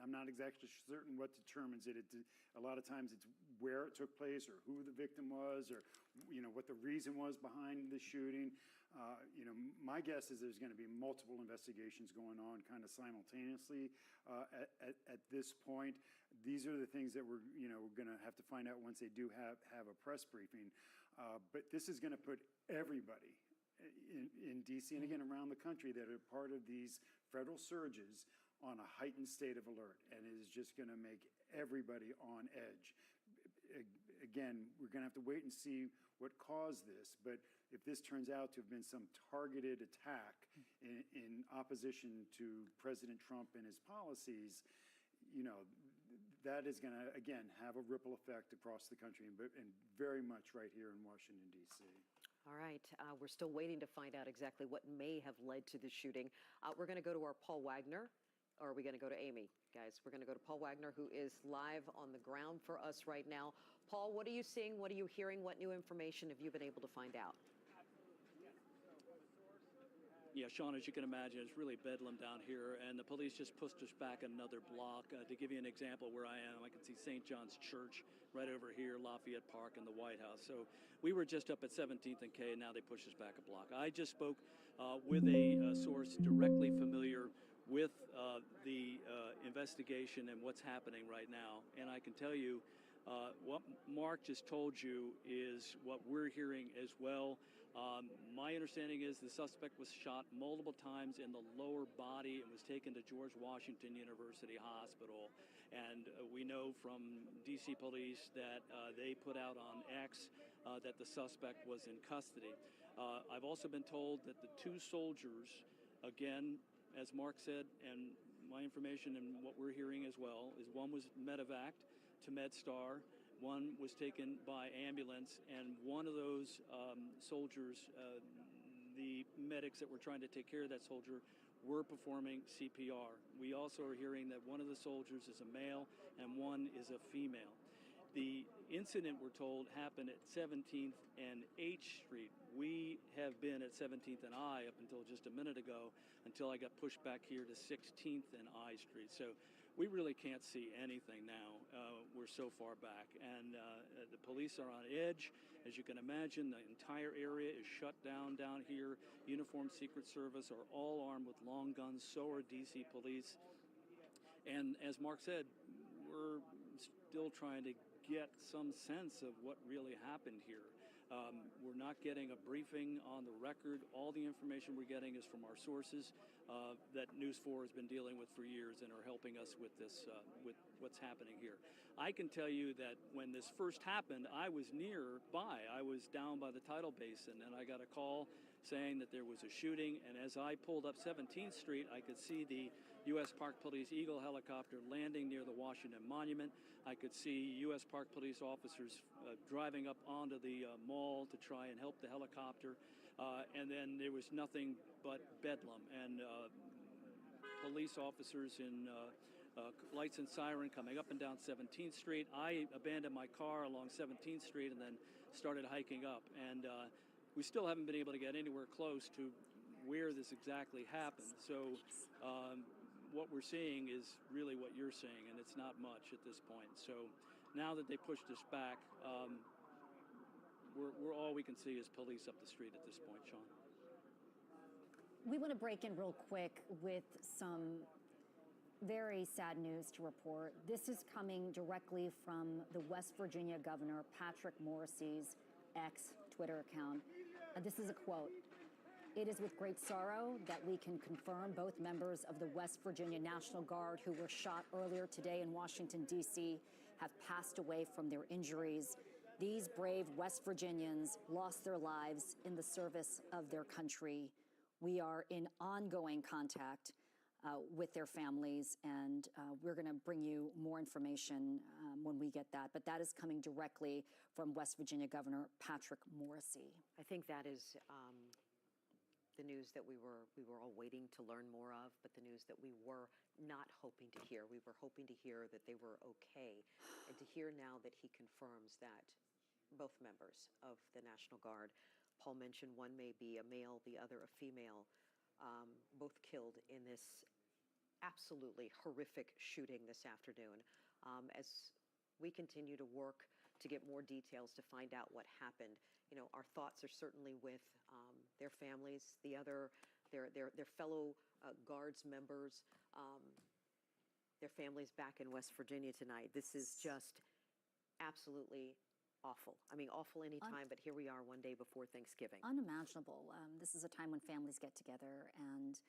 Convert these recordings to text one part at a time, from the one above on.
I'm not exactly certain what determines it. A lot of times it's where it took place or who the victim was or, what the reason was behind the shooting. My guess is there's going to be multiple investigations going on kind of simultaneously at this point. These are the things that we're going to have to find out once they do have a press briefing. But this is going to put everybody in D.C. and again around the country that are part of these federal surges on a heightened state of alert, and it is just going to make everybody on edge. Again, we're going to have to wait and see what caused this, but if this turns out to have been some targeted attack in opposition to President Trump and his policies, that is going to, again, have a ripple effect across the country and very much right here in Washington, D.C. All right. We're still waiting to find out exactly what may have led to the shooting. We're going to go to our Paul Wagner, or are we going to go to Amy? Guys, we're going to go to Paul Wagner, who is live on the ground for us right now. Paul, what are you seeing? What are you hearing? What new information have you been able to find out? Yeah, Sean, as you can imagine, it's really bedlam down here, and the police just pushed us back another block. To give you an example where I am, I can see St. John's Church right over here, Lafayette Park, and the White House. So we were just up at 17th and K, and now they pushed us back a block. I just spoke with a source directly familiar with the investigation and what's happening right now, and I can tell you what Mark just told you is what we're hearing as well. My understanding is the suspect was shot multiple times in the lower body and was taken to George Washington University Hospital. And we know from D.C. police that they put out on X that the suspect was in custody. I've also been told that the two soldiers, again, as Mark said, and my information and what we're hearing as well, is one was medevaced to MedStar, one was taken by ambulance, and one of those soldiers, the medics that were trying to take care of that soldier, were performing CPR. We also are hearing that one of the soldiers is a male and one is a female. The incident, we're told, happened at 17th and H Street. We have been at 17th and I up until just a minute ago, until I got pushed back here to 16th and I Street. So we really can't see anything now. We're so far back. And the police are on edge. As you can imagine, the entire area is shut down here. Uniformed Secret Service are all armed with long guns. So are D.C. police. And as Mark said, we're still trying to get some sense of what really happened here. We're not getting a briefing on the record. All the information we're getting is from our sources that News 4 has been dealing with for years and are helping us with this, with what's happening here. I can tell you that when this first happened, I was nearby. I was down by the tidal basin, and I got a call saying that there was a shooting, and as I pulled up 17th Street, I could see the U.S. Park Police Eagle helicopter landing near the Washington Monument. I could see U.S. Park Police officers driving up onto the mall to try and help the helicopter, and then there was nothing but bedlam, and police officers in lights and siren coming up and down 17th Street. I abandoned my car along 17th Street and then started hiking up, and we still haven't been able to get anywhere close to where this exactly happened. So what we're seeing is really what you're seeing, and it's not much at this point. So now that they pushed us back, we're all we can see is police up the street at this point, Sean. We want to break in real quick with some very sad news to report. This is coming directly from the West Virginia Governor Patrick Morrisey's X Twitter account. This is a quote. "It is with great sorrow that we can confirm both members of the West Virginia National Guard who were shot earlier today in Washington, D.C. have passed away from their injuries. These brave West Virginians lost their lives in the service of their country. We are in ongoing contact with their families, and we're going to bring you more information when we get that. But that is coming directly from West Virginia Governor Patrick Morrisey." I think that is the news that we were all waiting to learn more of, but the news that we were not hoping to hear. We were hoping to hear that they were okay, and to hear now that he confirms that both members of the National Guard, Paul mentioned one may be a male, the other a female, both killed in this absolutely horrific shooting this afternoon. As we continue to work to get more details to find out what happened, our thoughts are certainly with their families, their fellow Guards members, their families back in West Virginia tonight. This is just absolutely awful. I mean, awful any time, but here we are one day before Thanksgiving. Unimaginable. This is a time when families get together, and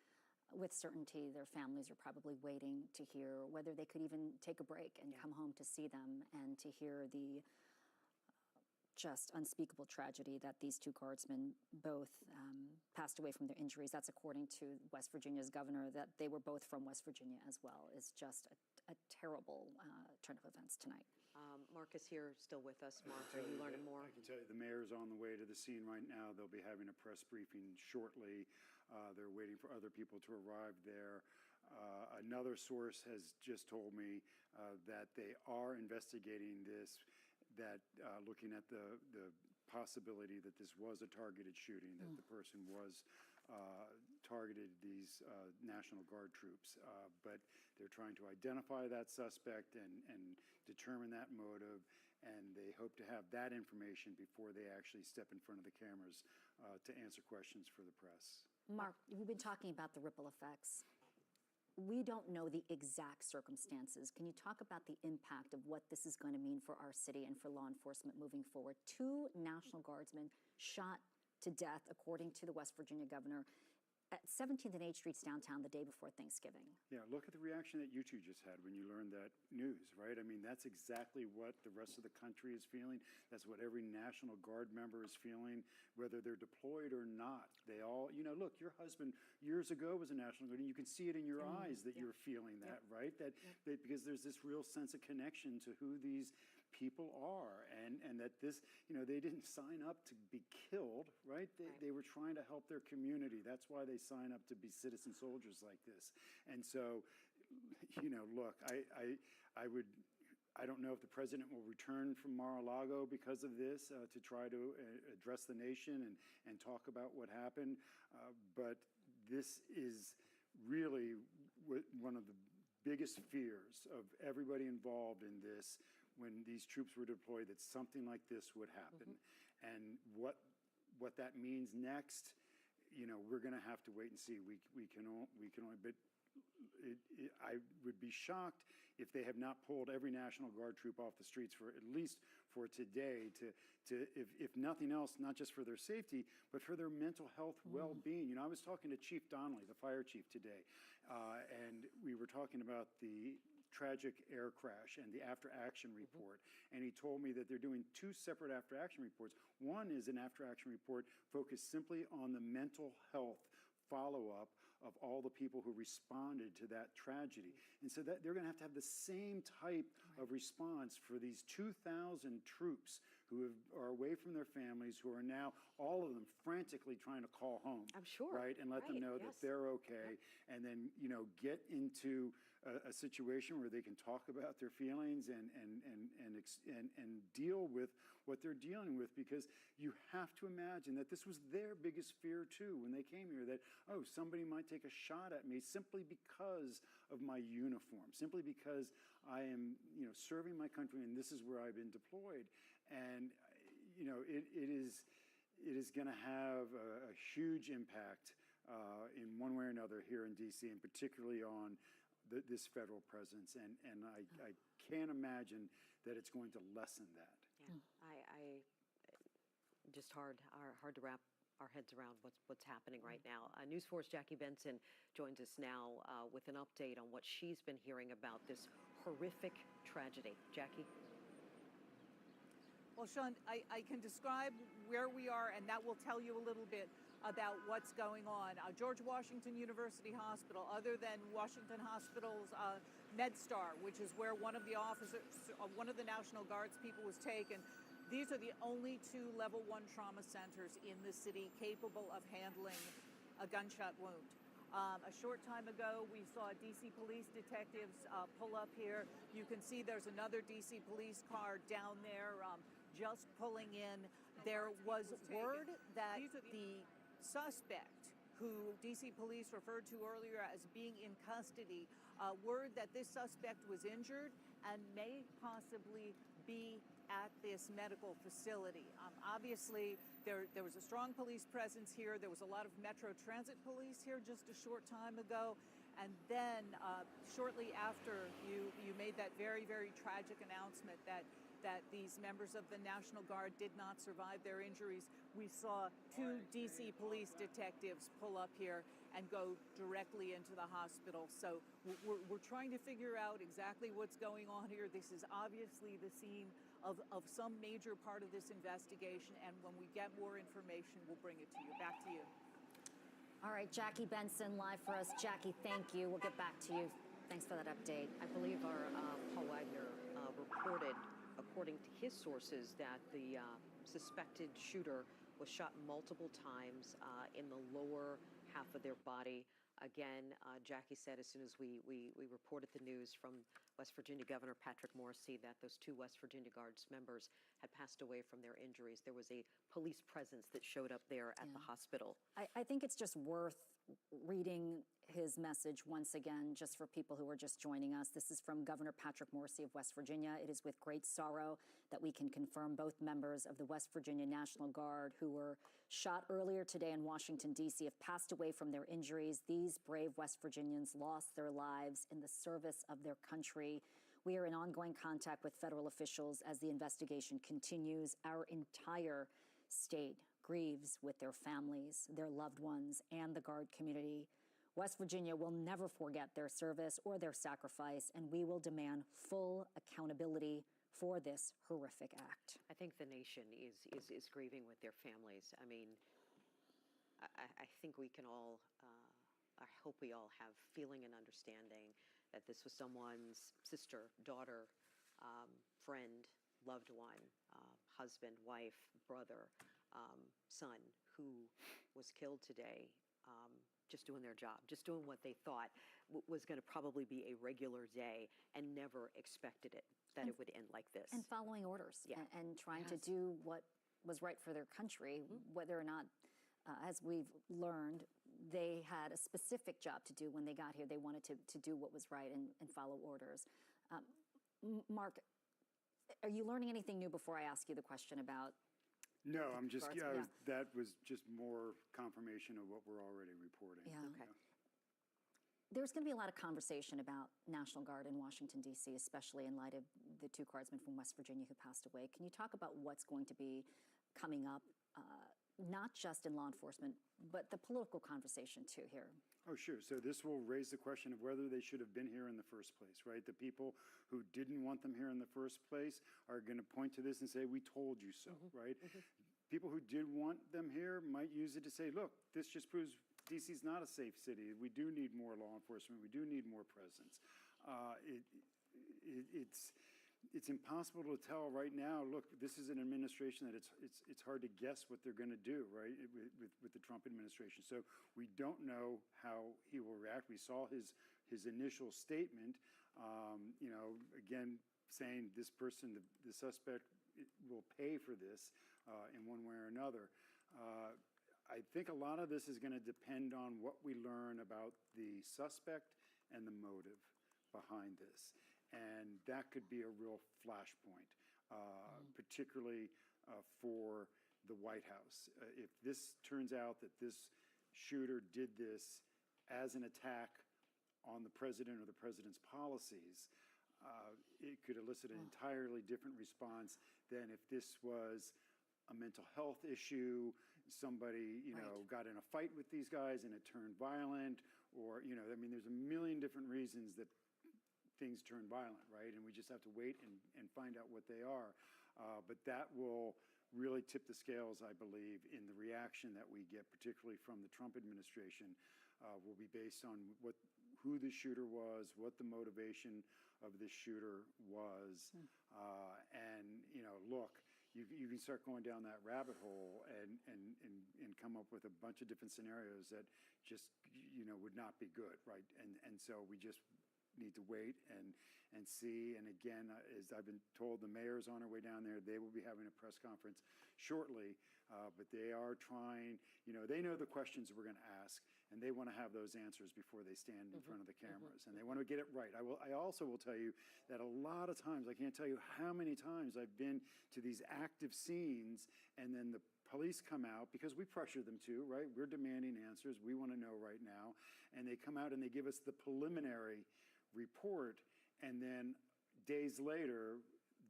with certainty, their families are probably waiting to hear whether they could even take a break and come home to see them and to hear the just unspeakable tragedy that these two Guardsmen both passed away from their injuries. That's according to West Virginia's governor, that they were both from West Virginia as well. Is just a terrible turn of events tonight. Mark is here still with us. Mark, are you learning more? I can tell you the mayor's on the way to the scene right now. They'll be having a press briefing shortly. They're waiting for other people to arrive there. Another source has just told me that they are investigating this, that looking at the possibility that this was a targeted shooting, that the person was targeted these National Guard troops. But they're trying to identify that suspect and determine that motive, and they hope to have that information before they actually step in front of the cameras to answer questions for the press. Mark, we've been talking about the ripple effects. We don't know the exact circumstances. Can you talk about the impact of what this is going to mean for our city and for law enforcement moving forward? 2 National Guardsmen shot to death, according to the West Virginia governor, at 17th and 8th Streets downtown the day before Thanksgiving. Yeah, look at the reaction that you two just had when you learned that news, right? I mean, that's exactly what the rest of the country is feeling. That's what every National Guard member is feeling, whether they're deployed or not. They all, look, your husband years ago was a National Guard, and you can see it in your eyes that you're feeling that, right? That because there's this real sense of connection to who these people are, and that this, they didn't sign up to be killed, right? They were trying to help their community. That's why they sign up to be citizen soldiers like this. And so, look, I don't know if the president will return from Mar-a-Lago because of this to try to address the nation and talk about what happened. But this is really one of the biggest fears of everybody involved in this when these troops were deployed, that something like this would happen. And what that means next, we're going to have to wait and see. We can only, but I would be shocked if they have not pulled every National Guard troop off the streets for at least for today to if nothing else, not just for their safety, but for their mental health well-being. I was talking to Chief Donnelly, the fire chief today, and we were talking about the tragic air crash and the after-action report. And he told me that they're doing 2 separate after-action reports. One is an after-action report focused simply on the mental health follow-up of all the people who responded to that tragedy. And so that they're going to have the same type of response for these 2,000 troops who are away from their families, who are now, all of them, frantically trying to call home. I'm sure. Right? And let them know that they're okay. And then, get into a situation where they can talk about their feelings and deal with what they're dealing with, because you have to imagine that this was their biggest fear too when they came here, that, oh, somebody might take a shot at me simply because of my uniform, simply because I am, serving my country and this is where I've been deployed. And, it is going to have a huge impact in one way or another here in D.C., and particularly on this federal presence, and I can't imagine that it's going to lessen that. Yeah, I just hard to wrap our heads around what's happening right now. News 4's Jackie Benson joins us now with an update on what she's been hearing about this horrific tragedy. Jackie? Well, Sean, I can describe where we are, and that will tell you a little bit about what's going on. George Washington University Hospital, other than Washington Hospital's MedStar, which is where one of the officers, one of the National Guard's people was taken, these are the only 2 level 1 trauma centers in the city capable of handling a gunshot wound. A short time ago, we saw DC police detectives pull up here. You can see there's another DC police car down there just pulling in. There was word that the suspect who DC police referred to earlier as being in custody. Word that this suspect was injured and may possibly be at this medical facility. Obviously, there was a strong police presence here. There was a lot of Metro Transit police here just a short time ago. And then shortly after you made that very, very tragic announcement that these members of the National Guard did not survive their injuries, we saw 2 DC police detectives pull up here and go directly into the hospital. So we're trying to figure out exactly what's going on here. This is obviously the scene of some major part of this investigation, and when we get more information, we'll bring it to you. Back to you. All right, Jackie Benson live for us. Jackie, thank you. We'll get back to you. Thanks for that update. I believe our Paul Wagner reported, according to his sources, that the suspected shooter was shot multiple times in the lower half of their body. Again, Jackie said as soon as we reported the news from West Virginia Governor Patrick Morrisey that those 2 West Virginia Guards members had passed away from their injuries, there was a police presence that showed up there at the hospital. I think it's just worth reading his message once again, just for people who are just joining us. This is from Governor Patrick Morrisey of West Virginia. It is with great sorrow that we can confirm both members of the West Virginia National Guard who were shot earlier today in Washington, D.C. have passed away from their injuries. These brave West Virginians lost their lives in the service of their country. We are in ongoing contact with federal officials as the investigation continues. Our entire state grieves with their families, their loved ones, and the Guard community. West Virginia will never forget their service or their sacrifice, and we will demand full accountability for this horrific act. I think the nation is grieving with their families. I mean, I think we can all, I hope we all have feeling and understanding that this was someone's sister, daughter, friend, loved one, husband, wife, brother, son, who was killed today, just doing their job, just doing what they thought was going to probably be a regular day, and never expected it, that it would end like this. And following orders, Yeah. and trying to do what was right for their country, whether or not, as we've learned, they had a specific job to do when they got here. They wanted to do what was right and follow orders. Mark, are you learning anything new before I ask you the question about? No, I'm just, Guards? that was just more confirmation of what we're already reporting. Yeah. Okay. There's going to be a lot of conversation about National Guard in Washington, D.C., especially in light of the 2 Guardsmen from West Virginia who passed away. Can you talk about what's going to be coming up, not just in law enforcement, but the political conversation too here? Oh, sure. So this will raise the question of whether they should have been here in the first place, right? The people who didn't want them here in the first place are going to point to this and say, we told you so, right? People who did want them here might use it to say, look, this just proves DC's not a safe city. We do need more law enforcement. We do need more presence. It's impossible to tell right now. Look, this is an administration that it's hard to guess what they're going to do, right, with the Trump administration. So we don't know how he will react. We saw his initial statement, again, saying this person, the suspect, will pay for this in one way or another. I think a lot of this is going to depend on what we learn about the suspect and the motive behind this. And that could be a real flashpoint, particularly for the White House. If this turns out that this shooter did this as an attack on the president or the president's policies, it could elicit an entirely different response than if this was a mental health issue, somebody, got in a fight with these guys and it turned violent, or, there's a million different reasons that things turn violent, right? And we just have to wait and find out what they are. But that will really tip the scales, I believe, in the reaction that we get, particularly from the Trump administration, will be based on who the shooter was, what the motivation of this shooter was. And, look, you can start going down that rabbit hole and come up with a bunch of different scenarios that just, would not be good, right? And so we just need to wait and see. And again, as I've been told, the mayor's on her way down there. They will be having a press conference shortly But they are trying, they know the questions we're going to ask, and they want to have those answers before they stand in front of the cameras, and they want to get it right. I also will tell you that a lot of times, I can't tell you how many times I've been to these active scenes, and then the police come out, because we pressure them to, right? We're demanding answers. We want to know right now. And they come out and they give us the preliminary report, and then days later,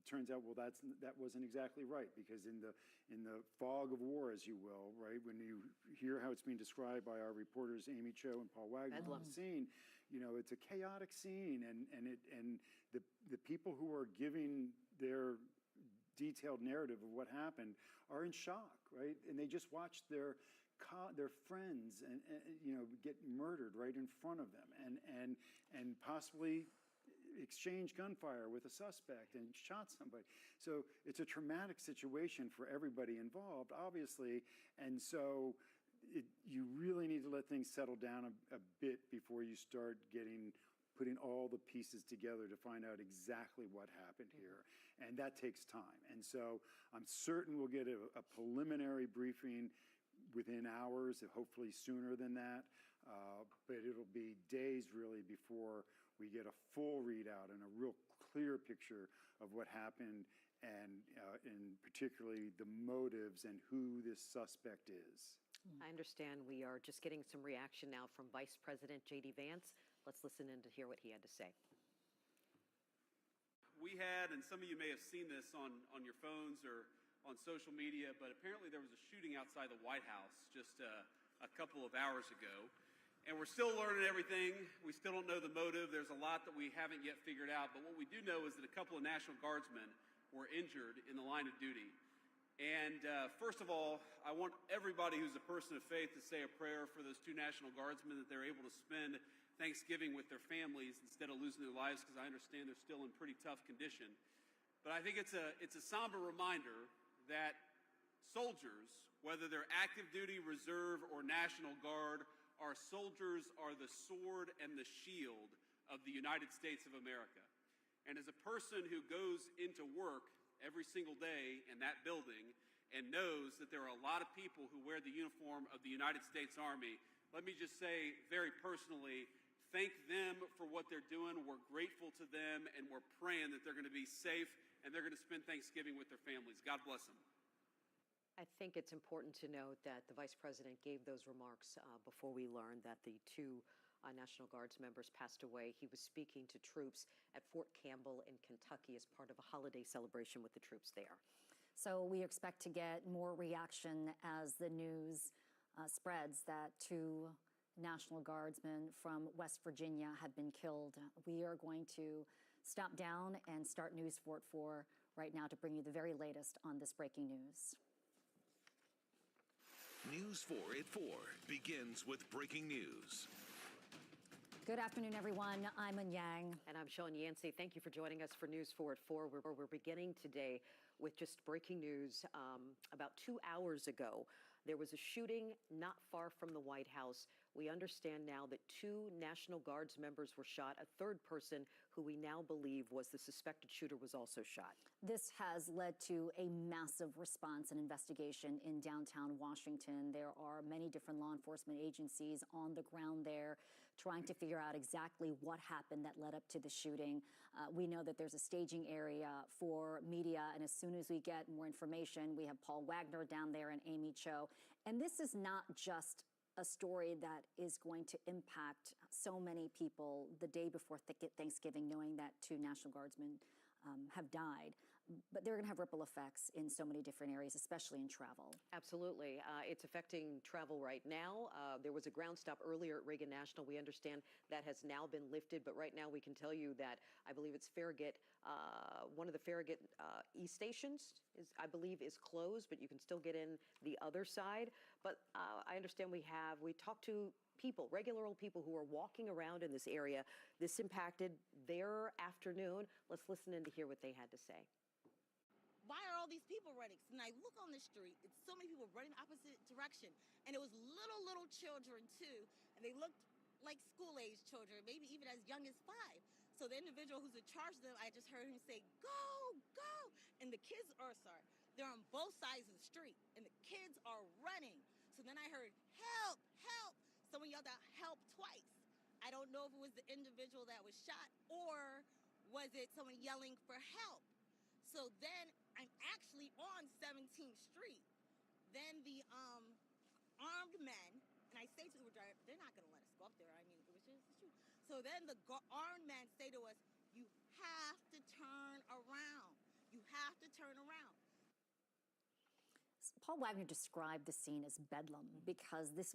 turns out, well, that wasn't exactly right, because in the fog of war, as you will, right, when you hear how it's being described by our reporters Amy Cho and Paul Wagner on the scene, it's a chaotic scene, and the people who are giving their detailed narrative of what happened are in shock, right, and they just watched their friends and get murdered right in front of them, and possibly exchange gunfire with a suspect and shot somebody. So it's a traumatic situation for everybody involved, obviously, and so you really need to let things settle down a bit before you start putting all the pieces together to find out exactly what happened here, and that takes time. And so I'm certain we'll get a preliminary briefing within hours, hopefully sooner than that, but it'll be days really before we get a full readout and a real clear picture of what happened, and particularly the motives and who this suspect is. I understand we are just getting some reaction now from Vice President J.D. Vance. Let's listen in to hear what he had to say. We had, and some of you may have seen this on your phones or on social media, but apparently there was a shooting outside the White House just a couple of hours ago. And we're still learning everything. We still don't know the motive. There's a lot that we haven't yet figured out. But what we do know is that a couple of National Guardsmen were injured in the line of duty. And first of all, I want everybody who's a person of faith to say a prayer for those two National Guardsmen, that they're able to spend Thanksgiving with their families instead of losing their lives, because I understand they're still in pretty tough condition. But I think it's a somber reminder that soldiers, whether they're active duty, reserve, or National Guard, our soldiers are the sword and the shield of the United States of America. And as a person who goes into work every single day in that building and knows that there are a lot of people who wear the uniform of the United States Army, let me just say very personally, thank them for what they're doing. We're grateful to them, and we're praying that they're going to be safe and they're going to spend Thanksgiving with their families. God bless them. I think it's important to note that the Vice President gave those remarks before we learned that the two National Guards members passed away. He was speaking to troops at Fort Campbell in Kentucky as part of a holiday celebration with the troops there. So we expect to get more reaction as the news spreads that two National Guardsmen from West Virginia have been killed. We are going to stop down and start News 4 at 4 right now to bring you the very latest on this breaking news. News 4 at 4 begins with breaking news. Good afternoon, everyone. I'm Eun Yang. And I'm Sean Yancey. Thank you for joining us for News 4 at 4. We're beginning today with just breaking news. About 2 hours ago, there was a shooting not far from the White House. We understand now that two National Guards members were shot. A third person, who we now believe was the suspected shooter, was also shot. This has led to a massive response and investigation in downtown Washington. There are many different law enforcement agencies on the ground there trying to figure out exactly what happened that led up to the shooting. We know that there's a staging area for media, and as soon as we get more information, we have Paul Wagner down there and Amy Cho. And this is not just a story that is going to impact so many people the day before Thanksgiving, knowing that two National Guardsmen have died. But they're going to have ripple effects in so many different areas, especially in travel. Absolutely. It's affecting travel right now. There was a ground stop earlier at Reagan National. We understand that has now been lifted, but right now we can tell you that I believe it's Farragut, one of the Farragut East stations, I believe is closed, but you can still get in the other side. But I understand we talked to people, regular old people who are walking around in this area. This impacted their afternoon. Let's listen in to hear what they had to say. Why are all these people running? And I look on the street, it's so many people running opposite direction. And it was little children too. And they looked like school-age children, maybe even as young as 5. So the individual who's in charge of them, I just heard him say, go, go. And the kids, They're on both sides of the street, and the kids are running. So then I heard, help, help. Someone yelled out, help, twice. I don't know if it was the individual that was shot or was it someone yelling for help. So then I'm actually on 17th Street. Then the armed men, and I say to the Uber driver, they're not going to let us go up there. I mean, it was just a shoot. So then the armed men say to us, you have to turn around. You have to turn around. Paul Wagner described the scene as bedlam because this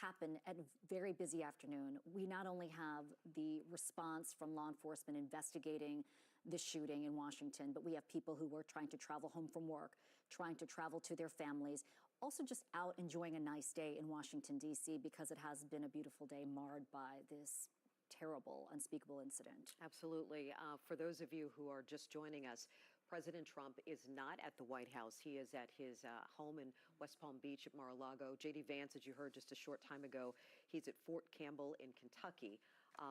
happened at a very busy afternoon. We not only have the response from law enforcement investigating the shooting in Washington, but we have people who were trying to travel home from work, trying to travel to their families, also just out enjoying a nice day in Washington, D.C., because it has been a beautiful day marred by this terrible, unspeakable incident. Absolutely. For those of you who are just joining us, President Trump is not at the White House. He is at his home in West Palm Beach at Mar-a-Lago. J.D. Vance, as you heard just a short time ago, he's at Fort Campbell in Kentucky.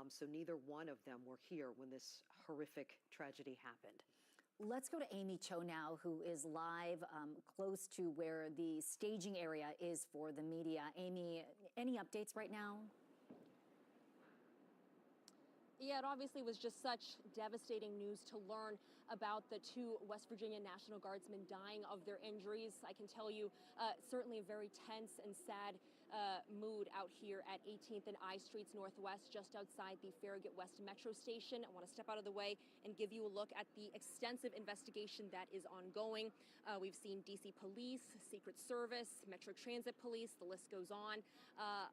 So neither one of them were here when this horrific tragedy happened. Let's go to Amy Cho now, who is live close to where the staging area is for the media. Amy, any updates right now? Yeah, it obviously was just such devastating news to learn about the two West Virginia National Guardsmen dying of their injuries. I can tell you, certainly a very tense and sad mood out here at 18th and I Streets Northwest, just outside the Farragut West Metro Station. I want to step out of the way and give you a look at the extensive investigation that is ongoing. We've seen DC Police, Secret Service, Metro Transit Police, the list goes on.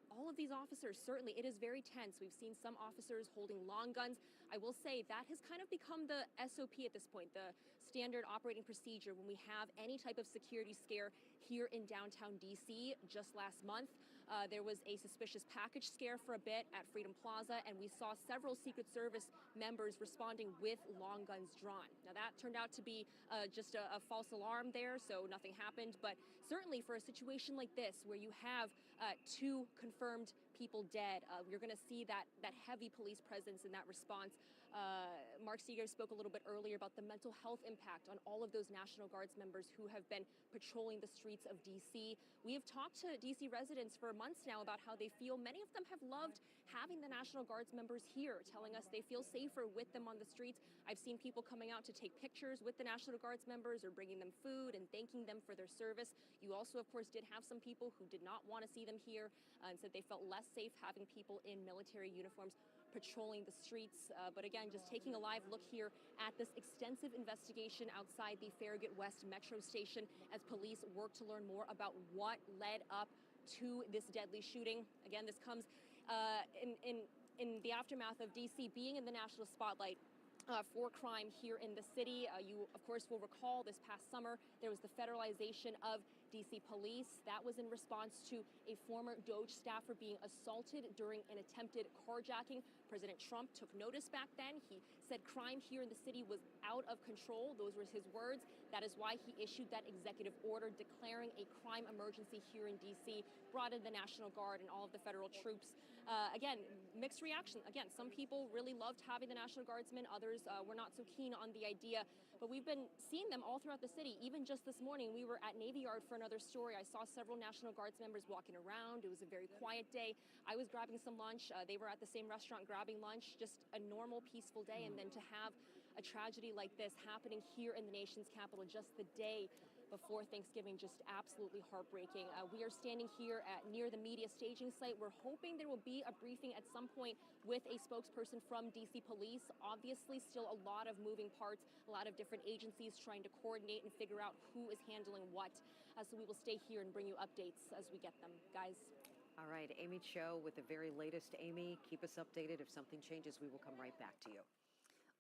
All of these officers, certainly, it is very tense. We've seen some officers holding long guns. I will say that has kind of become the SOP at this point, the standard operating procedure when we have any type of security scare here in downtown DC. Just last month, there was a suspicious package scare for a bit at Freedom Plaza, and we saw several Secret Service members responding with long guns drawn. Now, that turned out to be just a false alarm there, so nothing happened. But certainly for a situation like this, where you have two confirmed people dead, you're going to see that heavy police presence in that response. Mark Seeger spoke a little bit earlier about the mental health impact on all of those National Guards members who have been patrolling the streets of D.C. We have talked to D.C. residents for months now about how they feel. Many of them have loved having the National Guards members here, telling us they feel safer with them on the streets. I've seen people coming out to take pictures with the National Guards members or bringing them food and thanking them for their service. You also, of course, did have some people who did not want to see them here and said they felt less safe having people in military uniforms patrolling the streets. But again, just taking a live look here at this extensive investigation outside the Farragut West Metro Station as police work to learn more about what led up to this deadly shooting. Again, this comes in the aftermath of DC being in the national spotlight for crime here in the city. You, of course, will recall this past summer, there was the federalization of DC Police. That was in response to a former DOJ staffer being assaulted during an attempted carjacking. President Trump took notice back then. He said crime here in the city was out of control. Those were his words. That is why he issued that executive order declaring a crime emergency here in DC, brought in the National Guard and all of the federal troops. Again, mixed reaction. Again, some people really loved having the National Guardsmen. Others were not so keen on the idea. But we've been seeing them all throughout the city. Even just this morning, we were at Navy Yard for another story. I saw several National Guards members walking around. It was a very quiet day. I was grabbing some lunch. They were at the same restaurant grabbing lunch. Just a normal, peaceful day. And then to have a tragedy like this happening here in the nation's capital just the day before Thanksgiving, just absolutely heartbreaking. We are standing here near the media staging site. We're hoping there will be a briefing at some point with a spokesperson from DC Police. Obviously, still a lot of moving parts, a lot of different agencies trying to coordinate and figure out who is handling what. So we will stay here and bring you updates as we get them. Guys. All right, Amy Cho with the very latest. Amy, keep us updated. If something changes, we will come right back to you.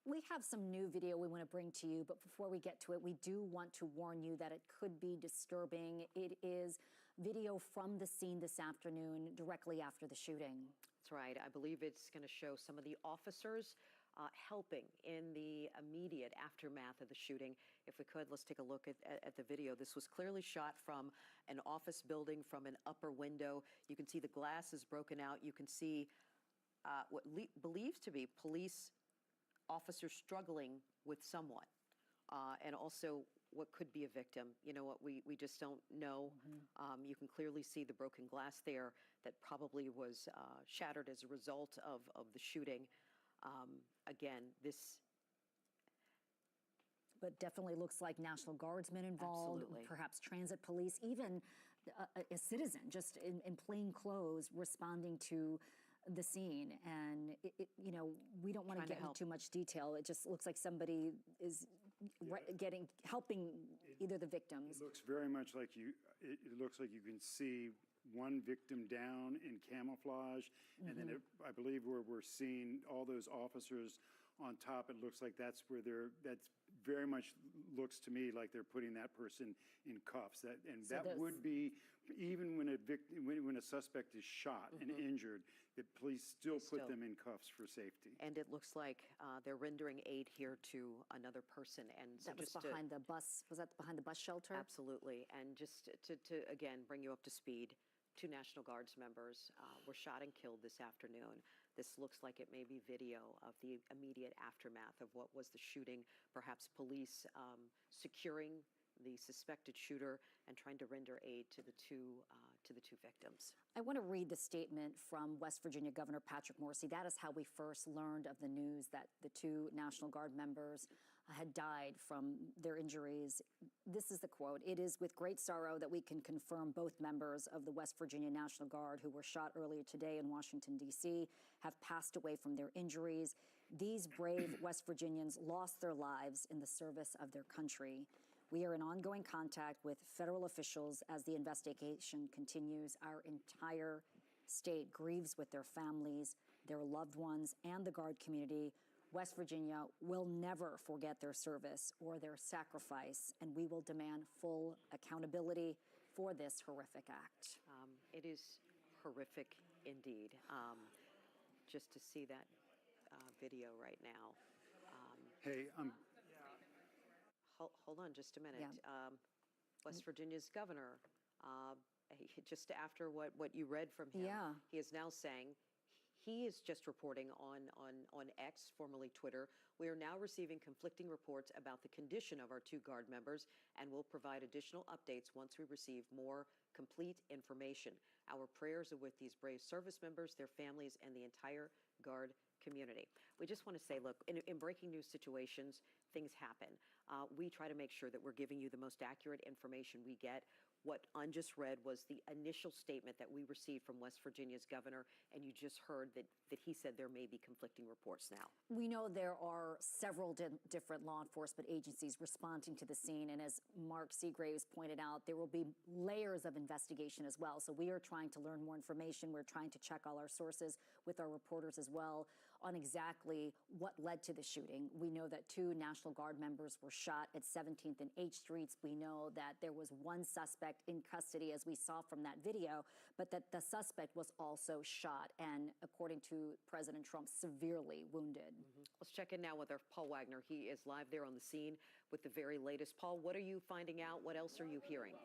We have some new video we want to bring to you, but before we get to it, we do want to warn you that it could be disturbing. It is video from the scene this afternoon, directly after the shooting. That's right. I believe it's going to show some of the officers helping in the immediate aftermath of the shooting. If we could, let's take a look at the video. This was clearly shot from an office building, from an upper window. You can see the glass is broken out. You can see what believes to be police officers struggling with someone. and also what could be a victim. You know what, we just don't know. You can clearly see the broken glass there that probably was shattered as a result of the shooting. Again, this. But definitely looks like National Guardsmen involved, Absolutely. perhaps transit police, even a citizen just in plain clothes responding to the scene. And, you know, we don't want to Trying to get into help. too much detail. It just looks like somebody is helping either the victims. It looks very much like it looks like you can see one victim down in camouflage, and then I believe where we're seeing all those officers on top, it looks like that's where that's very much looks to me like they're putting that person in cuffs. That would be, even when when a suspect is shot and injured, the police still put them in cuffs for safety. And it looks like they're rendering aid here to another person. And so That was just behind the bus. Was that behind the bus shelter? Absolutely. And just to again bring you up to speed, 2 National Guards members were shot and killed this afternoon. This looks like it may be video of the immediate aftermath of what was the shooting, perhaps police securing the suspected shooter and trying to render aid to the two victims. I want to read the statement from West Virginia Governor Patrick Morrisey. That is how we first learned of the news that the 2 National Guard members had died from their injuries. This is the quote: "It is with great sorrow that we can confirm both members of the West Virginia National Guard who were shot earlier today in Washington, D.C., have passed away from their injuries. These brave West Virginians lost their lives in the service of their country. We are in ongoing contact with federal officials as the investigation continues. Our entire state grieves with their families, their loved ones, and the Guard community. West Virginia will never forget their service or their sacrifice, and we will demand full accountability for this horrific act." It is horrific indeed. Just to see that video right now. Hey, Hold on just a minute. Yeah. West Virginia's governor, just after what you read from him, Yeah. he is now saying, he is just reporting on X, formerly Twitter, "We are now receiving conflicting reports about the condition of our 2 Guard members and will provide additional updates once we receive more complete information. Our prayers are with these brave service members, their families, and the entire Guard community." We just want to say, look, in breaking news situations, things happen. We try to make sure that we're giving you the most accurate information we get. What An just read was the initial statement that we received from West Virginia's governor, and you just heard that he said there may be conflicting reports now. We know there are several different law enforcement agencies responding to the scene, and as Mark Seagraves pointed out, there will be layers of investigation as well. So we are trying to learn more information. We're trying to check all our sources with our reporters as well on exactly what led to the shooting. We know that 2 National Guard members were shot at 17th and H Streets. We know that there was 1 suspect in custody, as we saw from that video, but that the suspect was also shot and, according to President Trump, severely wounded. Let's check in now with our Paul Wagner. He is live there on the scene with the very latest. Paul, what are you finding out? What else are you hearing?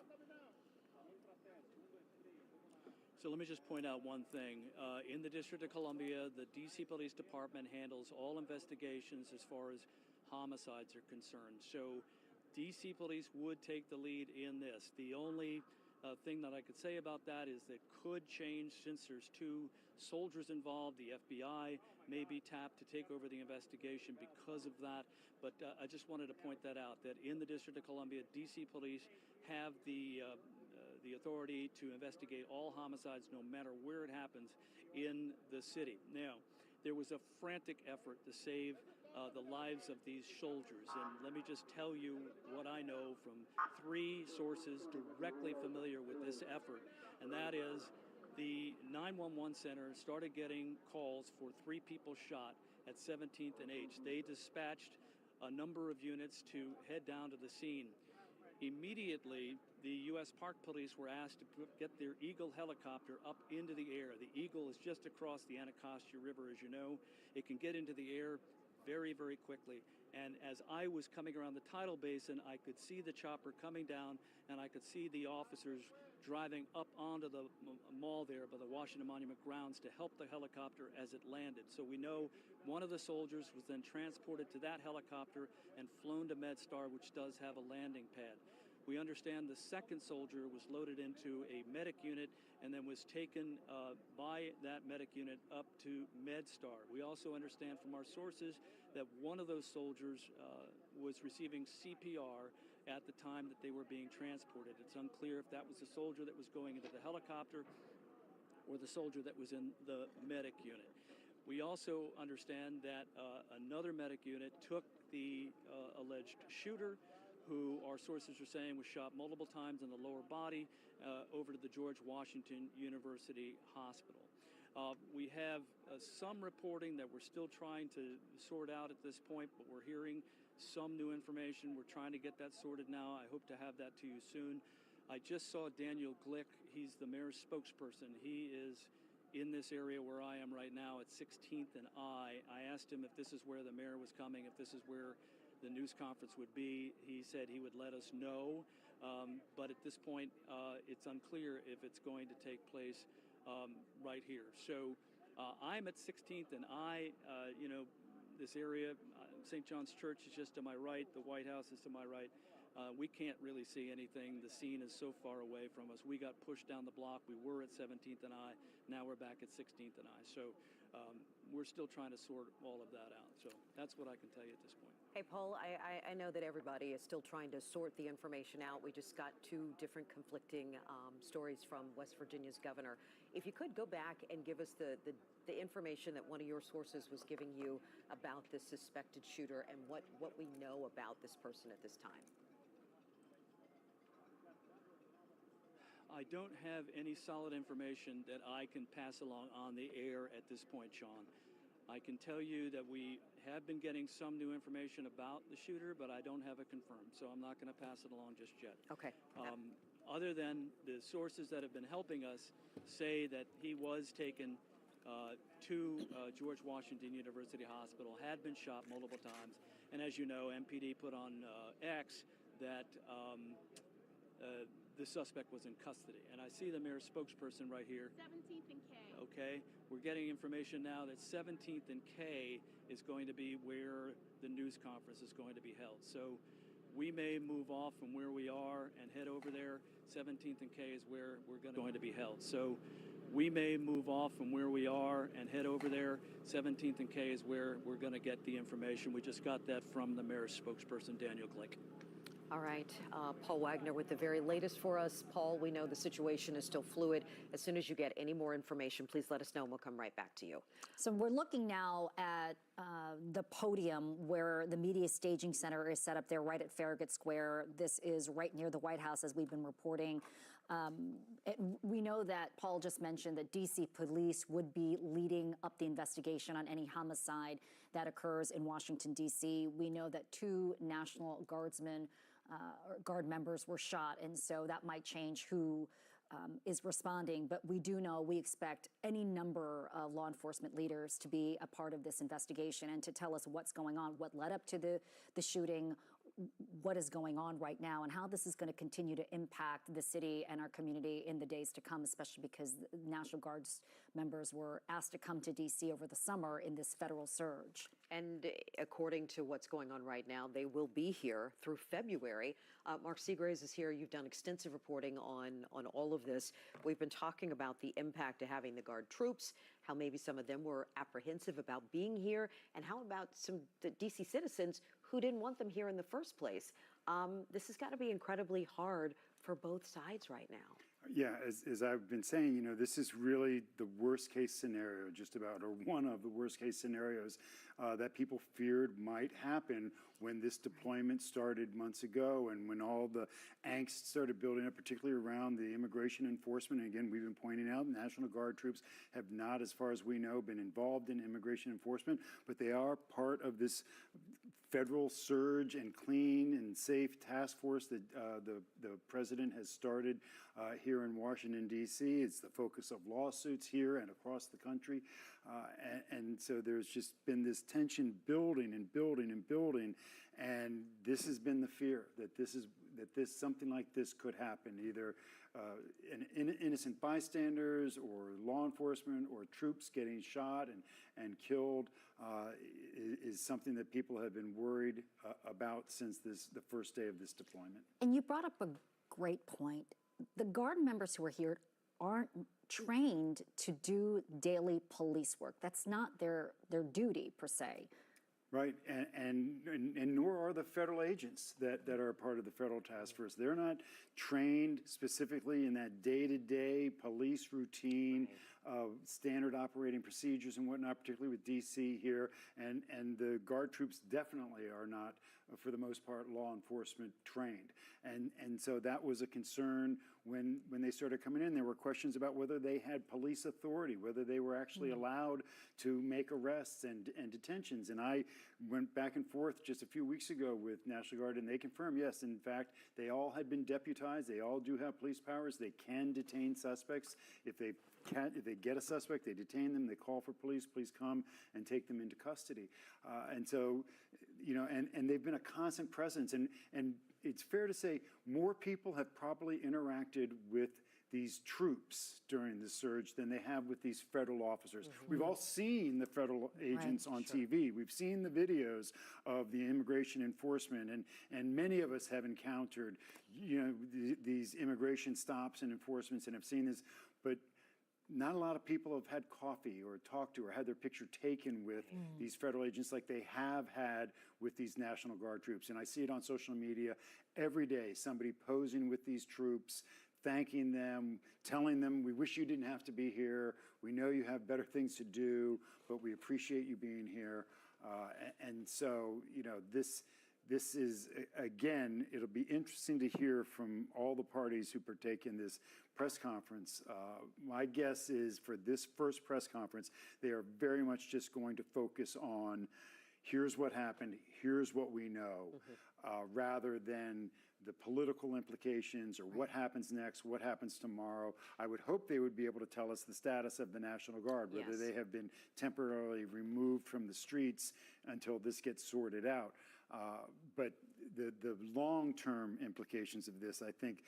So let me just point out one thing. In the District of Columbia, the D.C. Police Department handles all investigations as far as homicides are concerned. So D.C. Police would take the lead in this. The only thing that I could say about that is that could change since there's 2 soldiers involved. The FBI may be tapped to take over the investigation because of that. But I just wanted to point that out, that in the District of Columbia, D.C. Police have the authority to investigate all homicides, no matter where it happens in the city. Now, there was a frantic effort to save the lives of these soldiers, and let me just tell you what I know from 3 sources directly familiar with this effort, and that is the 911 center started getting calls for 3 people shot at 17th and H. They dispatched a number of units to head down to the scene. Immediately, the U.S. Park Police were asked to get their Eagle helicopter up into the air. The Eagle is just across the Anacostia River, as you know. It can get into the air very, very quickly. And as I was coming around the tidal basin, I could see the chopper coming down, and I could see the officers driving up onto the mall there by the Washington Monument grounds to help the helicopter as it landed. So we know one of the soldiers was then transported to that helicopter and flown to MedStar, which does have a landing pad. We understand the second soldier was loaded into a medic unit and then was taken by that medic unit up to MedStar. We also understand from our sources that one of those soldiers was receiving CPR at the time that they were being transported. It's unclear if that was the soldier that was going into the helicopter or the soldier that was in the medic unit. We also understand that another medic unit took the alleged shooter, who our sources are saying was shot multiple times in the lower body, over to the George Washington University Hospital. We have some reporting that we're still trying to sort out at this point, but we're hearing some new information. We're trying to get that sorted now. I hope to have that to you soon. I just saw Daniel Glick. He's the mayor's spokesperson. He is in this area where I am right now at 16th and I. I asked him if this is where the mayor was coming, if this is where the news conference would be. He said he would let us know, but at this point, it's unclear if it's going to take place right here. So I'm at 16th and I, this area, St. John's Church is just to my right, the White House is to my right. We can't really see anything. The scene is so far away from us. We got pushed down the block. We were at 17th and I. Now we're back at 16th and I. So we're still trying to sort all of that out. So that's what I can tell you at this point. Hey, Paul, I know that everybody is still trying to sort the information out. We just got two different conflicting stories from West Virginia's governor. If you could go back and give us the information that one of your sources was giving you about this suspected shooter and what we know about this person at this time. I don't have any solid information that I can pass along on the air at this point, Sean. I can tell you that we have been getting some new information about the shooter, but I don't have it confirmed, so I'm not going to pass it along just yet. Okay. Other than the sources that have been helping us say that he was taken to George Washington University Hospital, had been shot multiple times, and as you know, MPD put on X that the suspect was in custody. And I see the mayor's spokesperson right here. 17th and K. Okay, we're getting information now that 17th and K is going to be where the news conference is going to be held. So we may move off from where we are and head over there. 17th and K is where we're going to be held. So we may move off from where we are and head over there. 17th and K is where we're going to get the information. We just got that from the mayor's spokesperson, Daniel Glick. All right, Paul Wagner with the very latest for us. Paul, we know the situation is still fluid. As soon as you get any more information, please let us know and we'll come right back to you. So we're looking now at the podium where the media staging center is set up there right at Farragut Square. This is right near the White House, as we've been reporting. We know that Paul just mentioned that D.C. police would be leading up the investigation on any homicide that occurs in Washington, D.C. We know that 2 National Guardsmen or Guard members were shot, and so that might change who is responding. But we do know we expect any number of law enforcement leaders to be a part of this investigation and to tell us what's going on, what led up to the shooting, what is going on right now, and how this is going to continue to impact the city and our community in the days to come, especially because National Guards members were asked to come to D.C. over the summer in this federal surge. And according to what's going on right now, they will be here through February. Mark Seagraves is here. You've done extensive reporting on all of this. We've been talking about the impact of having the Guard troops, how maybe some of them were apprehensive about being here, and how about some the D.C. citizens who didn't want them here in the first place. This has got to be incredibly hard for both sides right now. Yeah, as I've been saying, this is really the worst case scenario, just about, or one of the worst case scenarios that people feared might happen when this deployment started months ago and when all the angst started building up, particularly around the immigration enforcement. And again, we've been pointing out National Guard troops have not, as far as we know, been involved in immigration enforcement, but they are part of this federal surge and clean and safe task force that the president has started here in Washington, D.C. It's the focus of lawsuits here and across the country. And so there's just been this tension building and building and building. And this has been the fear that something like this could happen, either innocent bystanders or law enforcement or troops getting shot and killed is something that people have been worried about since the first day of this deployment. And you brought up a great point. The Guard members who are here aren't trained to do daily police work. That's not their duty, per se. Right, and nor are the federal agents that are a part of the federal task force. They're not trained specifically in that day-to-day police routine, standard operating procedures and whatnot, particularly with DC here. And the Guard troops definitely are not, for the most part, law enforcement trained. And so that was a concern when they started coming in. There were questions about whether they had police authority, whether they were actually allowed to make arrests and detentions. And I went back and forth just a few weeks ago with National Guard, and they confirmed, yes, in fact, they all had been deputized. They all do have police powers. They can detain suspects. If they get a suspect, they detain them. They call for police. Police come and take them into custody. And so, and they've been a constant presence. And it's fair to say more people have probably interacted with these troops during the surge than they have with these federal officers. Mm-hmm. We've all seen the federal agents on TV. We've seen the videos of the immigration enforcement, and many of us have encountered, these immigration stops and enforcements and have seen this, but not a lot of people have had coffee or talked to or had their picture taken with these federal agents like they have had with these National Guard troops. And I see it on social media every day, somebody posing with these troops, thanking them, telling them, we wish you didn't have to be here. We know you have better things to do, but we appreciate you being here. And so, this is, again, it'll be interesting to hear from all the parties who partake in this press conference. My guess is for this first press conference, they are very much just going to focus on here's what happened, here's what we know, rather than the political implications or what happens next, what happens tomorrow. I would hope they would be able to tell us the status of the National Guard, whether they have been temporarily removed from the streets until this gets sorted out. But the long-term implications of this, I think,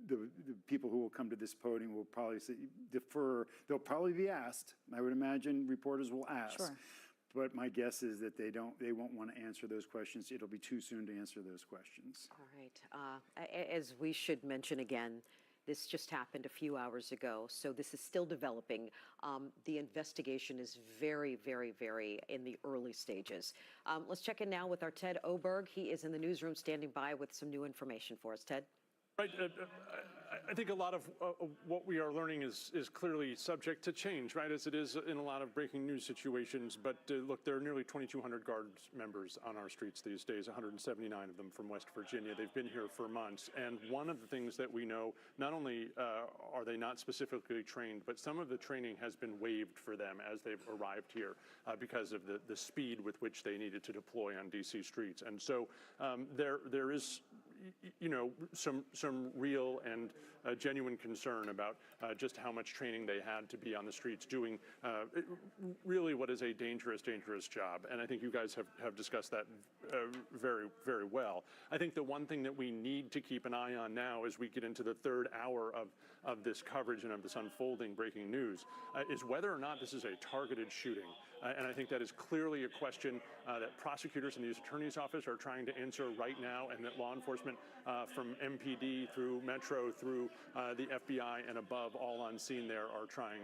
the people who will come to this podium will probably defer. They'll probably be asked. I would imagine reporters will ask. Sure. But my guess is that they won't want to answer those questions. It'll be too soon to answer those questions. All right. As we should mention again, this just happened a few hours ago, so this is still developing. The investigation is very, very, very in the early stages. Let's check in now with our Ted Oberg. He is in the newsroom standing by with some new information for us. Ted? Right. I think a lot of what we are learning is clearly subject to change, right, as it is in a lot of breaking news situations. But look, there are nearly 2,200 Guard members on our streets these days, 179 of them from West Virginia. They've been here for months. And one of the things that we know, not only are they not specifically trained, but some of the training has been waived for them as they've arrived here because of the speed with which they needed to deploy on D.C. streets. And so there is some real and genuine concern about just how much training they had to be on the streets doing really what is a dangerous job. And I think you guys have discussed that very, very well. I think the one thing that we need to keep an eye on now as we get into the third hour of this coverage and of this unfolding breaking news is whether or not this is a targeted shooting. And I think that is clearly a question that prosecutors in the U.S. Attorney's Office are trying to answer right now, and that law enforcement from MPD through Metro through the FBI and above, all on scene there, are trying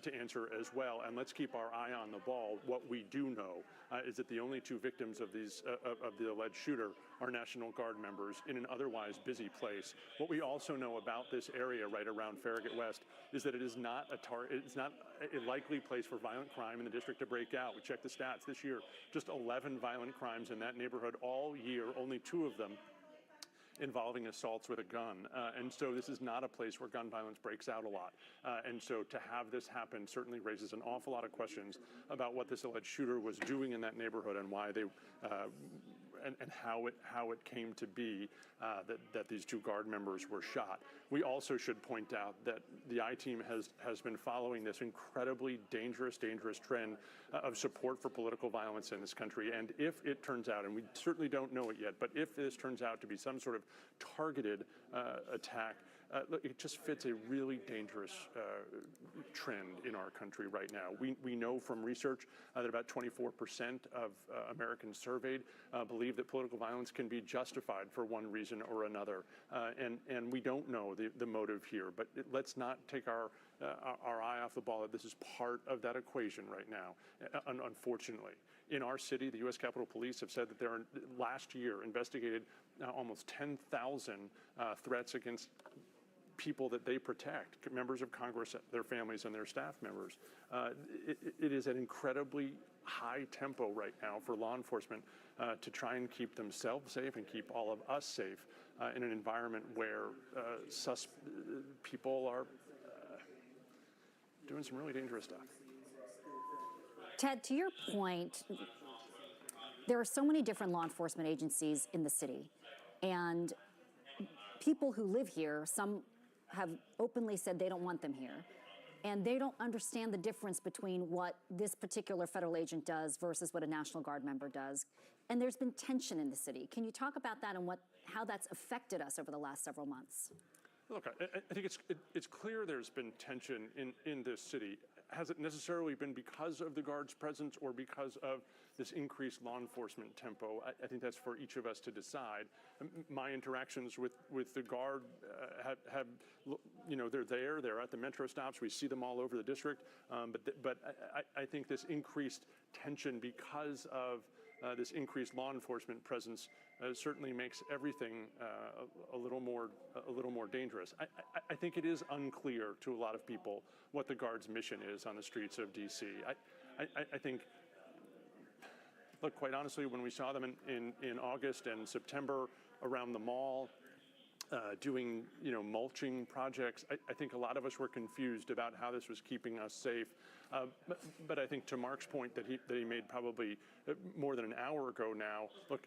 to answer as well. And let's keep our eye on the ball. What we do know is that the only two victims of the alleged shooter are National Guard members in an otherwise busy place. What we also know about this area right around Farragut West is that it is not a likely place for violent crime in the district to break out. We checked the stats this year, just 11 violent crimes in that neighborhood all year, only 2 of them involving assaults with a gun. And so this is not a place where gun violence breaks out a lot. And so to have this happen certainly raises an awful lot of questions about what this alleged shooter was doing in that neighborhood and why they and how it came to be that these two Guard members were shot. We also should point out that the I-Team has been following this incredibly dangerous trend of support for political violence in this country. And if it turns out, and we certainly don't know it yet, but if this turns out to be some sort of targeted attack, look, it just fits a really dangerous trend in our country right now. We know from research that about 24% of Americans surveyed believe that political violence can be justified for one reason or another. And we don't know the motive here, but let's not take our eye off the ball that this is part of that equation right now, unfortunately. In our city, the U.S. Capitol Police have said that last year investigated almost 10,000 threats against people that they protect, members of Congress, their families, and their staff members. It is an incredibly high tempo right now for law enforcement to try and keep themselves safe and keep all of us safe in an environment where people are doing some really dangerous stuff. Ted, to your point, there are so many different law enforcement agencies in the city, and people who live here, some have openly said they don't want them here, and they don't understand the difference between what this particular federal agent does versus what a National Guard member does. And there's been tension in the city. Can you talk about that and how that's affected us over the last several months? Look, I think it's clear there's been tension in this city. Has it necessarily been because of the Guard's presence or because of this increased law enforcement tempo? I think that's for each of us to decide. My interactions with the Guard have they're at the Metro stops. We see them all over the district. But I think this increased tension because of this increased law enforcement presence certainly makes everything a little more dangerous. I think it is unclear to a lot of people what the Guard's mission is on the streets of D.C. I think, look, quite honestly, when we saw them in August and September around the mall, doing mulching projects, I think a lot of us were confused about how this was keeping us safe. But I think to Mark's point that he made probably more than an hour ago now, look,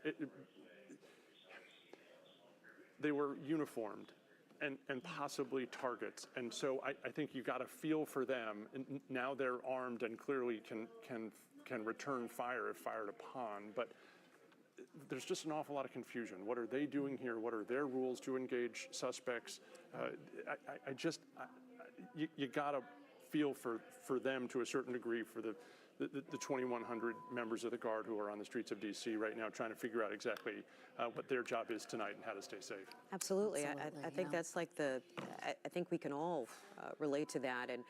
they were uniformed and possibly targets, and so I think you got a feel for them. And now they're armed and clearly can return fire if fired upon, but there's just an awful lot of confusion. What are they doing here? What are their rules to engage suspects? You got to feel for them to a certain degree, for the 2,100 members of the Guard who are on the streets of D.C. right now trying to figure out exactly what their job is tonight and how to stay safe. Absolutely. I think that's like I think we can all relate to that. And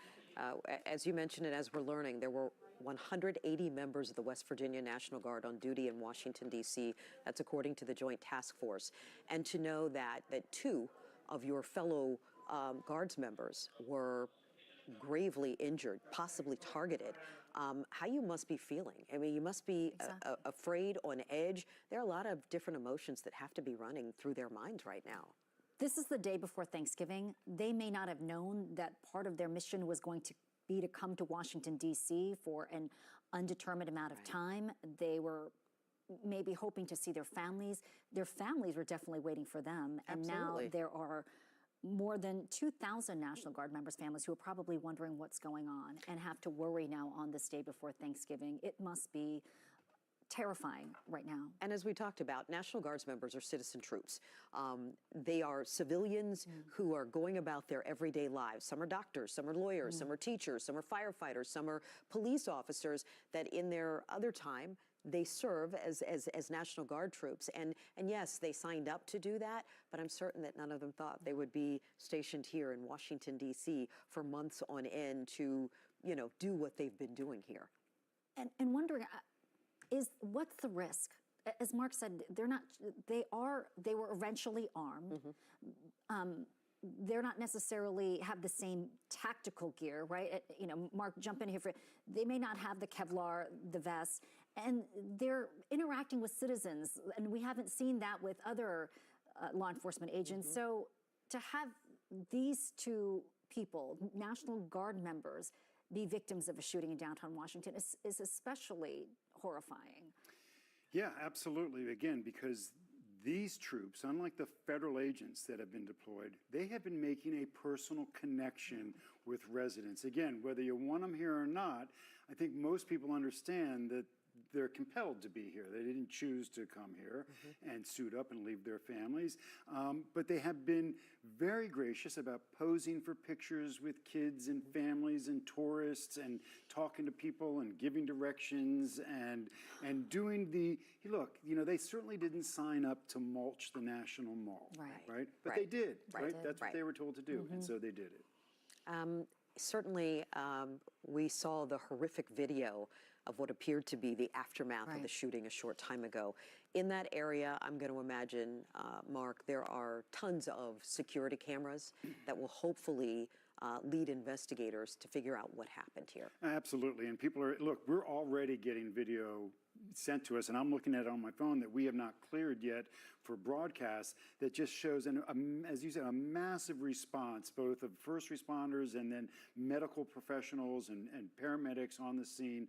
as you mentioned and as we're learning, there were 180 members of the West Virginia National Guard on duty in Washington, D.C. That's according to the Joint Task Force. And to know that two of your fellow Guards members were gravely injured, possibly targeted, how you must be feeling. I mean, you must be afraid, on edge. There are a lot of different emotions that have to be running through their minds right now. This is the day before Thanksgiving. They may not have known that part of their mission was going to be to come to Washington, D.C. for an undetermined amount of time. They were maybe hoping to see their families. Their families were definitely waiting for them. And now there are more than 2,000 National Guard members' families who are probably wondering what's going on and have to worry now on this day before Thanksgiving. It must be terrifying right now. And as we talked about, National Guards members are citizen troops. They are civilians who are going about their everyday lives. Some are doctors, some are lawyers, some are teachers, some are firefighters, some are police officers that in their other time they serve as National Guard troops. And yes, they signed up to do that, but I'm certain that none of them thought they would be stationed here in Washington, D.C. for months on end to, do what they've been doing here. And wondering, what's the risk? As Mark said, they were eventually armed. They're not necessarily have the same tactical gear, right? Mark, jump in here they may not have the Kevlar, the vest, and they're interacting with citizens, and we haven't seen that with other law enforcement agents. So to have these two people, National Guard members, be victims of a shooting in downtown Washington is especially horrifying. Yeah, absolutely. Again, because these troops, unlike the federal agents that have been deployed, they have been making a personal connection with residents. Again, whether you want them here or not, I think most people understand that they're compelled to be here. They didn't choose to come here and suit up and leave their families. But they have been very gracious about posing for pictures with kids and families and tourists and talking to people and giving directions and doing the, look, they certainly didn't sign up to mulch the National Mall, right? But they did, right? That's what they were told to do, and so they did it. Certainly, we saw the horrific video of what appeared to be the aftermath of the shooting a short time ago. In that area, I'm going to imagine, Mark, there are tons of security cameras that will hopefully lead investigators to figure out what happened here. Absolutely, and people are, look, we're already getting video sent to us, and I'm looking at it on my phone that we have not cleared yet for broadcast that just shows, as you said, a massive response, both of first responders and then medical professionals and paramedics on the scene.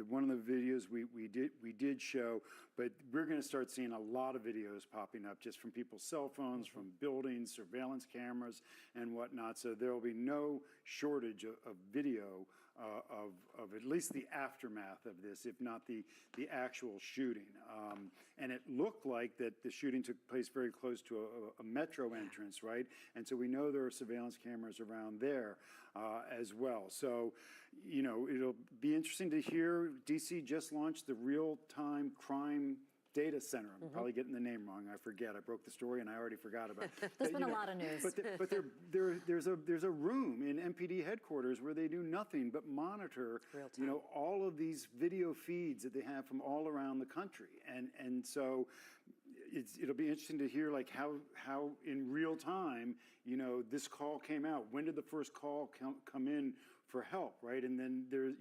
One of the videos we did show, but we're going to start seeing a lot of videos popping up just from people's cell phones, from buildings, surveillance cameras, and whatnot. So there will be no shortage of video of at least the aftermath of this, if not the actual shooting. And it looked like that the shooting took place very close to a metro entrance, right? And so we know there are surveillance cameras around there as well. So, it'll be interesting to hear. DC just launched the Real-Time Crime Data Center. I'm probably getting the name wrong. I forget. I broke the story and I already forgot about it. There's been a lot of news. But there's a room in MPD headquarters where they do nothing but monitor, all of these video feeds that they have from all around the country. And so it'll be interesting to hear like how in real time, this call came out. When did the first call come in for help, right? And then there's,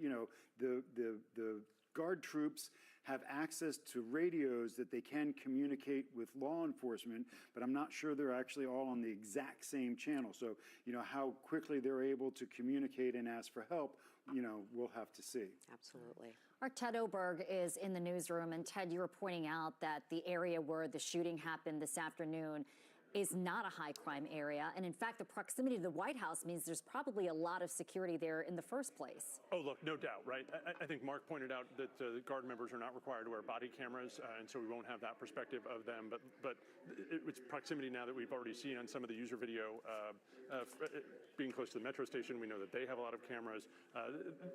the Guard troops have access to radios that they can communicate with law enforcement, but I'm not sure they're actually all on the exact same channel. So, how quickly they're able to communicate and ask for help, we'll have to see. Absolutely. Our Ted Oberg is in the newsroom, and Ted, you were pointing out that the area where the shooting happened this afternoon is not a high crime area. And in fact, the proximity to the White House means there's probably a lot of security there in the first place. Oh, look, no doubt, right? I think Mark pointed out that the Guard members are not required to wear body cameras, and so we won't have that perspective of them. But it's proximity now that we've already seen on some of the user video. Being close to the metro station, we know that they have a lot of cameras.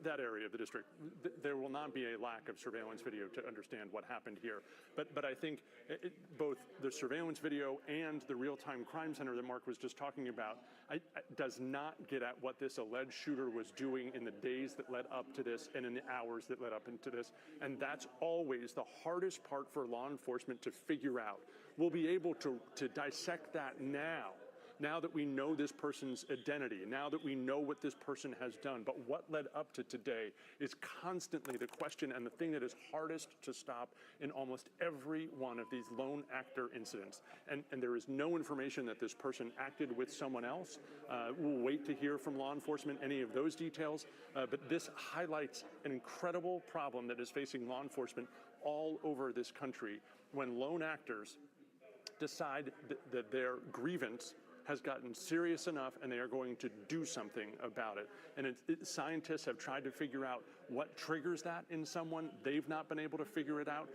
That area of the district, there will not be a lack of surveillance video to understand what happened here. But I think both the surveillance video and the Real-Time Crime Center that Mark was just talking about does not get at what this alleged shooter was doing in the days that led up to this and in the hours that led up into this. And that's always the hardest part for law enforcement to figure out. We'll be able to dissect that now that we know this person's identity, now that we know what this person has done. But what led up to today is constantly the question and the thing that is hardest to stop in almost every one of these lone actor incidents. And there is no information that this person acted with someone else. We'll wait to hear from law enforcement any of those details. But this highlights an incredible problem that is facing law enforcement all over this country when lone actors decide that their grievance has gotten serious enough and they are going to do something about it. And scientists have tried to figure out what triggers that in someone. They've not been able to figure it out.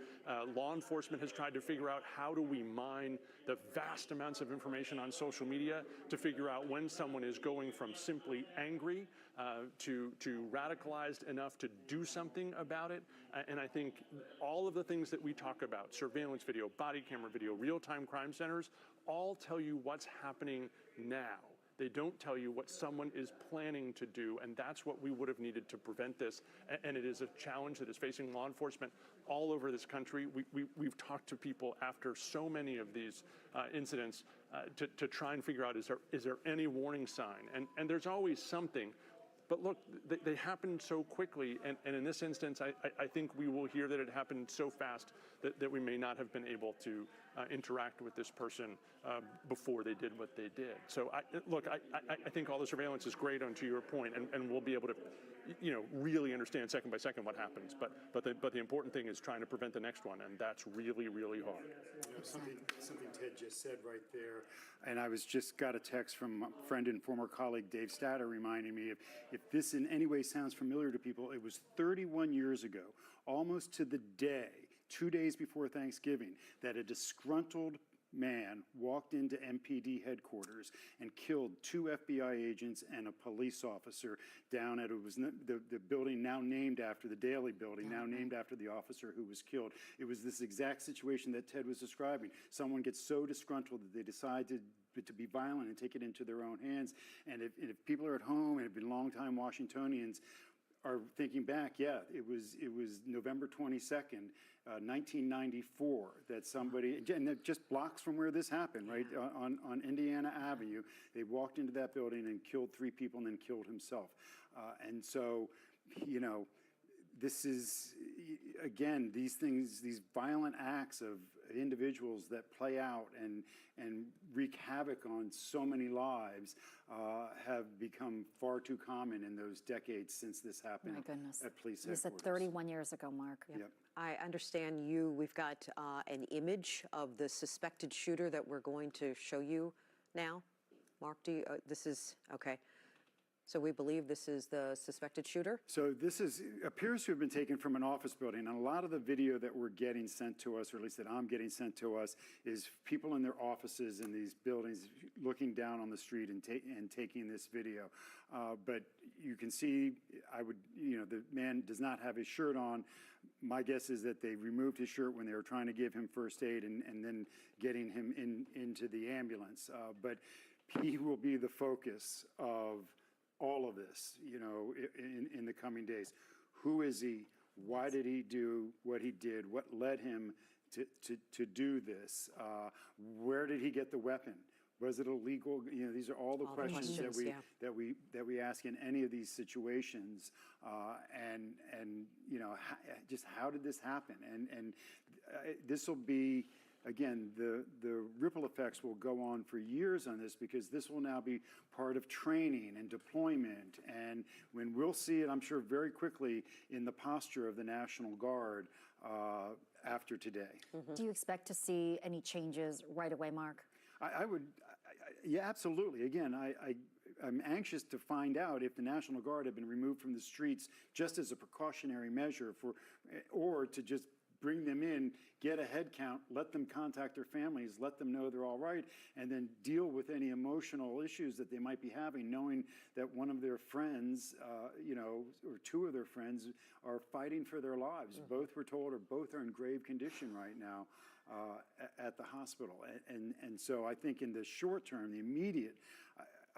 Law enforcement has tried to figure out how do we mine the vast amounts of information on social media to figure out when someone is going from simply angry to radicalized enough to do something about it. And I think all of the things that we talk about, surveillance video, body camera video, real-time crime centers, all tell you what's happening now. They don't tell you what someone is planning to do, and that's what we would have needed to prevent this. And it is a challenge that is facing law enforcement all over this country. We've talked to people after so many of these incidents to try and figure out, is there any warning sign? And there's always something. but look, they happened so quickly, and in this instance, I think we will hear that it happened so fast that we may not have been able to interact with this person before they did what they did. So I think all the surveillance is great, on to your point, and we'll be able to, really understand second by second what happens. But the important thing is trying to prevent the next one, and that's really, really hard. Something Ted just said right there, and I was just got a text from a friend and former colleague Dave Statter reminding me, if this in any way sounds familiar to people, it was 31 years ago, almost to the day, 2 days before Thanksgiving, that a disgruntled man walked into MPD headquarters and killed 2 FBI agents and a police officer down at the building now named after the Daley building, now named after the officer who was killed. It was this exact situation that Ted was describing. Someone gets so disgruntled that they decide to be violent and take it into their own hands. And if people are at home and have been longtime Washingtonians, are thinking back, it was November 22nd, 1994, that somebody, and just blocks from where this happened, right, on Indiana Avenue, they walked into that building and killed 3 people and then killed himself. And so, this is, again, these things, these violent acts of individuals that play out and wreak havoc on so many lives have become far too common in those decades since this happened. My goodness. At police You headquarters. said 31 years ago, Mark. Yep. I understand we've got an image of the suspected shooter that we're going to show you now. Mark, this is, okay. So we believe this is the suspected shooter? So this appears to have been taken from an office building, and a lot of the video that we're getting sent to us, or at least that I'm getting sent to us, is people in their offices in these buildings looking down on the street and taking this video. But you can see, the man does not have his shirt on. My guess is that they removed his shirt when they were trying to give him first aid and then getting him into the ambulance. But he will be the focus of all of this, in the coming days. Who is he? Why did he do what he did? What led him to do this? Where did he get the weapon? Was it illegal? These are all the questions that we ask in any of these situations. Just how did this happen? And this will be, again, the ripple effects will go on for years on this, because this will now be part of training and deployment. And when we'll see it, I'm sure, very quickly in the posture of the National Guard after today. Mm-hmm. Do you expect to see any changes right away, Mark? Yeah, absolutely. Again, I'm anxious to find out if the National Guard have been removed from the streets just as a precautionary measure or to just bring them in, get a head count, let them contact their families, let them know they're all right, and then deal with any emotional issues that they might be having, knowing that one of their friends, or 2 of their friends are fighting for their lives. Mm-hmm. Both were told, or both are in grave condition right now at the hospital. And so I think in the short term, the immediate,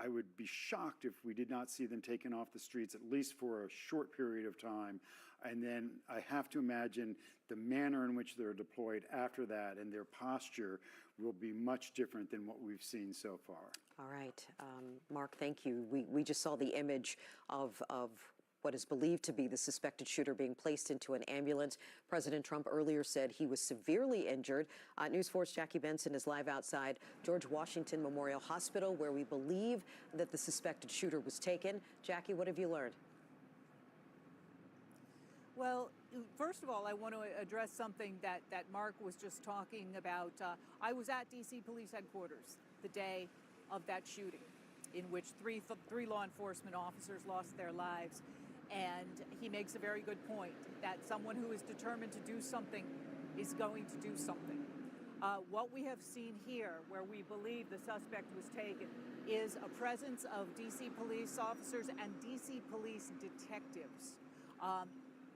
I would be shocked if we did not see them taken off the streets, at least for a short period of time. And then I have to imagine the manner in which they're deployed after that, and their posture will be much different than what we've seen so far. All right. Mark, thank you. We just saw the image of what is believed to be the suspected shooter being placed into an ambulance. President Trump earlier said he was severely injured. News 4's Jackie Benson is live outside George Washington Memorial Hospital, where we believe that the suspected shooter was taken. Jackie, what have you learned? Well, first of all, I want to address something that Mark was just talking about. I was at D.C. Police Headquarters the day of that shooting, in which three law enforcement officers lost their lives. And he makes a very good point that someone who is determined to do something is going to do something. What we have seen here, where we believe the suspect was taken, is a presence of D.C. police officers and D.C. police detectives.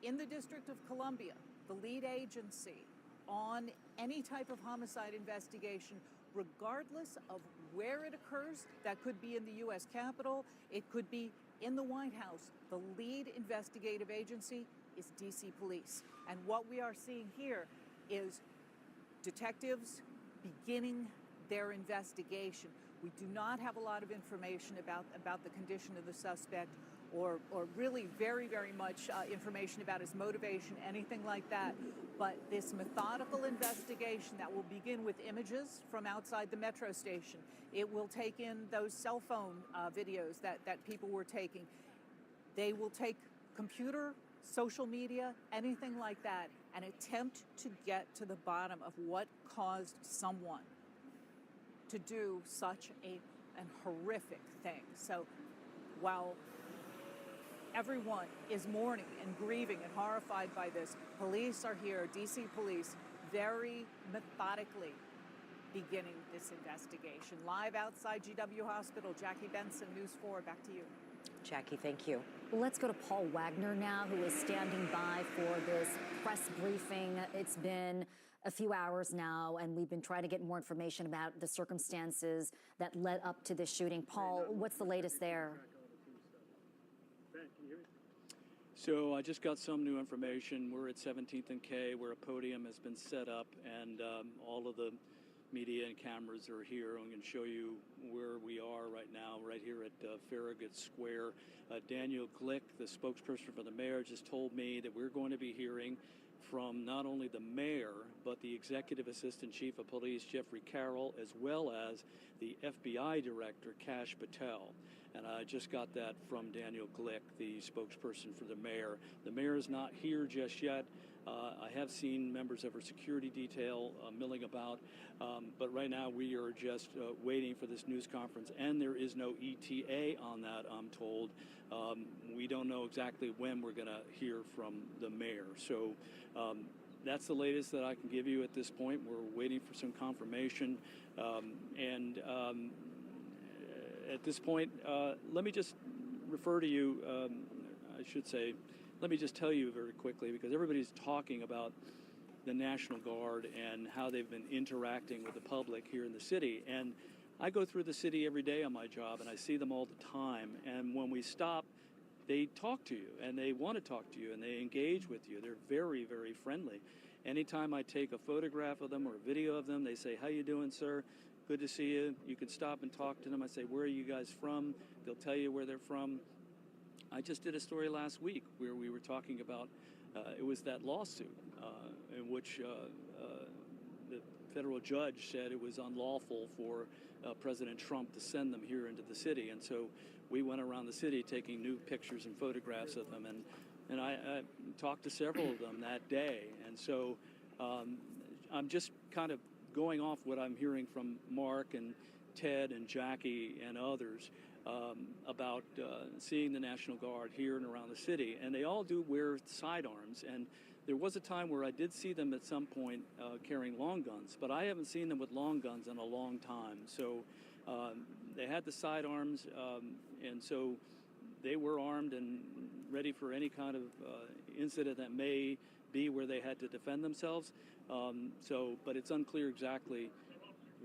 In the District of Columbia, the lead agency on any type of homicide investigation, regardless of where it occurs, that could be in the U.S. Capitol, it could be in the White House, the lead investigative agency is D.C. Police. And what we are seeing here is detectives beginning their investigation. We do not have a lot of information about the condition of the suspect or really very, very much information about his motivation, anything like that. But this methodical investigation that will begin with images from outside the metro station. It will take in those cell phone videos that people were taking. They will take computer, social media, anything like that, and attempt to get to the bottom of what caused someone to do such an horrific thing. So while everyone is mourning and grieving and horrified by this, police are here, DC police, very methodically beginning this investigation. Live outside GW Hospital, Jackie Benson, News 4, back to you. Jackie, thank you. Well, let's go to Paul Wagner now, who is standing by for this press briefing. It's been a few hours now, and we've been trying to get more information about the circumstances that led up to this shooting. Paul, what's the latest there? So I just got some new information. We're at 17th and K, where a podium has been set up, and all of the media and cameras are here. I'm going to show you where we are right now, right here at Farragut Square. Daniel Glick, the spokesperson for the mayor, just told me that we're going to be hearing from not only the mayor, but the Executive Assistant Chief of Police, Jeffrey Carroll, as well as the FBI Director, Kash Patel. And I just got that from Daniel Glick, the spokesperson for the mayor. The mayor is not here just yet. I have seen members of her security detail milling about, but right now we are just waiting for this news conference, and there is no ETA on that, I'm told. We don't know exactly when we're going to hear from the mayor. So that's the latest that I can give you at this point. We're waiting for some confirmation. At this point, let me just refer to you, let me just tell you very quickly, because everybody's talking about the National Guard and how they've been interacting with the public here in the city. And I go through the city every day on my job, and I see them all the time. And when we stop, they talk to you, and they want to talk to you, and they engage with you. They're very, very friendly. Anytime I take a photograph of them or a video of them, they say, "How you doing, sir? Good to see you." You can stop and talk to them. I say, "Where are you guys from?" They'll tell you where they're from. I just did a story last week where we were talking about, it was that lawsuit in which the federal judge said it was unlawful for President Trump to send them here into the city. And so we went around the city taking new pictures and photographs of them. And I talked to several of them that day. And so I'm just kind of going off what I'm hearing from Mark and Ted and Jackie and others about seeing the National Guard here and around the city. And they all do wear sidearms. And there was a time where I did see them at some point carrying long guns, but I haven't seen them with long guns in a long time. So they had the sidearms, and so they were armed and ready for any kind of incident that may be where they had to defend themselves. But it's unclear exactly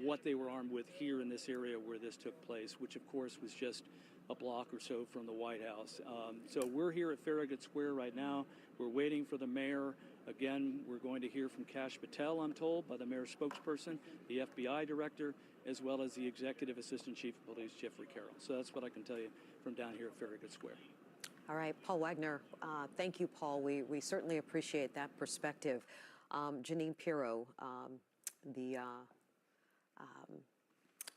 what they were armed with here in this area where this took place, which of course was just a block or so from the White House. So we're here at Farragut Square right now. We're waiting for the mayor. Again, we're going to hear from Kash Patel, I'm told, by the mayor's spokesperson, the FBI director, as well as the Executive Assistant Chief of Police, Jeffrey Carroll. So that's what I can tell you from down here at Farragut Square. All right, Paul Wagner, thank you, Paul. We certainly appreciate that perspective. Jeanine Pirro, the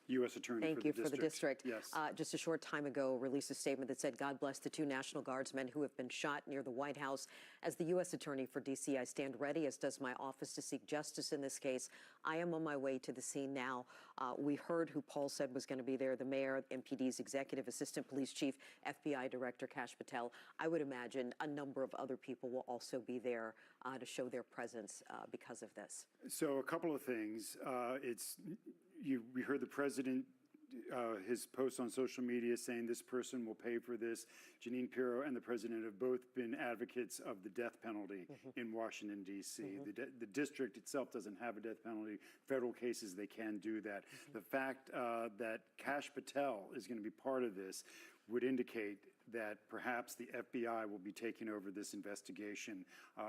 U.S. Attorney Thank you for the district. Yes. Just a short time ago, released a statement that said, "God bless the two National Guardsmen who have been shot near the White House. As the U.S. Attorney for D.C., I stand ready, as does my office, to seek justice in this case. I am on my way to the scene now." We heard who Paul said was going to be there, the mayor, MPD's Executive Assistant Police Chief, FBI Director Kash Patel. I would imagine a number of other people will also be there to show their presence because of this. So a couple of things. We heard the president, his post on social media saying this person will pay for this. Jeanine Pirro and the president have both been advocates of the death penalty in Washington, D.C. The district itself doesn't have a death penalty. Federal cases, they can do that. The fact that Kash Patel is going to be part of this would indicate that perhaps the FBI will be taking over this investigation,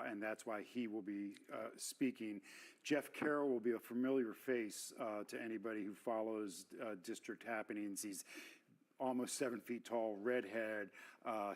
and that's why he will be speaking. Jeff Carroll will be a familiar face to anybody who follows district happenings. He's almost 7 feet tall redhead.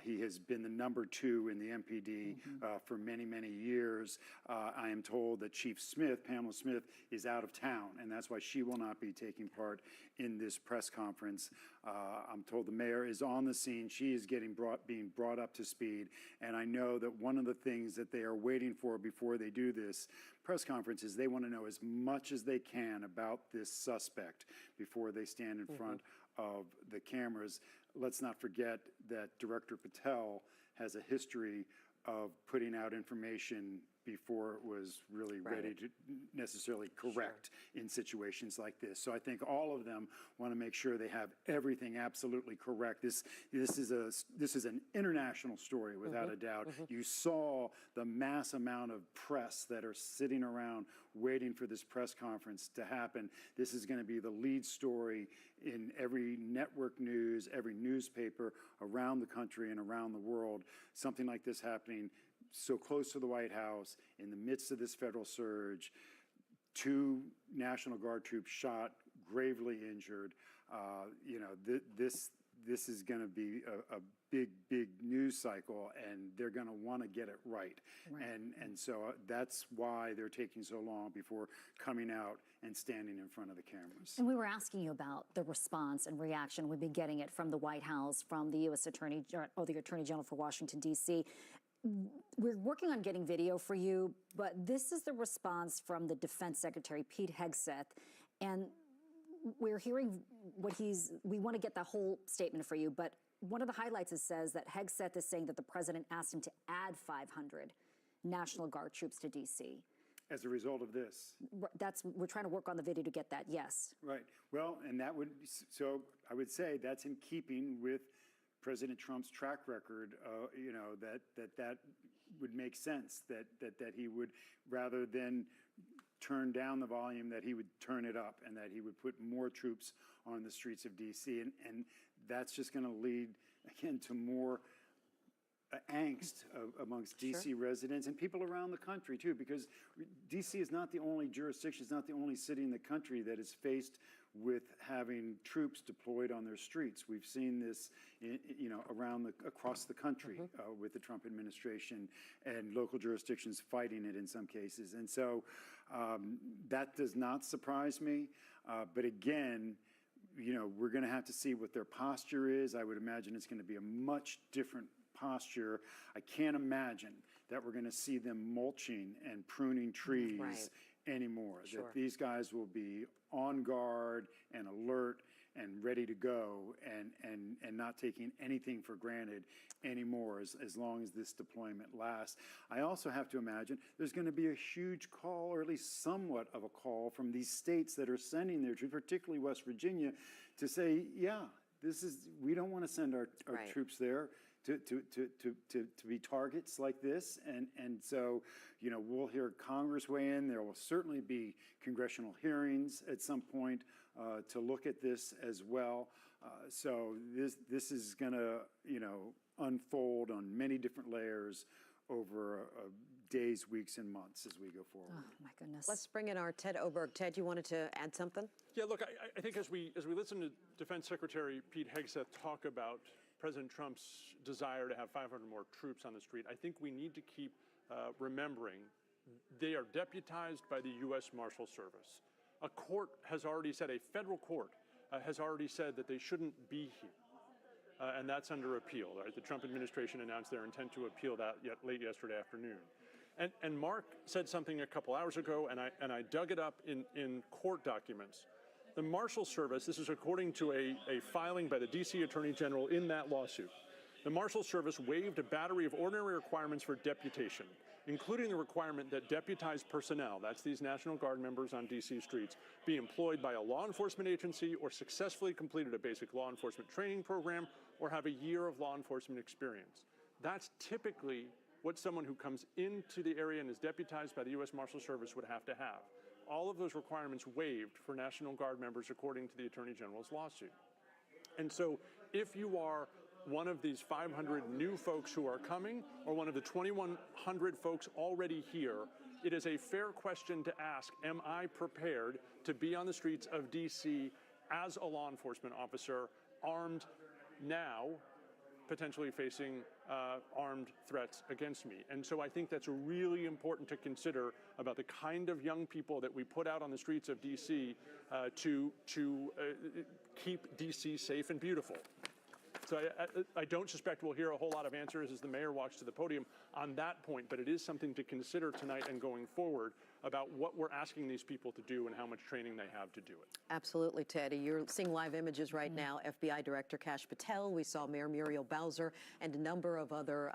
He has been the number 2 in the MPD for many, many years. I am told that Chief Smith, Pamela Smith, is out of town, and that's why she will not be taking part in this press conference. I'm told the mayor is on the scene. She is being brought up to speed, and I know that one of the things that they are waiting for before they do this press conference is they want to know as much as they can about this suspect before they stand in front of the cameras. Let's not forget that Director Patel has a history of putting out information before it was really ready to necessarily correct in situations like this. So I think all of them want to make sure they have everything absolutely correct. This is an international story without a doubt. You saw the mass amount of press that are sitting around waiting for this press conference to happen. This is going to be the lead story in every network news, every newspaper around the country and around the world. Something like this happening so close to the White House in the midst of this federal surge, 2 National Guard troops shot, gravely injured. This is going to be a big news cycle, and they're going to want to get it right. And so that's why they're taking so long before coming out and standing in front of the cameras. And we were asking you about the response and reaction. We've been getting it from the White House, from the U.S. Attorney General for Washington, D.C. We're working on getting video for you, but this is the response from the Defense Secretary, Pete Hegseth. And we're hearing we want to get the whole statement for you, but one of the highlights says that Hegseth is saying that the president asked him to add 500 National Guard troops to D.C. As a result of this? We're trying to work on the video to get that, yes. Right. Well, and so I would say that's in keeping with President Trump's track record, that would make sense, that he would, rather than turn down the volume, that he would turn it up, and that he would put more troops on the streets of D.C. And that's just going to lead, again, to more angst amongst D.C. residents and people around the country, too, because D.C. is not the only jurisdiction, it's not the only city in the country that is faced with having troops deployed on their streets. We've seen this, across the country with the Trump administration and local jurisdictions fighting it in some cases. And so that does not surprise me. But again, we're going to have to see what their posture is. I would imagine it's going to be a much different posture. I can't imagine that we're going to see them mulching and pruning trees anymore. Sure. That these guys will be on guard and alert and ready to go and not taking anything for granted anymore as long as this deployment lasts. I also have to imagine there's going to be a huge call, or at least somewhat of a call, from these states that are sending their troops, particularly West Virginia, to say, we don't want to send our troops there to be targets like this. And so, we'll hear Congress weigh in. There will certainly be congressional hearings at some point to look at this as well. So this is going to, unfold on many different layers over days, weeks, and months as we go forward. Oh, my goodness. Let's bring in our Ted Oberg. Ted, you wanted to add something? Yeah, look, I think as we listen to Defense Secretary Pete Hegseth talk about President Trump's desire to have 500 more troops on the street, I think we need to keep remembering they are deputized by the U.S. Marshal Service. A court has already said, a federal court has already said that they shouldn't be here. And that's under appeal, right? The Trump administration announced their intent to appeal that late yesterday afternoon. And Mark said something a couple hours ago, and I dug it up in court documents. The Marshal Service, this is according to a filing by the D.C. Attorney General in that lawsuit, the Marshal Service waived a battery of ordinary requirements for deputation, including the requirement that deputized personnel, that's these National Guard members on D.C. streets, be employed by a law enforcement agency or successfully completed a basic law enforcement training program or have a year of law enforcement experience. That's typically what someone who comes into the area and is deputized by the U.S. Marshal Service would have to have. All of those requirements waived for National Guard members according to the Attorney General's lawsuit. And so if you are one of these 500 new folks who are coming, or one of the 2,100 folks already here, it is a fair question to ask, am I prepared to be on the streets of D.C. as a law enforcement officer, armed now potentially facing armed threats against me. And so I think that's really important to consider about the kind of young people that we put out on the streets of D.C. to keep D.C. safe and beautiful. So I don't suspect we'll hear a whole lot of answers as the mayor walks to the podium on that point, but it is something to consider tonight and going forward about what we're asking these people to do and how much training they have to do it. Absolutely, Teddy. You're seeing live images right now. FBI Director Kash Patel, we saw Mayor Muriel Bowser, and a number of other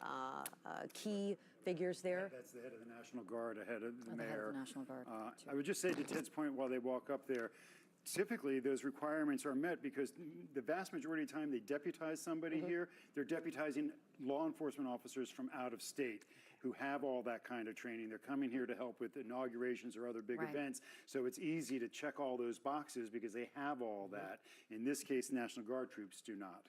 key figures there. That's the head of the National Guard, ahead of the mayor. The head of the National Guard. I would just say to Ted's point while they walk up there, typically those requirements are met because the vast majority of the time they deputize somebody here, they're deputizing law enforcement officers from out of state who have all that kind of training. They're coming here to help with inaugurations or other big events. So it's easy to check all those boxes because they have all that. In this case, National Guard troops do not.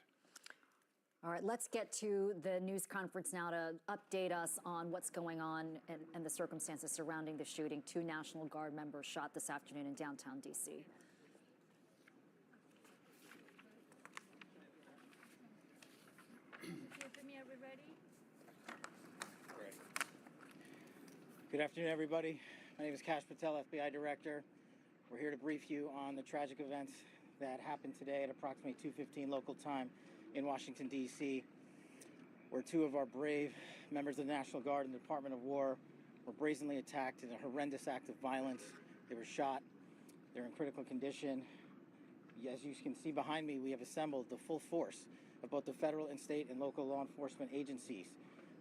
All right, let's get to the news conference now to update us on what's going on and the circumstances surrounding the shooting. 2 National Guard members shot this afternoon in downtown D.C. Good afternoon, everybody. My name is Kash Patel, FBI Director. We're here to brief you on the tragic events that happened today at approximately 2:15 local time in Washington, D.C., where 2 of our brave members of the National Guard and the Department of War were brazenly attacked in a horrendous act of violence. They were shot. They're in critical condition. As you can see behind me, we have assembled the full force of both the federal and state and local law enforcement agencies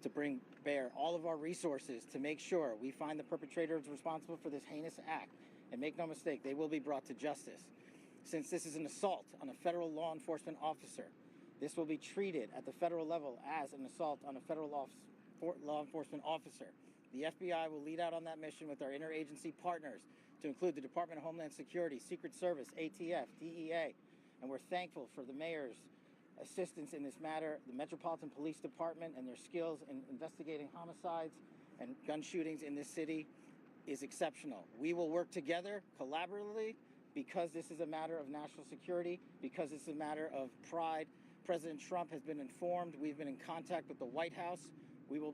to bring bear all of our resources to make sure we find the perpetrators responsible for this heinous act. And make no mistake, they will be brought to justice. Since this is an assault on a federal law enforcement officer, this will be treated at the federal level as an assault on a federal law enforcement officer. The FBI will lead out on that mission with our interagency partners, to include the Department of Homeland Security, Secret Service, ATF, DEA. And we're thankful for the mayor's assistance in this matter, the Metropolitan Police Department and their skills in investigating homicides and gun shootings in this city is exceptional. We will work together collaboratively because this is a matter of national security, because it's a matter of pride. President Trump has been informed. We've been in contact with the White House. We will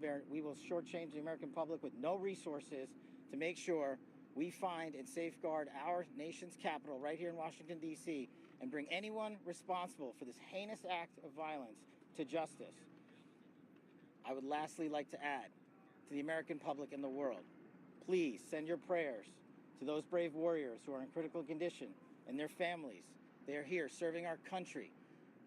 shortchange the American public with no resources to make sure we find and safeguard our nation's capital right here in Washington, D.C., and bring anyone responsible for this heinous act of violence to justice. I would lastly like to add to the American public and the world, please send your prayers to those brave warriors who are in critical condition and their families. They are here serving our country.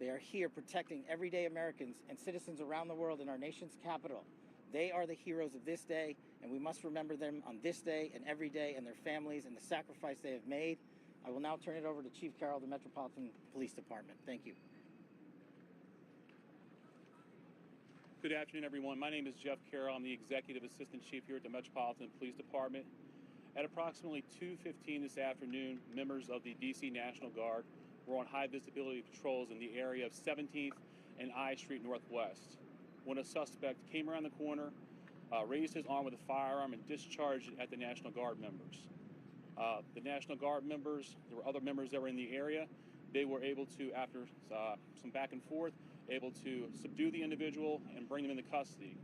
They are here protecting everyday Americans and citizens around the world in our nation's capital. They are the heroes of this day, and we must remember them on this day and every day, and their families and the sacrifice they have made. I will now turn it over to Chief Carroll of the Metropolitan Police Department. Thank you. Good afternoon, everyone. My name is Jeff Carroll. I'm the Executive Assistant Chief here at the Metropolitan Police Department. At approximately 2:15 this afternoon, members of the D.C. National Guard were on high visibility patrols in the area of 17th and I Street Northwest when a suspect came around the corner, raised his arm with a firearm, and discharged it at the National Guard members. The National Guard members, there were other members that were in the area. They were able to, after some back and forth, able to subdue the individual and bring him into custody.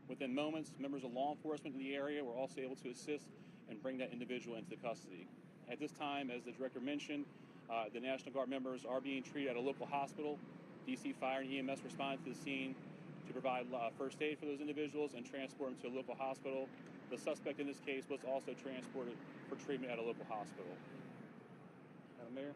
Within moments, members of law enforcement in the area were also able to assist and bring that individual into custody. At this time, as the director mentioned, the National Guard members are being treated at a local hospital. DC Fire and EMS responded to the scene to provide first aid for those individuals and transport them to a local hospital. The suspect in this case was also transported for treatment at a local hospital. Madam Mayor?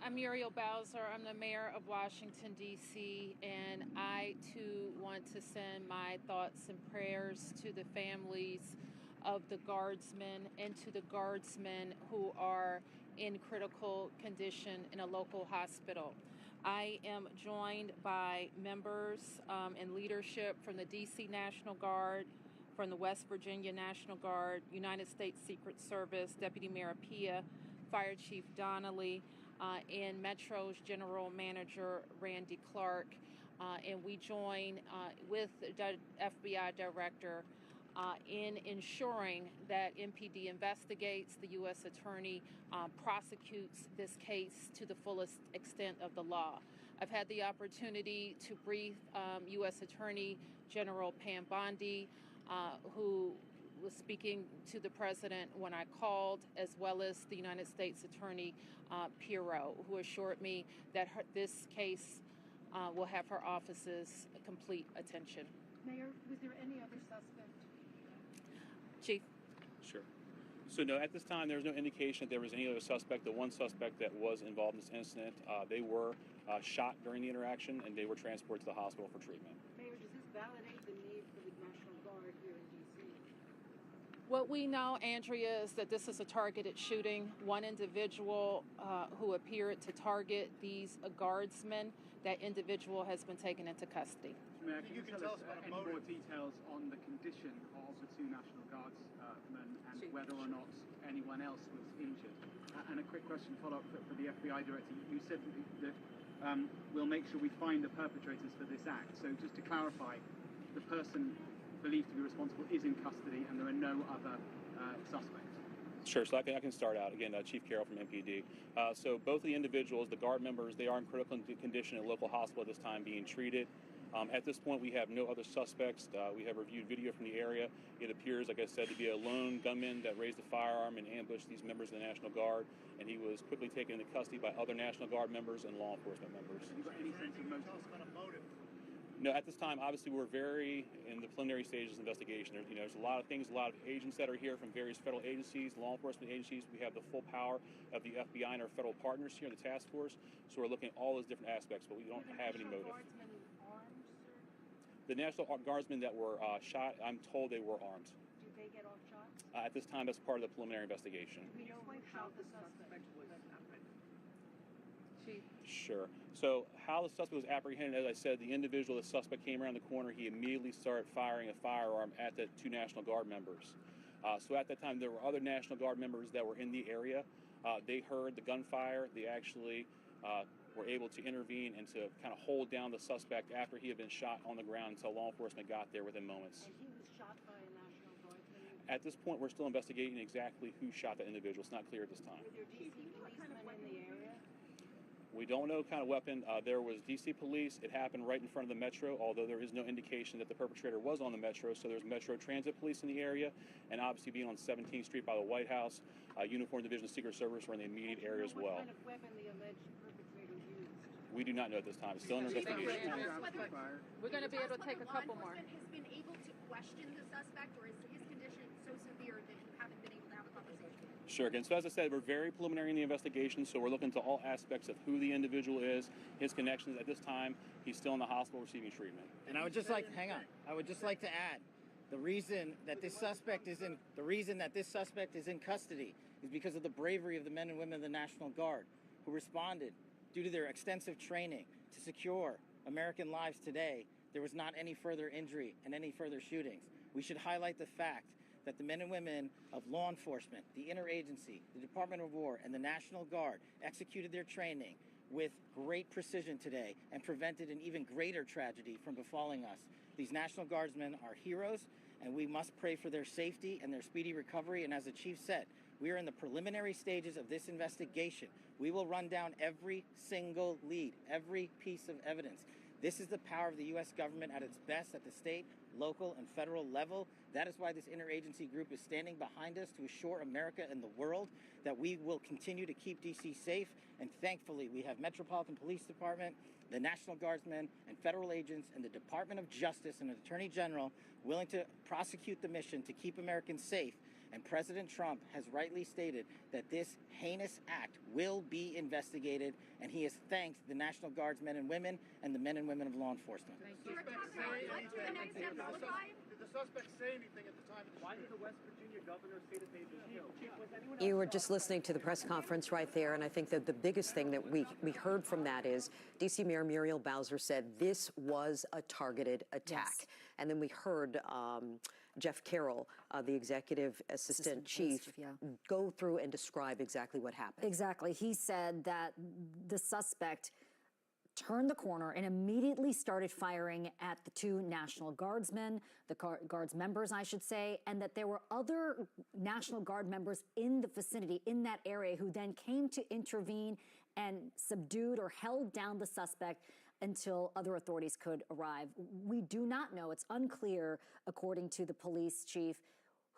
I'm Muriel Bowser. I'm the mayor of Washington, D.C., and I, too, want to send my thoughts and prayers to the families of the guardsmen and to the guardsmen who are in critical condition in a local hospital. I am joined by members and leadership from the D.C. National Guard, from the West Virginia National Guard, United States Secret Service, Deputy Mayor Appiah, Fire Chief Donnelly, and Metro's General Manager Randy Clark, and we join with the FBI Director in ensuring that MPD investigates, the U.S. Attorney prosecutes this case to the fullest extent of the law. I've had the opportunity to brief U.S. Attorney General Pam Bondi, who was speaking to the president when I called, as well as the United States Attorney Pirro, who assured me that this case will have her office's complete attention. Mayor, was there any other suspect? Chief. Sure. So no, at this time, there was no indication that there was any other suspect. The one suspect that was involved in this incident, they were shot during the interaction, and they were transported to the hospital for treatment. Mayor, does this validate the need for the National Guard here in D.C.? What we know, Andrea, is that this is a targeted shooting. One individual who appeared to target these guardsmen, that individual has been taken into custody. Mayor, can you tell us any more details on the condition of the two National Guardsmen and whether or not anyone else was injured? And a quick question follow-up for the FBI director. You said that we'll make sure we find the perpetrators for this act. So just to clarify, the person believed to be responsible is in custody and there are no other suspects? Sure, so I can start out. Again, Chief Carroll from MPD. So both the individuals, the guard members, they are in critical condition at a local hospital at this time being treated. At this point, we have no other suspects. We have reviewed video from the area. It appears, like I said, to be a lone gunman that raised a firearm and ambushed these members of the National Guard, and he was quickly taken into custody by other National Guard members and law enforcement members. Have you got any sense of motive? No, at this time, obviously, we're very in the preliminary stages of investigation. There's a lot of things, a lot of agents that are here from various federal agencies, law enforcement agencies. We have the full power of the FBI and our federal partners here in the task force. So we're looking at all those different aspects, but we don't have any motive. The National Guardsmen that were shot, I'm told they were armed. Did they get off shot? At this time, that's part of the preliminary investigation. Do we know how the suspect was Chief. Sure. So how the suspect was apprehended, as I said, the individual, the suspect came around the corner. He immediately started firing a firearm at the two National Guard members. So at that time, there were other National Guard members that were in the area. They heard the gunfire. They actually were able to intervene and to kind of hold down the suspect after he had been shot on the ground until law enforcement got there within moments. And he was shot by a National Guardsman? At this point, we're still investigating exactly who shot that individual. It's not clear at this time. Were there DC policemen in the area? We don't know what kind of weapon. There was DC police. It happened right in front of the Metro, although there is no indication that the perpetrator was on the Metro. So there's Metro Transit Police in the area, and obviously being on 17th Street by the White House, Uniform Division of Secret Service were in the immediate area as well. What kind of weapon the alleged perpetrator used? We do not know at this time. It's still under investigation. We're going to be able to take a couple more. Has been able to question the suspect, or is his condition so severe that you haven't been able to have a conversation? Sure. Again, so as I said, we're very preliminary in the investigation, so we're looking to all aspects of who the individual is, his connections. At this time, he's still in the hospital receiving treatment. And I would just like, hang on, I would just like to add, the reason that this suspect is in custody is because of the bravery of the men and women of the National Guard who responded due to their extensive training to secure American lives today. There was not any further injury and any further shootings. We should highlight the fact that the men and women of law enforcement, the interagency, the Department of War, and the National Guard executed their training with great precision today and prevented an even greater tragedy from befalling us. These National Guardsmen are heroes, and we must pray for their safety and their speedy recovery. And as the chief said, we are in the preliminary stages of this investigation. We will run down every single lead, every piece of evidence. This is the power of the U.S. government at its best at the state, local, and federal level. That is why this interagency group is standing behind us to assure America and the world that we will continue to keep D.C. safe. And thankfully, we have Metropolitan Police Department, the National Guardsmen, and federal agents, and the Department of Justice and the Attorney General willing to prosecute the mission to keep Americans safe. And President Trump has rightly stated that this heinous act will be investigated, and he has thanked the National Guard's men and women and the men and women of law enforcement. Did the suspect say anything at the time of the shooting? Why did the West Virginia governor say that they killed? You were just listening to the press conference right there, and I think that the biggest thing that we heard from that is D.C. Mayor Muriel Bowser said this was a targeted attack. Yes. And then we heard Jeff Carroll, the executive assistant chief, go through and describe exactly what happened. Exactly. He said that the suspect turned the corner and immediately started firing at the two National Guardsmen, the Guards members, I should say, and that there were other National Guard members in the vicinity, in that area, who then came to intervene and subdued or held down the suspect until other authorities could arrive. We do not know, it's unclear, according to the police chief,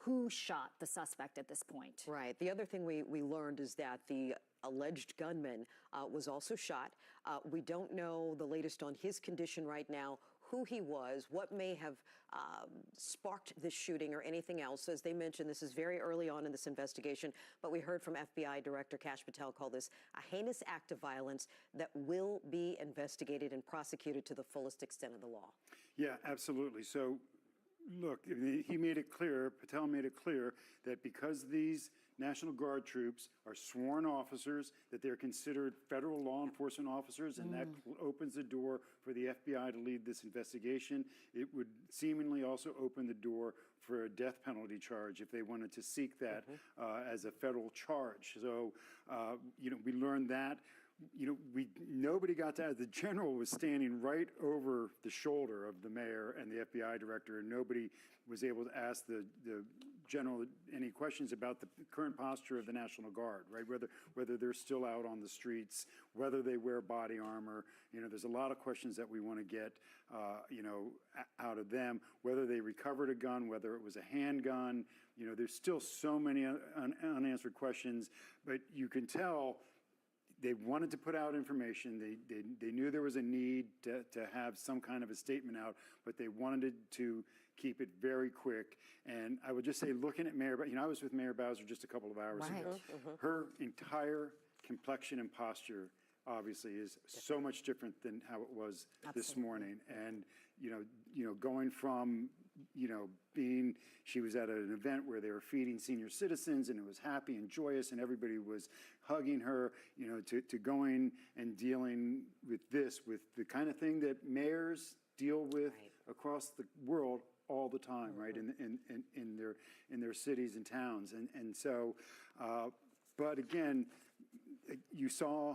who shot the suspect at this point. Right. The other thing we learned is that the alleged gunman was also shot. We don't know the latest on his condition right now, who he was, what may have sparked this shooting or anything else. As they mentioned, this is very early on in this investigation, but we heard from FBI Director Kash Patel call this a heinous act of violence that will be investigated and prosecuted to the fullest extent of the law. Yeah, absolutely. So, look, he made it clear, Patel made it clear, that because these National Guard troops are sworn officers, that they're considered federal law enforcement officers, and that opens the door for the FBI to lead this investigation. It would seemingly also open the door for a death penalty charge if they wanted to seek that as a federal charge. So, we learned that. Nobody got to, the general was standing right over the shoulder of the mayor and the FBI director, and nobody was able to ask the general any questions about the current posture of the National Guard, right? Whether they're still out on the streets, whether they wear body armor. There's a lot of questions that we want to get, out of them, whether they recovered a gun, whether it was a handgun. There's still so many unanswered questions, but you can tell they wanted to put out information. They knew there was a need to have some kind of a statement out, but they wanted to keep it very quick. And I would just say, looking at Mayor, I was with Mayor Bowser just a couple of hours ago. Her entire complexion and posture obviously is so much different than how it was this morning. And, going from, she was at an event where they were feeding senior citizens and it was happy and joyous and everybody was hugging her, to going and dealing with this, with the kind of thing that mayors deal with across the world all the time, right, in their cities and towns. And so, but again, you saw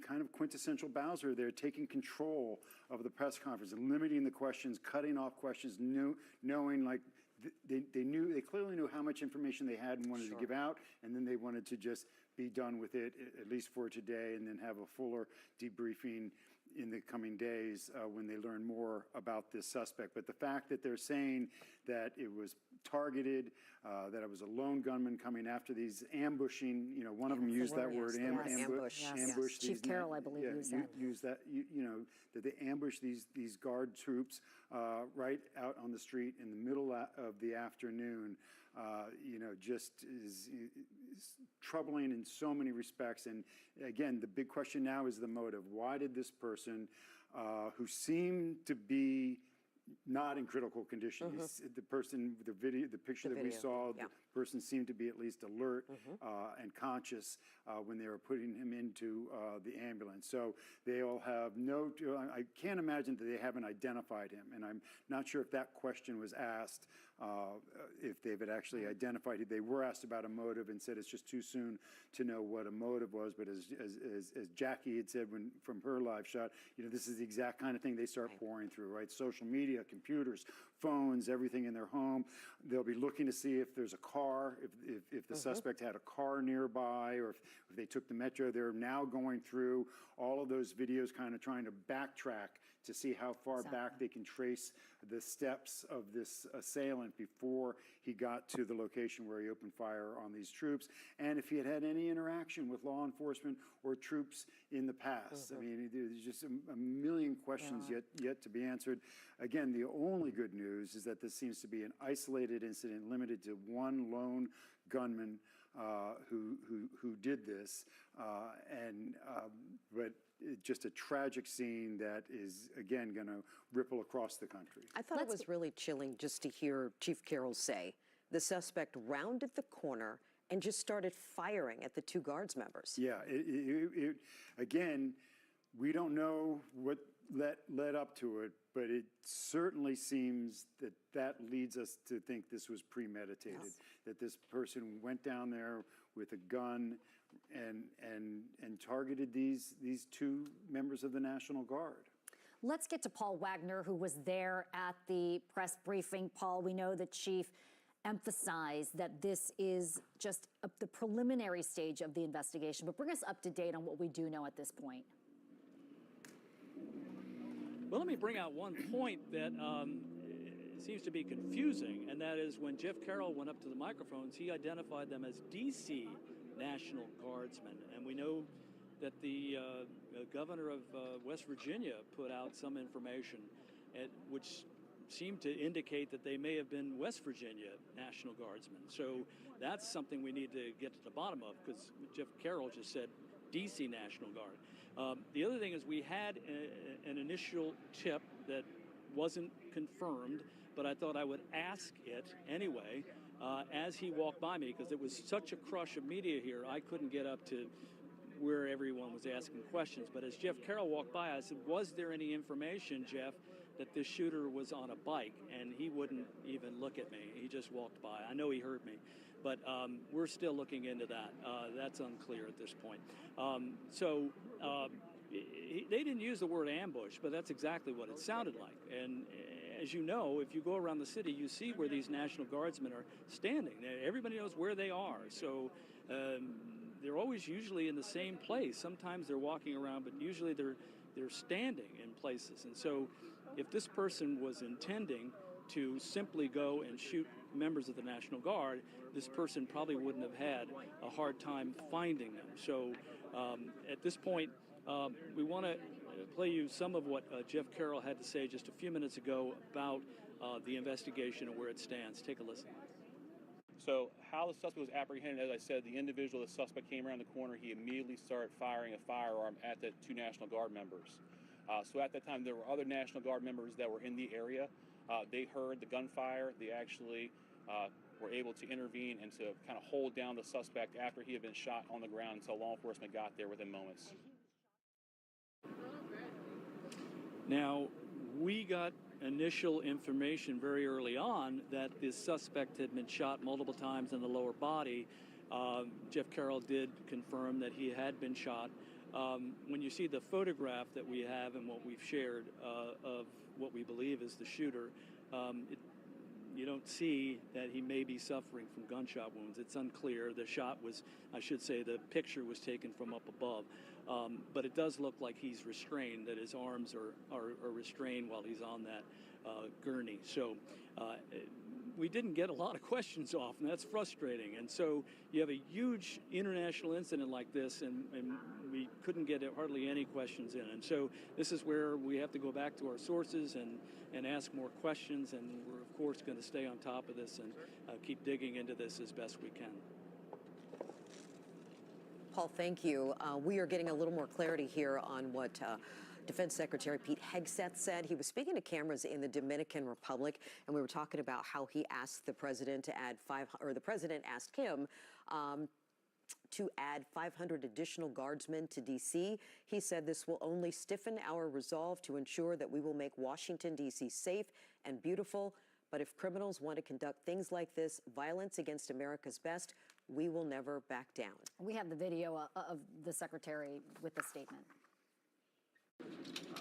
kind of quintessential Bowser there taking control of the press conference, limiting the questions, cutting off questions, knowing like they clearly knew how much information they had and wanted to give out, and then they wanted to just be done with it, at least for today, and then have a fuller debriefing in the coming days when they learn more about this suspect. But the fact that they're saying that it was targeted, that it was a lone gunman coming after these, ambushing, one of them used that word, ambush. Chief Carroll, I believe, used that. That they ambushed these guard troops right out on the street in the middle of the afternoon, just is troubling in so many respects. And again, the big question now is the motive. Why did this person, who seemed to be not in critical condition, the person, the picture that we saw, the person seemed to be at least alert and conscious when they were putting him into the ambulance. So they all have I can't imagine that they haven't identified him. And I'm not sure if that question was asked, if they've actually identified it. They were asked about a motive and said it's just too soon to know what a motive was. But as Jackie had said from her live shot, this is the exact kind of thing they start pouring through, right? Social media, computers, phones, everything in their home. They'll be looking to see if there's a car, if the suspect had a car nearby, or if they took the metro. They're now going through all of those videos, kind of trying to backtrack to see how far back they can trace the steps of this assailant before he got to the location where he opened fire on these troops, and if he had had any interaction with law enforcement or troops in the past. I mean, there's just a million questions yet to be answered. Again, the only good news is that this seems to be an isolated incident limited to one lone gunman who did this, but just a tragic scene that is, again, going to ripple across the country. I thought it was really chilling just to hear Chief Carroll say the suspect rounded the corner and just started firing at the two Guards members. Yeah, again, we don't know what led up to it, but it certainly seems that leads us to think this was premeditated, that this person went down there with a gun and targeted these two members of the National Guard. Let's get to Paul Wagner, who was there at the press briefing. Paul, we know the chief emphasized that this is just the preliminary stage of the investigation, but bring us up to date on what we do know at this point. Well, let me bring out one point that seems to be confusing, and that is when Jeff Carroll went up to the microphones, he identified them as DC National Guardsmen. And we know that the governor of West Virginia put out some information which seemed to indicate that they may have been West Virginia National Guardsmen. So that's something we need to get to the bottom of, because Jeff Carroll just said DC National Guard. The other thing is we had an initial tip that wasn't confirmed, but I thought I would ask it anyway as he walked by me, because it was such a crush of media here, I couldn't get up to where everyone was asking questions. But as Jeff Carroll walked by, I said, was there any information, Jeff, that this shooter was on a bike? And he wouldn't even look at me. He just walked by. I know he heard me, but we're still looking into that. That's unclear at this point. They didn't use the word ambush, but that's exactly what it sounded like. And as you know, if you go around the city, you see where these National Guardsmen are standing. Everybody knows where they are. So they're always usually in the same place. Sometimes they're walking around, but usually they're standing in places. And so if this person was intending to simply go and shoot members of the National Guard, this person probably wouldn't have had a hard time finding them. So at this point, we want to play you some of what Jeff Carroll had to say just a few minutes ago about the investigation and where it stands. Take a listen. So how the suspect was apprehended, as I said, the suspect came around the corner. He immediately started firing a firearm at the two National Guard members. So at that time, there were other National Guard members that were in the area. They heard the gunfire. They actually were able to intervene and to kind of hold down the suspect after he had been shot on the ground until law enforcement got there within moments. Now, we got initial information very early on that this suspect had been shot multiple times in the lower body. Jeff Carroll did confirm that he had been shot. When you see the photograph that we have and what we've shared of what we believe is the shooter, you don't see that he may be suffering from gunshot wounds. It's unclear. The shot was, I should say, the picture was taken from up above. But it does look like he's restrained, that his arms are restrained while he's on that gurney. So we didn't get a lot of questions off, and that's frustrating. And so you have a huge international incident like this, and we couldn't get hardly any questions in. And so this is where we have to go back to our sources and ask more questions, and we're, of course, going to stay on top of this and keep digging into this as best we can. Paul, thank you. We are getting a little more clarity here on what Defense Secretary Pete Hegseth said. He was speaking to cameras in the Dominican Republic, and we were talking about how he asked the president to add the president asked him to add 500 additional guardsmen to D.C. He said this will only stiffen our resolve to ensure that we will make Washington, D.C. safe and beautiful. But if criminals want to conduct things like this, violence against America's best, we will never back down. We have the video of the secretary with the statement.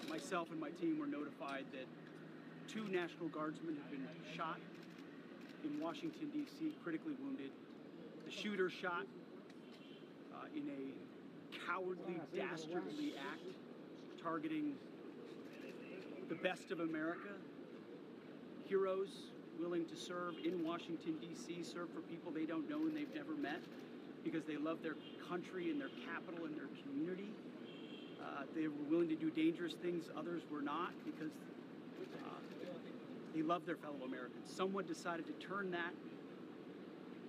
Myself and my team were notified that 2 National Guardsmen have been shot in Washington, D.C., critically wounded. The shooter shot in a cowardly, dastardly act targeting the best of America. Heroes willing to serve in Washington, D.C., serve for people they don't know and they've never met because they love their country and their capital and their community. They were willing to do dangerous things others were not because they love their fellow Americans. Someone decided to turn that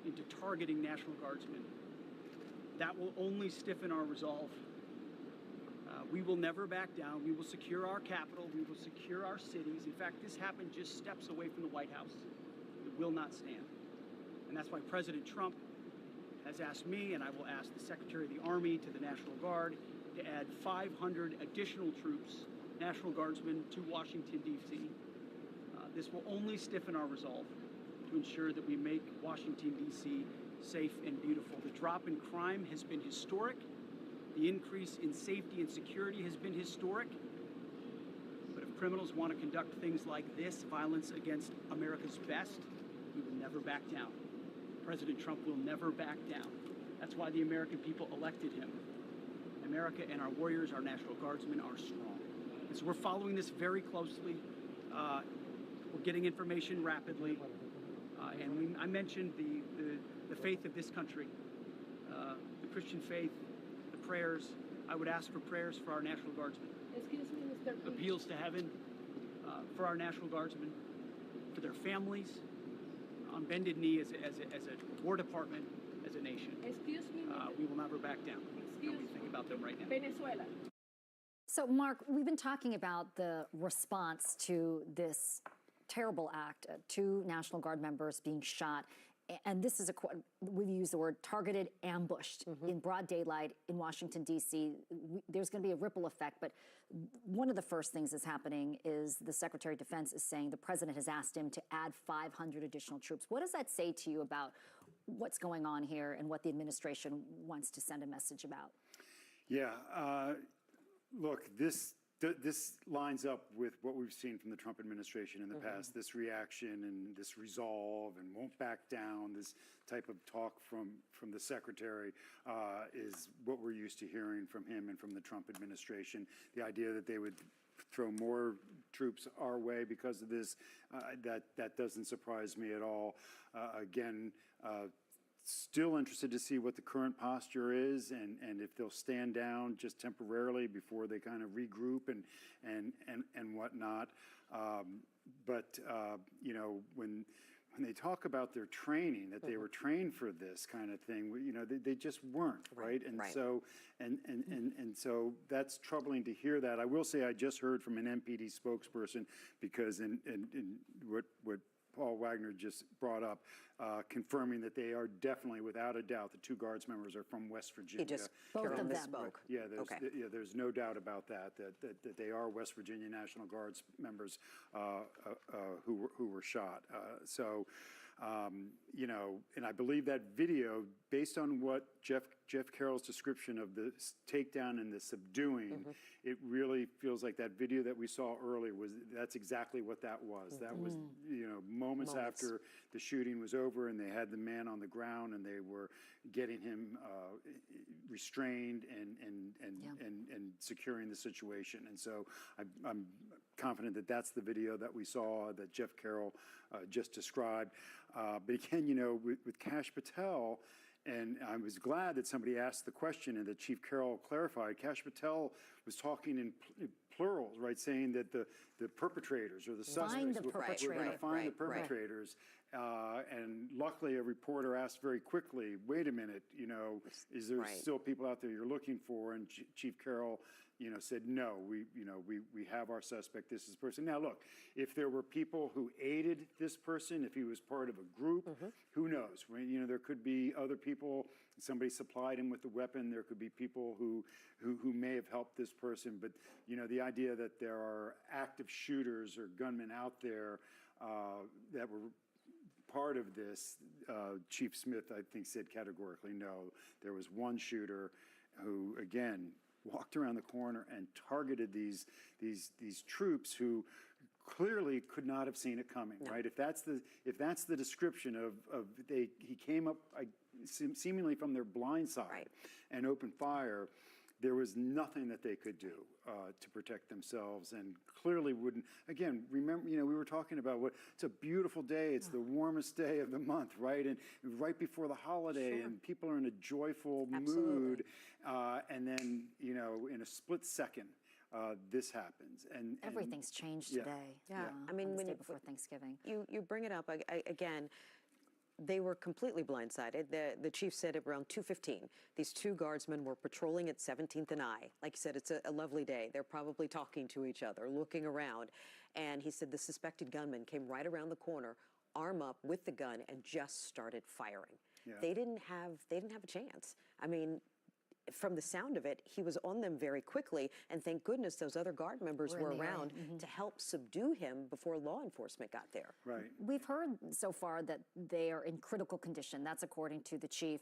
into targeting National Guardsmen. That will only stiffen our resolve. We will never back down. We will secure our capital. We will secure our cities. In fact, this happened just steps away from the White House. It will not stand. And that's why President Trump has asked me, and I will ask the Secretary of the Army, to the National Guard, to add 500 additional troops, National Guardsmen, to Washington, D.C. This will only stiffen our resolve to ensure that we make Washington, D.C. safe, and beautiful. The drop in crime has been historic. The increase in safety and security has been historic. But if criminals want to conduct things like this, violence against America's best, we will never back down. President Trump will never back down. That's why the American people elected him. America and our warriors, our National Guardsmen, are strong. And so we're following this very closely. We're getting information rapidly. I mentioned the faith of this country, the Christian faith, the prayers. I would ask for prayers for our National Guardsmen. Excuse me, Mr. President. Appeals to heaven for our National Guardsmen, for their families, on bended knee as a War Department, as a nation. Excuse me, we will never back down. And we think about them right now. Venezuela. So, Mark, we've been talking about the response to this terrible act, 2 National Guard members being shot. And this is we've used the word targeted, ambushed in broad daylight in Washington, D.C. There's going to be a ripple effect. But one of the first things that's happening is the Secretary of Defense is saying the president has asked him to add 500 additional troops. What does that say to you about what's going on here and what the administration wants to send a message about? Yeah, look, this lines up with what we've seen from the Trump administration in the past, this reaction and this resolve and won't back down, this type of talk from the secretary is what we're used to hearing from him and from the Trump administration. The idea that they would throw more troops our way because of this, that doesn't surprise me at all. Again, still interested to see what the current posture is and if they'll stand down just temporarily before they kind of regroup and whatnot. But you know, when they talk about their training, that they were trained for this kind of thing, you know, they just weren't, right? And so so that's troubling to hear that. I will say I just heard from an MPD spokesperson because in what Paul Wagner just brought up, confirming that they are definitely, without a doubt, the 2 Guards members are from West Virginia. He just both of them spoke. Yeah, there's no doubt about that they are West Virginia National Guards members who were shot. You know, and I believe that video, based on what Jeff Carroll's description of the takedown and the subduing, it really feels like that video that we saw earlier that's exactly what that was. That was, you know, moments after the shooting was over and they had the man on the ground and they were getting him restrained and securing the situation. And so I'm confident that that's the video that we saw that Jeff Carroll just described. But again, you know, with Kash Patel, and I was glad that somebody asked the question and that Chief Carroll clarified, Kash Patel was talking in plurals, right, saying that the perpetrators or the suspects, we're going to find the perpetrators. And luckily, a reporter asked very quickly, wait a minute, you know, is there still people out there you're looking for? And Chief Carroll, you know, said, no, we have our suspect, this is the person. Now, look, if there were people who aided this person, if he was part of a group, who knows? You know, there could be other people, somebody supplied him with the weapon, there could be people who may have helped this person. But, you know, the idea that there are active shooters or gunmen out there that were part of this, Chief Smith, I think, said categorically no. There was one shooter who, again, walked around the corner and targeted these troops who clearly could not have seen it coming, right? If that's the description of he came up seemingly from their blind side and opened fire, there was nothing that they could do to protect themselves, and clearly wouldn't. Again, remember, you know, we were talking about it's a beautiful day. It's the warmest day of the month, right? And right before the holiday, and people are in a joyful mood, and then, you know, in a split second, this happens, and everything's changed today. Yeah, I mean, the day before Thanksgiving. You bring it up again. They were completely blindsided. The chief said at around 2:15, these 2 guardsmen were patrolling at 17th and I. Like you said, it's a lovely day. They're probably talking to each other, looking around. And he said the suspected gunman came right around the corner, arm up with the gun, and just started firing. Yeah. They didn't have a chance. I mean, from the sound of it, he was on them very quickly, and thank goodness those other guard members were around to help subdue him before law enforcement got there. Right. We've heard so far that they are in critical condition. That's according to the chief.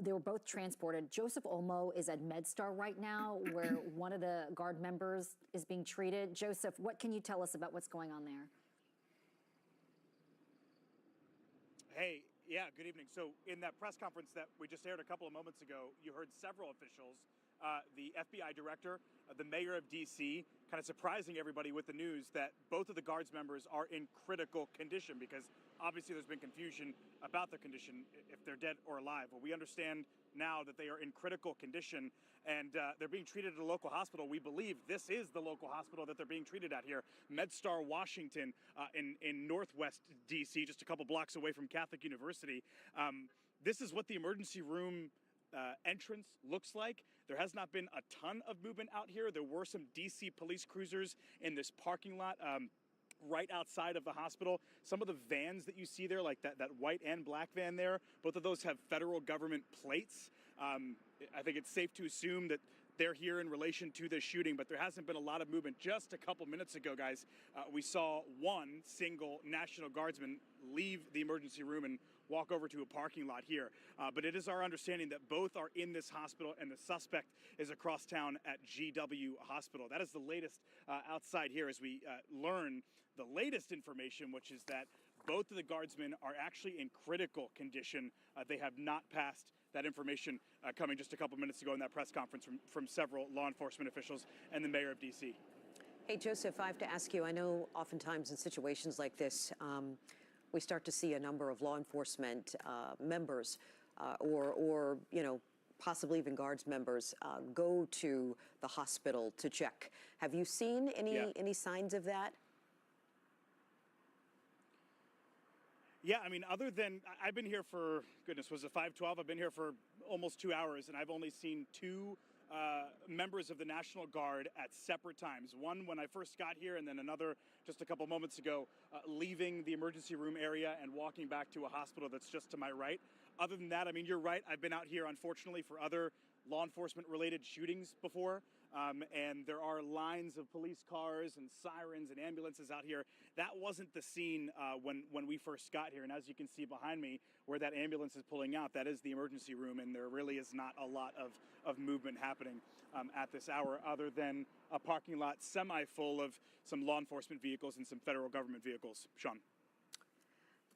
They were both transported. Joseph Olmo is at MedStar right now, where one of the guard members is being treated. Joseph, what can you tell us about what's going on there? Hey, yeah, good evening. So in that press conference that we just aired a couple of moments ago, you heard several officials, the FBI director, the mayor of D.C., kind of surprising everybody with the news that both of the guards members are in critical condition, because obviously there's been confusion about their condition, if they're dead or alive. Well, we understand now that they are in critical condition, and they're being treated at a local hospital. We believe this is the local hospital that they're being treated at here, MedStar Washington, in Northwest D.C., just a couple blocks away from Catholic University. This is what the emergency room entrance looks like. There has not been a ton of movement out here. There were some DC police cruisers in this parking lot right outside of the hospital. Some of the vans that you see there, like that white and black van there, both of those have federal government plates. I think it's safe to assume that they're here in relation to this shooting, but there hasn't been a lot of movement. Just a couple minutes ago, guys, we saw one single National Guardsman leave the emergency room and walk over to a parking lot here. But it is our understanding that both are in this hospital, and the suspect is across town at GW Hospital. That is the latest outside here as we learn the latest information, which is that both of the guardsmen are actually in critical condition. They have not passed that information coming just a couple minutes ago in that press conference from several law enforcement officials and the mayor of D.C. Hey, Joseph, I have to ask you, I know oftentimes in situations like this, we start to see a number of law enforcement members or possibly even guards members go to the hospital to check. Have you seen any signs of that? Yeah, I mean, other than, I've been here for, goodness, was it 5:12? I've been here for almost 2 hours, and I've only seen two members of the National Guard at separate times. One when I first got here, and then another just a couple moments ago, leaving the emergency room area and walking back to a hospital that's just to my right. Other than that, I mean, you're right. I've been out here, unfortunately, for other law enforcement-related shootings before, and there are lines of police cars and sirens and ambulances out here. That wasn't the scene when we first got here, and as you can see behind me, where that ambulance is pulling out, that is the emergency room, and there really is not a lot of movement happening at this hour, other than a parking lot semi-full of some law enforcement vehicles and some federal government vehicles. Sean.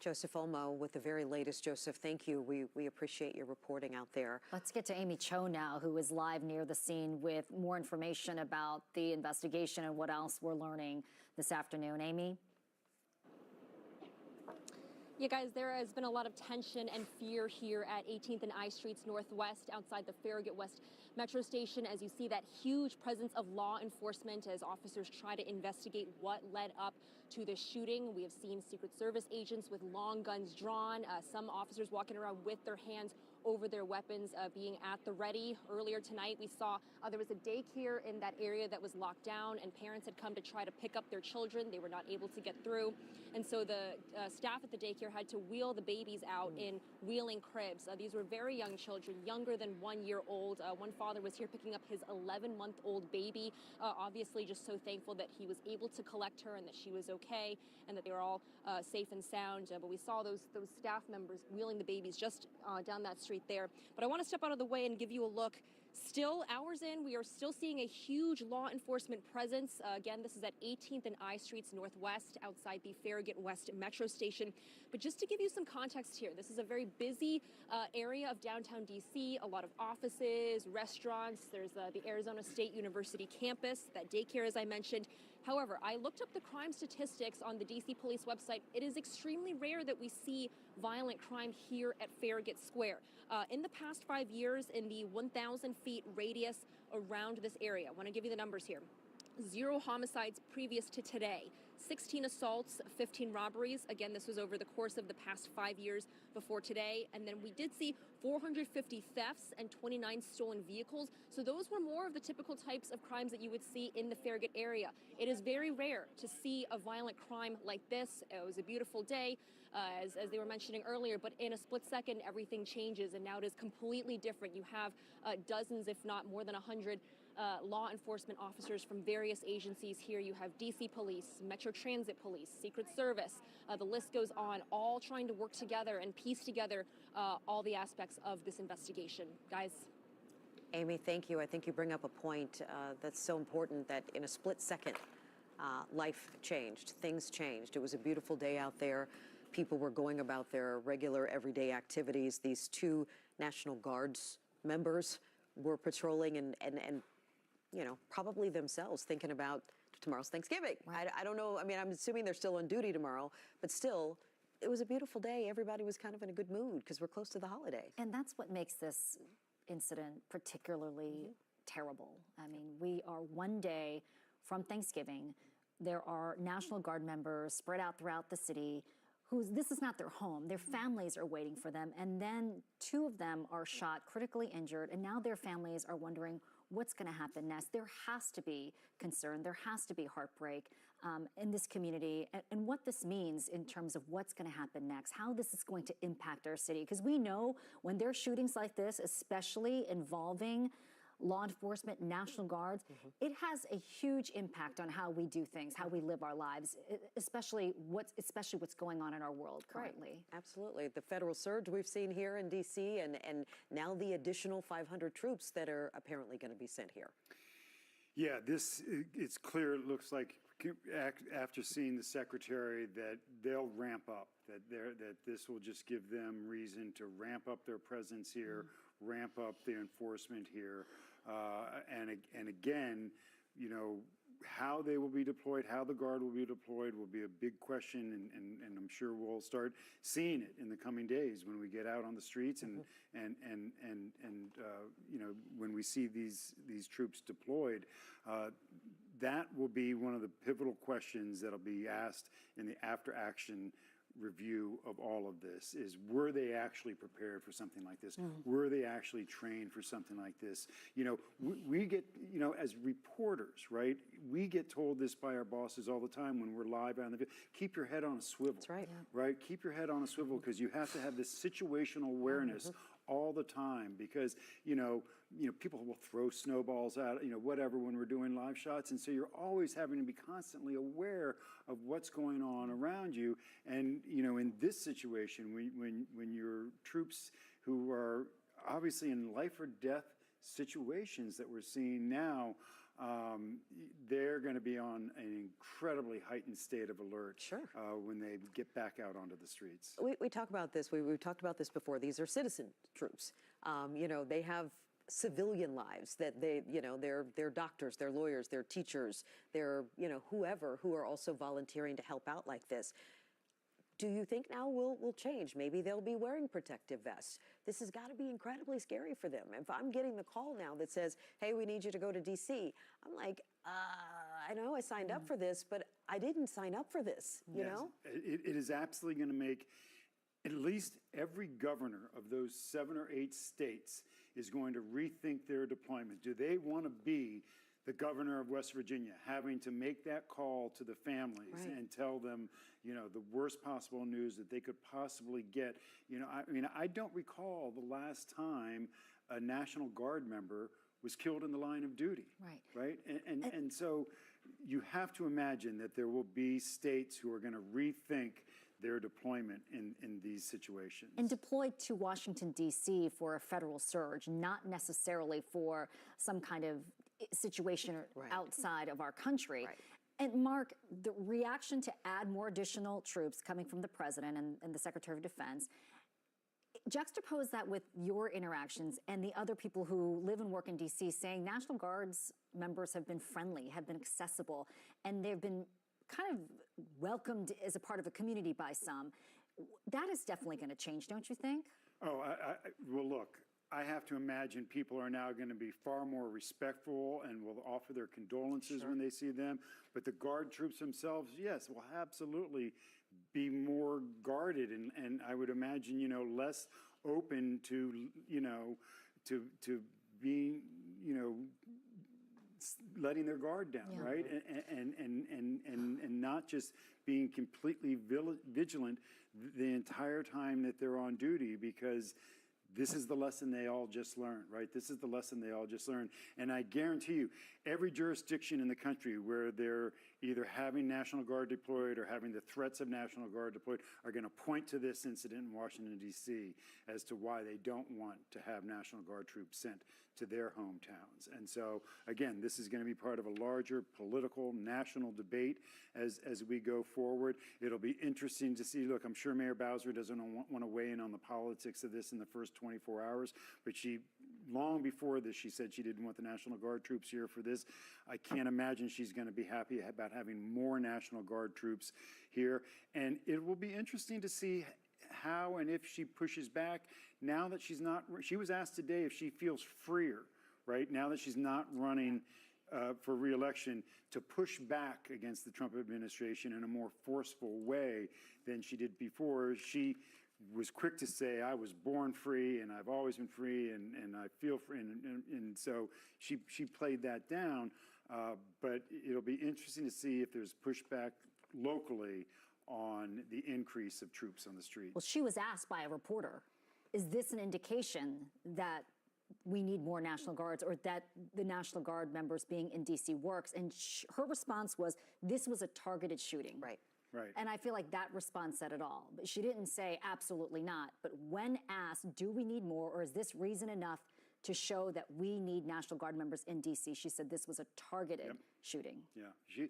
Joseph Olmo with the very latest. Joseph, thank you. We appreciate your reporting out there. Let's get to Amy Cho now, who is live near the scene with more information about the investigation and what else we're learning this afternoon. Amy? Yeah, guys, there has been a lot of tension and fear here at 18th and I Streets Northwest outside the Farragut West Metro Station, as you see that huge presence of law enforcement as officers try to investigate what led up to the shooting. We have seen Secret Service agents with long guns drawn, some officers walking around with their hands over their weapons, being at the ready. Earlier tonight, we saw there was a daycare in that area that was locked down, and parents had come to try to pick up their children. They were not able to get through, and so the staff at the daycare had to wheel the babies out in wheeling cribs. These were very young children, younger than 1 year old. One father was here picking up his 11-month-old baby, obviously just so thankful that he was able to collect her and that she was okay and that they were all safe and sound. But we saw those staff members wheeling the babies just down that street there. But I want to step out of the way and give you a look. Still, hours in, we are still seeing a huge law enforcement presence. Again, this is at 18th and I Streets Northwest outside the Farragut West Metro Station. But just to give you some context here, this is a very busy area of downtown D.C., a lot of offices, restaurants. There's the Arizona State University campus, that daycare, as I mentioned. However, I looked up the crime statistics on the D.C. police website. It is extremely rare that we see violent crime here at Farragut Square. In the past 5 years, in the 1,000 feet radius around this area, I want to give you the numbers here. 0 homicides previous to today, 16 assaults, 15 robberies. Again, this was over the course of the past 5 years before today. And then we did see 450 thefts and 29 stolen vehicles. So those were more of the typical types of crimes that you would see in the Farragut area. It is very rare to see a violent crime like this. It was a beautiful day, as they were mentioning earlier, but in a split second, everything changes, and now it is completely different. You have dozens, if not more than 100 law enforcement officers from various agencies here. You have DC Police, Metro Transit Police, Secret Service, the list goes on, all trying to work together and piece together all the aspects of this investigation. Guys. Amy, thank you. I think you bring up a point that's so important, that in a split second, life changed, things changed. It was a beautiful day out there. People were going about their regular everyday activities. These two National Guards members were patrolling and you know, probably themselves thinking about tomorrow's Thanksgiving. Right. I don't know. I mean, I'm assuming they're still on duty tomorrow, but still, it was a beautiful day. Everybody was kind of in a good mood because we're close to the holiday. And that's what makes this incident particularly terrible. I mean, we are one day from Thanksgiving. There are National Guard members spread out throughout the city this is not their home. Their families are waiting for them. And then two of them are shot, critically injured, and now their families are wondering what's going to happen next. There has to be concern. There has to be heartbreak in this community, and what this means in terms of what's going to happen next, how this is going to impact our city. Because we know when there are shootings like this, especially involving law enforcement, National Guards, it has a huge impact on how we do things, how we live our lives, especially what's going on in our world currently. Right. Absolutely. The federal surge we've seen here in D.C. and now the additional 500 troops that are apparently going to be sent here. Yeah, it's clear, it looks like after seeing the secretary that they'll ramp up, that this will just give them reason to ramp up their presence here, ramp up the enforcement here. And again, you know, how they will be deployed, how the Guard will be deployed will be a big question, and I'm sure we'll start seeing it in the coming days when we get out on the streets and you know, when we see these troops deployed. That will be one of the pivotal questions that'll be asked in the after-action review of all of this, is were they actually prepared for something like this? Were they actually trained for something like this? You know, we get, you know, as reporters, right, we get told this by our bosses all the time when we're live on the video, keep your head on a swivel. That's right. Right? Keep your head on a swivel, because you have to have this situational awareness all the time, because, you know, people will throw snowballs out, you know, whatever, when we're doing live shots. And so you're always having to be constantly aware of what's going on around you. And, you know, in this situation, when your troops who are obviously in life or death situations that we're seeing now, they're going to be on an incredibly heightened state of alert when they get back out onto the streets. We talk about this. We've talked about this before. These are citizen troops. You know, they have civilian lives that they, you know, they're doctors, they're lawyers, they're teachers, they're, you know, whoever who are also volunteering to help out like this. Do you think now will change? Maybe they'll be wearing protective vests. This has got to be incredibly scary for them. If I'm getting the call now that says, hey, we need you to go to D.C., I'm like, I know I signed up for this, but I didn't sign up for this, you know? It is absolutely going to make at least every governor of those 7 or 8 states is going to rethink their deployment. Do they want to be the governor of West Virginia having to make that call to the families and tell them, you know, the worst possible news that they could possibly get? You know, I mean, I don't recall the last time a National Guard member was killed in the line of duty. Right? And so you have to imagine that there will be states who are going to rethink their deployment in these situations. And deployed to Washington, D.C. for a federal surge, not necessarily for some kind of situation outside of our country. And Mark, the reaction to add more additional troops coming from the president and the Secretary of Defense, juxtapose that with your interactions and the other people who live and work in D.C. saying National Guards members have been friendly, have been accessible, and they've been kind of welcomed as a part of a community by some. That is definitely going to change, don't you think? Oh, well, look, I have to imagine people are now going to be far more respectful and will offer their condolences when they see them. But the Guard troops themselves, yes, will absolutely be more guarded, and I would imagine, you know, less open to, to being, letting their guard down, right? And not just being completely vigilant the entire time that they're on duty, because this is the lesson they all just learned, right? This is the lesson they all just learned. And I guarantee you, every jurisdiction in the country where they're either having National Guard deployed or having the threats of National Guard deployed are going to point to this incident in Washington, D.C. as to why they don't want to have National Guard troops sent to their hometowns. And so, again, this is going to be part of a larger political national debate as we go forward. It'll be interesting to see. Look, I'm sure Mayor Bowser doesn't want to weigh in on the politics of this in the first 24 hours, but long before this, she said she didn't want the National Guard troops here for this. I can't imagine she's going to be happy about having more National Guard troops here. And it will be interesting to see how and if she pushes back now that she was asked today if she feels freer, right? Now that she's not running for re-election, to push back against the Trump administration in a more forceful way than she did before. She was quick to say, I was born free and I've always been free and I feel free. And so she played that down. But it'll be interesting to see if there's pushback locally on the increase of troops on the street. Well, she was asked by a reporter, is this an indication that we need more National Guards or that the National Guard members being in D.C. works? And her response was, this was a targeted shooting. Right. Right. And I feel like that response said it all. But she didn't say absolutely not. But when asked, do we need more, or is this reason enough to show that we need National Guard members in D.C., she said this was a targeted shooting. Yeah.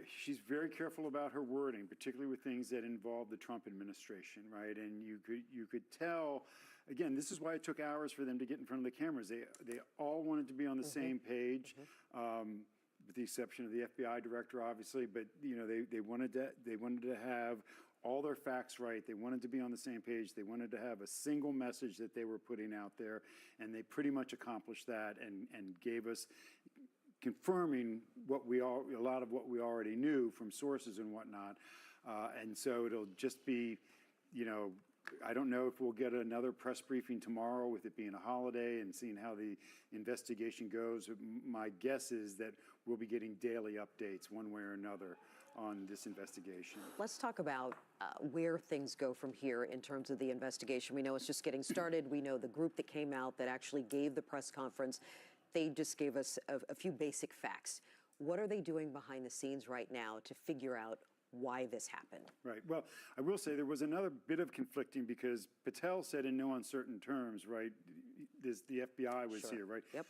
She's very careful about her wording, particularly with things that involve the Trump administration, right? And you could tell, again, this is why it took hours for them to get in front of the cameras. They all wanted to be on the same page. With the exception of the FBI director, obviously, but they wanted to have all their facts right. They wanted to be on the same page. They wanted to have a single message that they were putting out there, and they pretty much accomplished that and gave us, confirming a lot of what we already knew from sources and whatnot. And so it'll just be, I don't know if we'll get another press briefing tomorrow with it being a holiday and seeing how the investigation goes. My guess is that we'll be getting daily updates one way or another on this investigation. Let's talk about where things go from here in terms of the investigation. We know it's just getting started. We know the group that came out that actually gave the press conference, they just gave us a few basic facts. What are they doing behind the scenes right now to figure out why this happened? Right. Well, I will say there was another bit of conflicting because Patel said in no uncertain terms, right, the FBI was here, right? Yep.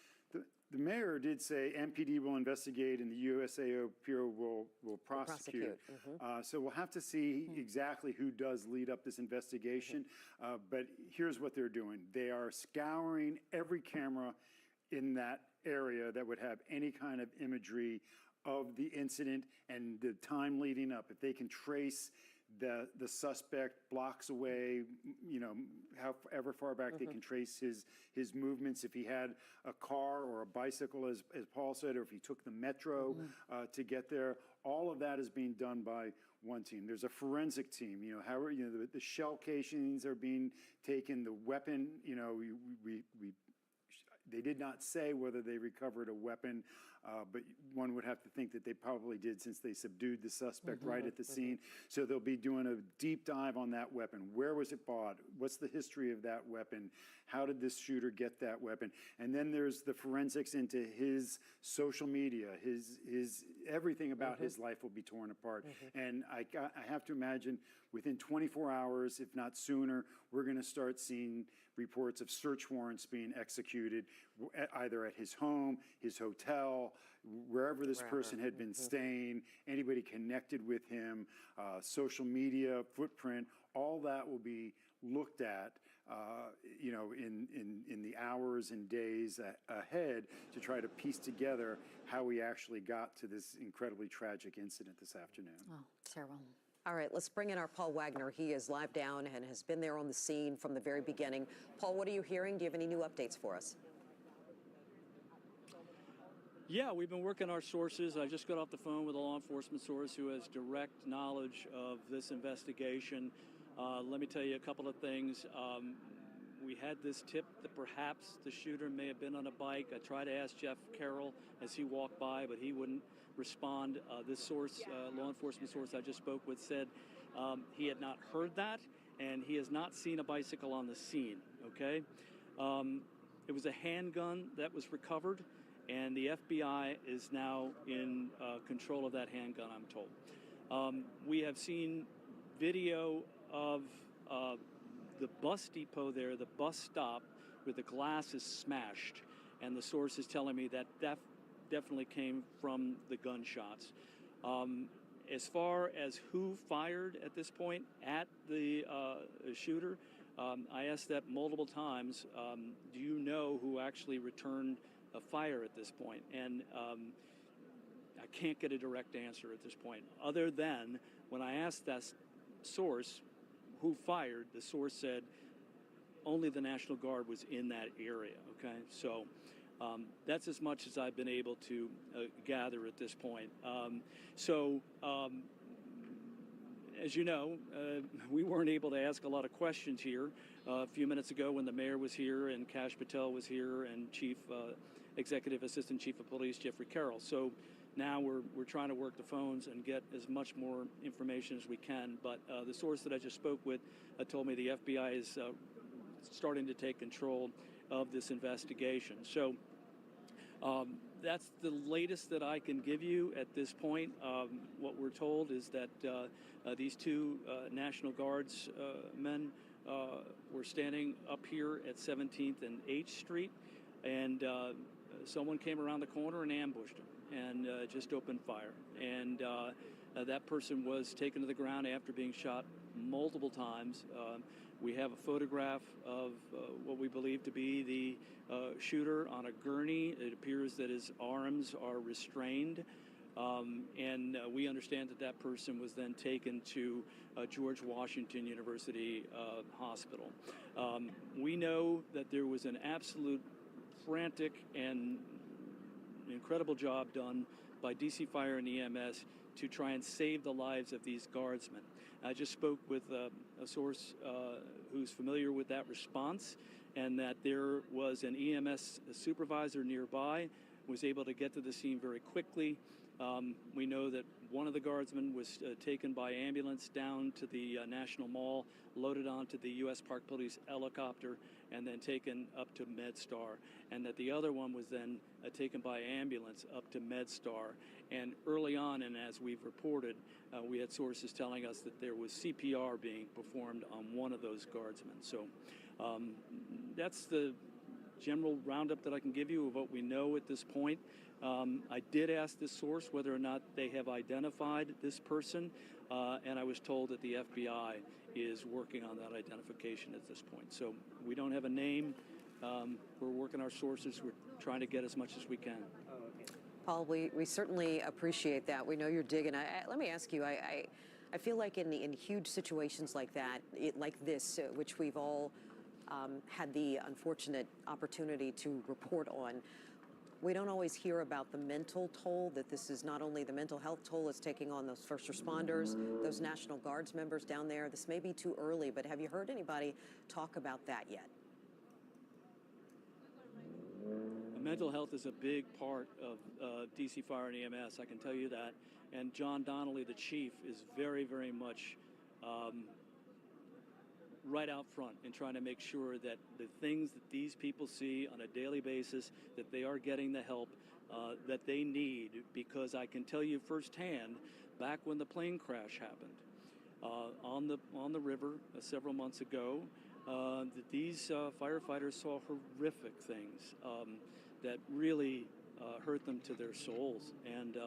The mayor did say MPD will investigate and the USAO Bureau will prosecute. So we'll have to see exactly who does lead up this investigation. But here's what they're doing. They are scouring every camera in that area that would have any kind of imagery of the incident and the time leading up. If they can trace the suspect blocks away, however far back they can trace his movements, if he had a car or a bicycle, as Paul said, or if he took the metro to get there, all of that is being done by one team. There's a forensic team, the shell casings are being taken, the weapon, they did not say whether they recovered a weapon, but one would have to think that they probably did since they subdued the suspect right at the scene. So they'll be doing a deep dive on that weapon. Where was it bought? What's the history of that weapon? How did this shooter get that weapon? And then there's the forensics into his social media, his everything about his life will be torn apart. And I have to imagine within 24 hours, if not sooner, we're going to start seeing reports of search warrants being executed either at his home, his hotel, wherever this person had been staying, anybody connected with him, social media footprint, all that will be looked at in the hours and days ahead to try to piece together how we actually got to this incredibly tragic incident this afternoon. Oh, terrible. All right, let's bring in our Paul Wagner. He is live down and has been there on the scene from the very beginning. Paul, what are you hearing? Do you have any new updates for us? Yeah, we've been working our sources. I just got off the phone with a law enforcement source who has direct knowledge of this investigation. Let me tell you a couple of things. We had this tip that perhaps the shooter may have been on a bike. I tried to ask Jeff Carroll as he walked by, but he wouldn't respond. This source, law enforcement source I just spoke with, said he had not heard that, and he has not seen a bicycle on the scene, okay? It was a handgun that was recovered, and the FBI is now in control of that handgun, I'm told. We have seen video of the bus depot there, the bus stop, where the glass is smashed, and the source is telling me that definitely came from the gunshots. As far as who fired at this point at the shooter, I asked that multiple times. Do you know who actually returned a fire at this point? And I can't get a direct answer at this point, other than when I asked that source who fired, the source said only the National Guard was in that area, okay? So that's as much as I've been able to gather at this point. As you know, we weren't able to ask a lot of questions here a few minutes ago when the mayor was here and Kash Patel was here and Executive Assistant Chief of Police Jeffrey Carroll. So now we're trying to work the phones and get as much more information as we can. But the source that I just spoke with told me the FBI is starting to take control of this investigation. So that's the latest that I can give you at this point. What we're told is that these two National Guards men were standing up here at 17th and H Street, and someone came around the corner and ambushed them and just opened fire. And that person was taken to the ground after being shot multiple times. We have a photograph of what we believe to be the shooter on a gurney. It appears that his arms are restrained. And we understand that that person was then taken to George Washington University Hospital. We know that there was an absolute frantic and incredible job done by DC Fire and EMS to try and save the lives of these guardsmen. I just spoke with a source who's familiar with that response, and that there was an EMS supervisor nearby, was able to get to the scene very quickly. We know that one of the guardsmen was taken by ambulance down to the National Mall, loaded onto the U.S. Park Police helicopter, and then taken up to MedStar, and that the other one was then taken by ambulance up to MedStar. And early on, and as we've reported, we had sources telling us that there was CPR being performed on one of those guardsmen. So that's the general roundup that I can give you of what we know at this point. I did ask this source whether or not they have identified this person, and I was told that the FBI is working on that identification at this point. So we don't have a name. We're working our sources. We're trying to get as much as we can. Paul, we certainly appreciate that. We know you're digging. Let me ask you, I feel like in huge situations like that, like this, which we've all had the unfortunate opportunity to report on, we don't always hear about the mental toll, that this is not only the mental health toll it's taking on those first responders, those National Guards members down there. This may be too early, but have you heard anybody talk about that yet? Mental health is a big part of DC Fire and EMS, I can tell you that. And John Donnelly, the chief, is very, very much right out front in trying to make sure that the things that these people see on a daily basis, that they are getting the help that they need. Because I can tell you firsthand, back when the plane crash happened on the river several months ago, that these firefighters saw horrific things that really hurt them to their souls. And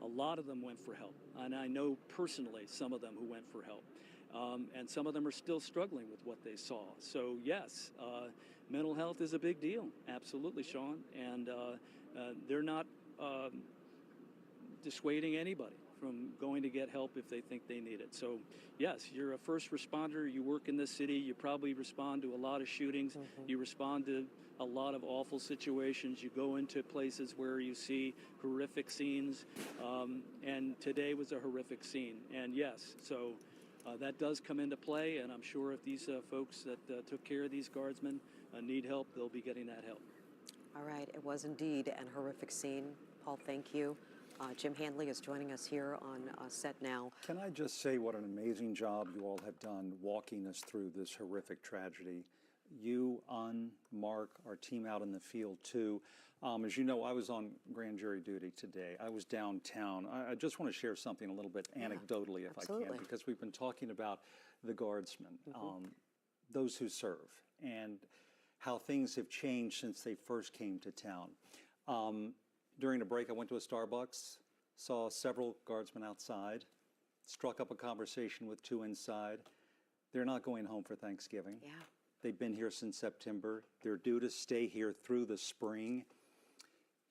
a lot of them went for help. And I know personally some of them who went for help. And some of them are still struggling with what they saw. So yes, mental health is a big deal. Absolutely, Sean. And they're not dissuading anybody from going to get help if they think they need it. So yes, you're a first responder, you work in this city, you probably respond to a lot of shootings, you respond to a lot of awful situations, you go into places where you see horrific scenes, and today was a horrific scene. And yes, so that does come into play, and I'm sure if these folks that took care of these guardsmen need help, they'll be getting that help. All right, it was indeed an horrific scene. Paul, thank you. Jim Handley is joining us here on set now. Can I just say what an amazing job you all have done walking us through this horrific tragedy? You, Mark, our team out in the field too. As you know, I was on grand jury duty today. I was downtown. I just want to share something a little bit anecdotally, if absolutely. I can, because we've been talking about the guardsmen, those who serve, and how things have changed since they first came to town. During a break, I went to a Starbucks, saw several guardsmen outside, struck up a conversation with two inside. They're not going home for Thanksgiving. Yeah. They've been here since September. They're due to stay here through the spring.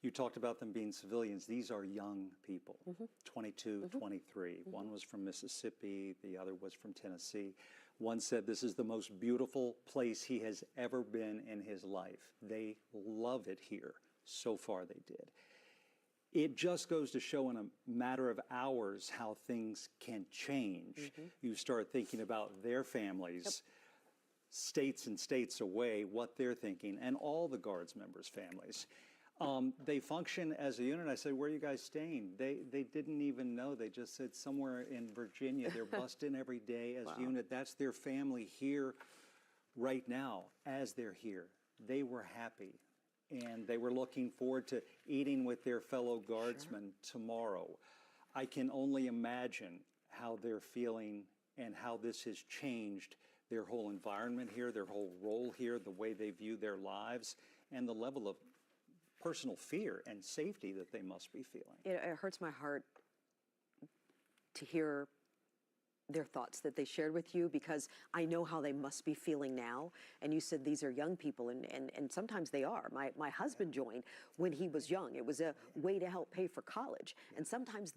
You talked about them being civilians. These are young people, 22, 23. One was from Mississippi. The other was from Tennessee. One said this is the most beautiful place he has ever been in his life. They love it here. So far they did. It just goes to show in a matter of hours how things can change. You start thinking about their families, states and states away, what they're thinking, and all the Guards members' families. They function as a unit. I said, where are you guys staying? They didn't even know. They just said somewhere in Virginia. They're bussed in every day as a unit. That's their family here right now as they're here. They were happy. And they were looking forward to eating with their fellow guardsmen tomorrow. I can only imagine how they're feeling and how this has changed their whole environment here, their whole role here, the way they view their lives, and the level of personal fear and safety that they must be feeling. It hurts my heart to hear their thoughts that they shared with you, because I know how they must be feeling now. And you said these are young people, and sometimes they are. My husband joined when he was young. It was a way to help pay for college. And sometimes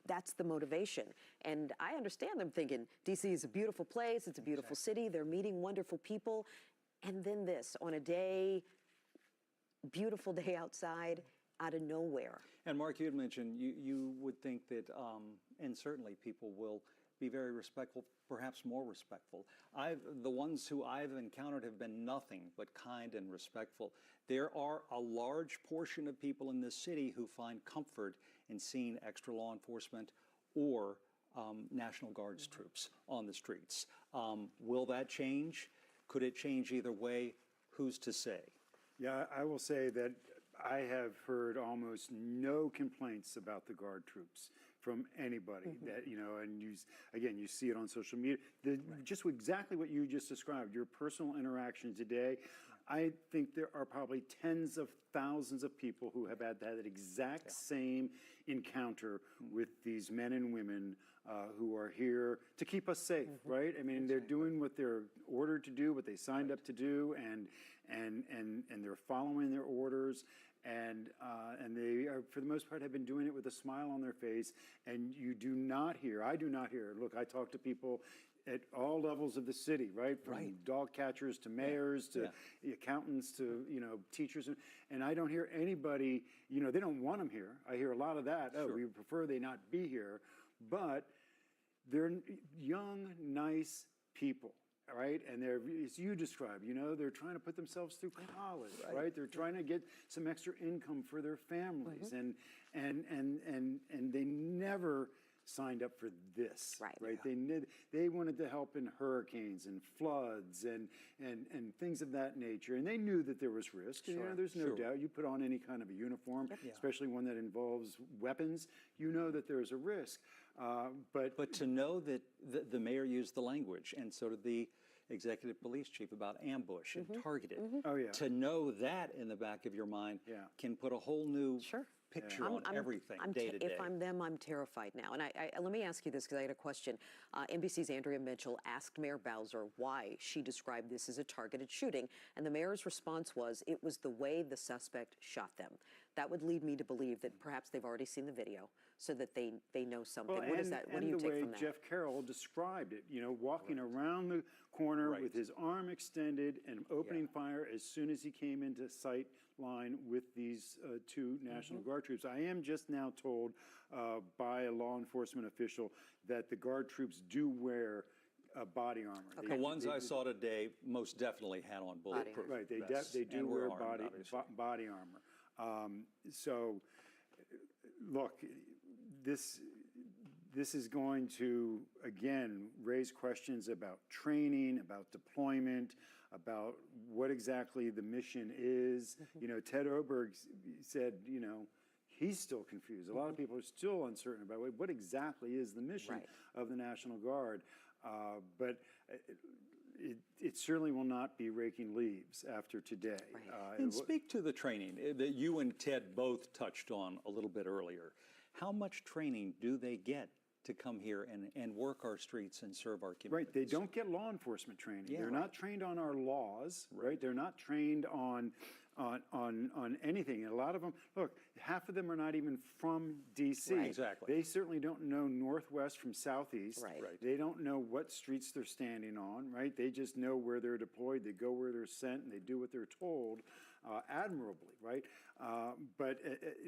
that's the motivation. And I understand them thinking, DC is a beautiful place, it's a beautiful city, they're meeting wonderful people. And then this, on a day, beautiful day outside, out of nowhere. And Mark, you had mentioned you would think that, and certainly people will be very respectful, perhaps more respectful. The ones who I've encountered have been nothing but kind and respectful. There are a large portion of people in this city who find comfort in seeing extra law enforcement or National Guards troops on the streets. Will that change? Could it change either way? Who's to say? Yeah, I will say that I have heard almost no complaints about the Guard troops from anybody that, you know, and you see it on social media. Just exactly what you just described, your personal interaction today. I think there are probably tens of thousands of people who have had that exact same encounter with these men and women who are here to keep us safe, right? I mean, they're doing what they're ordered to do, what they signed up to do, and they're following their orders. And they are, for the most part, have been doing it with a smile on their face. And you do not hear, I do not hear, look, I talk to people at all levels of the city, right? From dog catchers to mayors to accountants to, you know, teachers. And I don't hear anybody, you know, they don't want them here. I hear a lot of that. Oh, we prefer they not be here. But they're young, nice people. Right, and they're, as you described, you know, they're trying to put themselves through college, right? They're trying to get some extra income for their families, and they never signed up for this, right? They wanted to help in hurricanes and floods and things of that nature, and they knew that there was risk. You know, there's no doubt. You put on any kind of a uniform, especially one that involves weapons, you know that there's a risk. But to know that the mayor used the language, and so did the executive police chief, about ambush and targeted. Oh, yeah. To know that in the back of your mind can put a whole new picture on everything day to day. If I'm them, I'm terrified now. And I let me ask you this, because I had a question. NBC's Andrea Mitchell asked Mayor Bowser why she described this as a targeted shooting, and the mayor's response was, it was the way the suspect shot them. That would lead me to believe that perhaps they've already seen the video, so that they know something. Well, what is that? What do you take from that? Jeff Carroll described it, you know, walking around the corner with his arm extended and opening fire as soon as he came into sight line with these two National Guard troops. I am just now told by a law enforcement official that the Guard troops do wear body armor. The ones I saw today most definitely had on bulletproof Right, vests they do and wear were armed, obviously. body armor. So, look, this is going to, again, raise questions about training, about deployment, about what exactly the mission is. You know, Ted Oberg said, you know, he's still confused. A lot of people are still uncertain about what exactly is the mission of the National Guard. But it certainly will not be raking leaves after today. And speak to the training that you and Ted both touched on a little bit earlier. How much training do they get to come here and work our streets and serve our communities? Right, they don't get law enforcement training. They're not trained on our laws, right? They're not trained on anything. And a lot of them, look, half of them are not even from D.C. Right. Exactly. They certainly don't know Northwest from Southeast. Right. They don't know what streets they're standing on, right? They just know where they're deployed. They go where they're sent, and they do what they're told admirably, right? But,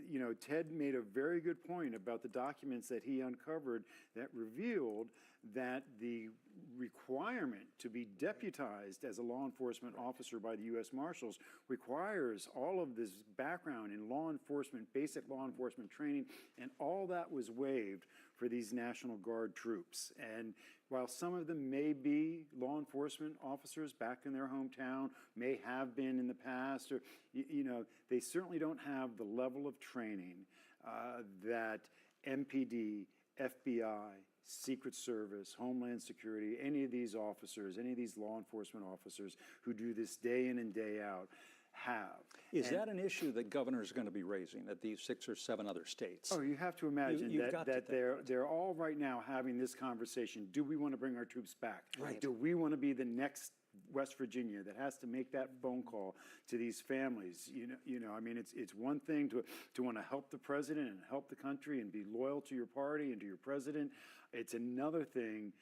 you know, Ted made a very good point about the documents that he uncovered that revealed that the requirement to be deputized as a law enforcement officer by the U.S. Marshals requires all of this background in law enforcement, basic law enforcement training, and all that was waived for these National Guard troops. And while some of them may be law enforcement officers back in their hometown, may have been in the past, or, you know, they certainly don't have the level of training that MPD, FBI, Secret Service, Homeland Security, any of these officers, any of these law enforcement officers who do this day in and day out have. Is that an issue that governors are going to be raising at these 6 or 7 other states? Oh, you have to imagine that they're all right now having this conversation. Do we want to bring our troops back? Right. Do we want to be the next West Virginia that has to make that phone call to these families? You know, I mean, it's one thing to want to help the president and help the country and be loyal to your party and to your president. It's another thing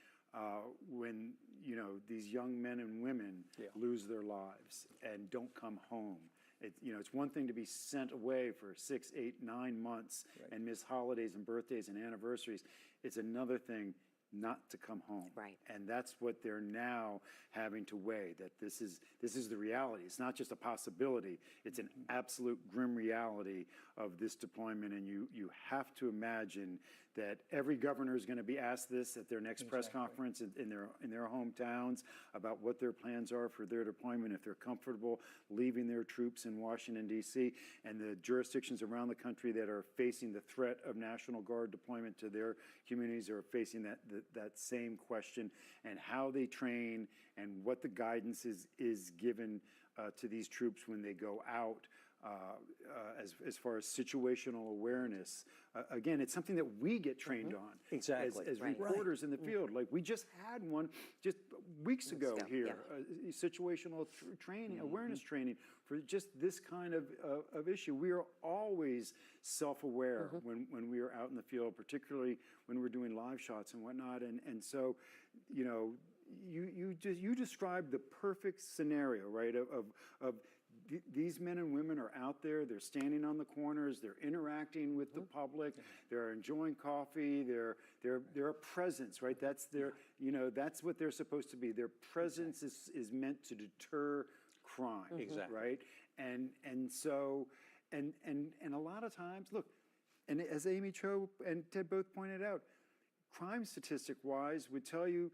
when, you know, these young men and women lose their lives and don't come home. You know, it's one thing to be sent away for 6, 8, 9 months and miss holidays and birthdays and anniversaries. It's another thing not to come home. Right. And that's what they're now having to weigh, that this is the reality. It's not just a possibility. It's an absolute grim reality of this deployment. And you have to imagine that every governor is going to be asked this at their next press conference in their hometowns about what their plans are for their deployment, if they're comfortable leaving their troops in Washington, D.C., and the jurisdictions around the country that are facing the threat of National Guard deployment to their communities are facing that same question, and how they train and what the guidance is given to these troops when they go out. As far as situational awareness, again, it's something that we get trained on as reporters in the field. Like we just had one just weeks ago here, situational training, awareness training for just this kind of issue. We are always self-aware when we are out in the field, particularly when we're doing live shots and whatnot. And so, you know, you described the perfect scenario, right? Of these men and women are out there, they're standing on the corners, they're interacting with the public, they're enjoying coffee, they're a presence, right? That's their, you know, that's what they're supposed to be. Their presence is meant to deter crime, right? And so, and a lot of times, look, and as Amy Cho and Ted both pointed out, crime statistic-wise would tell you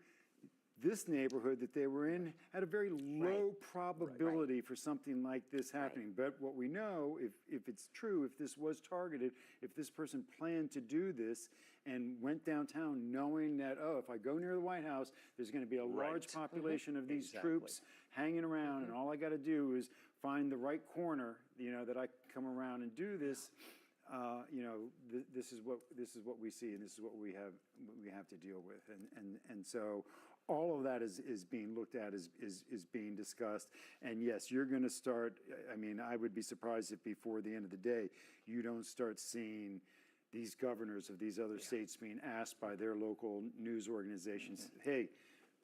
this neighborhood that they were in had a very low probability for something like this happening. But what we know, if it's true, if this was targeted, if this person planned to do this and went downtown knowing that, oh, if I go near the White House, there's going to be a large population of these troops hanging around, and all I got to do is find the right corner, you know, that I come around and do this. You know, this is what we see, and this is what we have to deal with, and so all of that is being looked at, is being discussed, and yes, you're going to start. I mean, I would be surprised if before the end of the day you don't start seeing these governors of these other states being asked by their local news organizations, hey,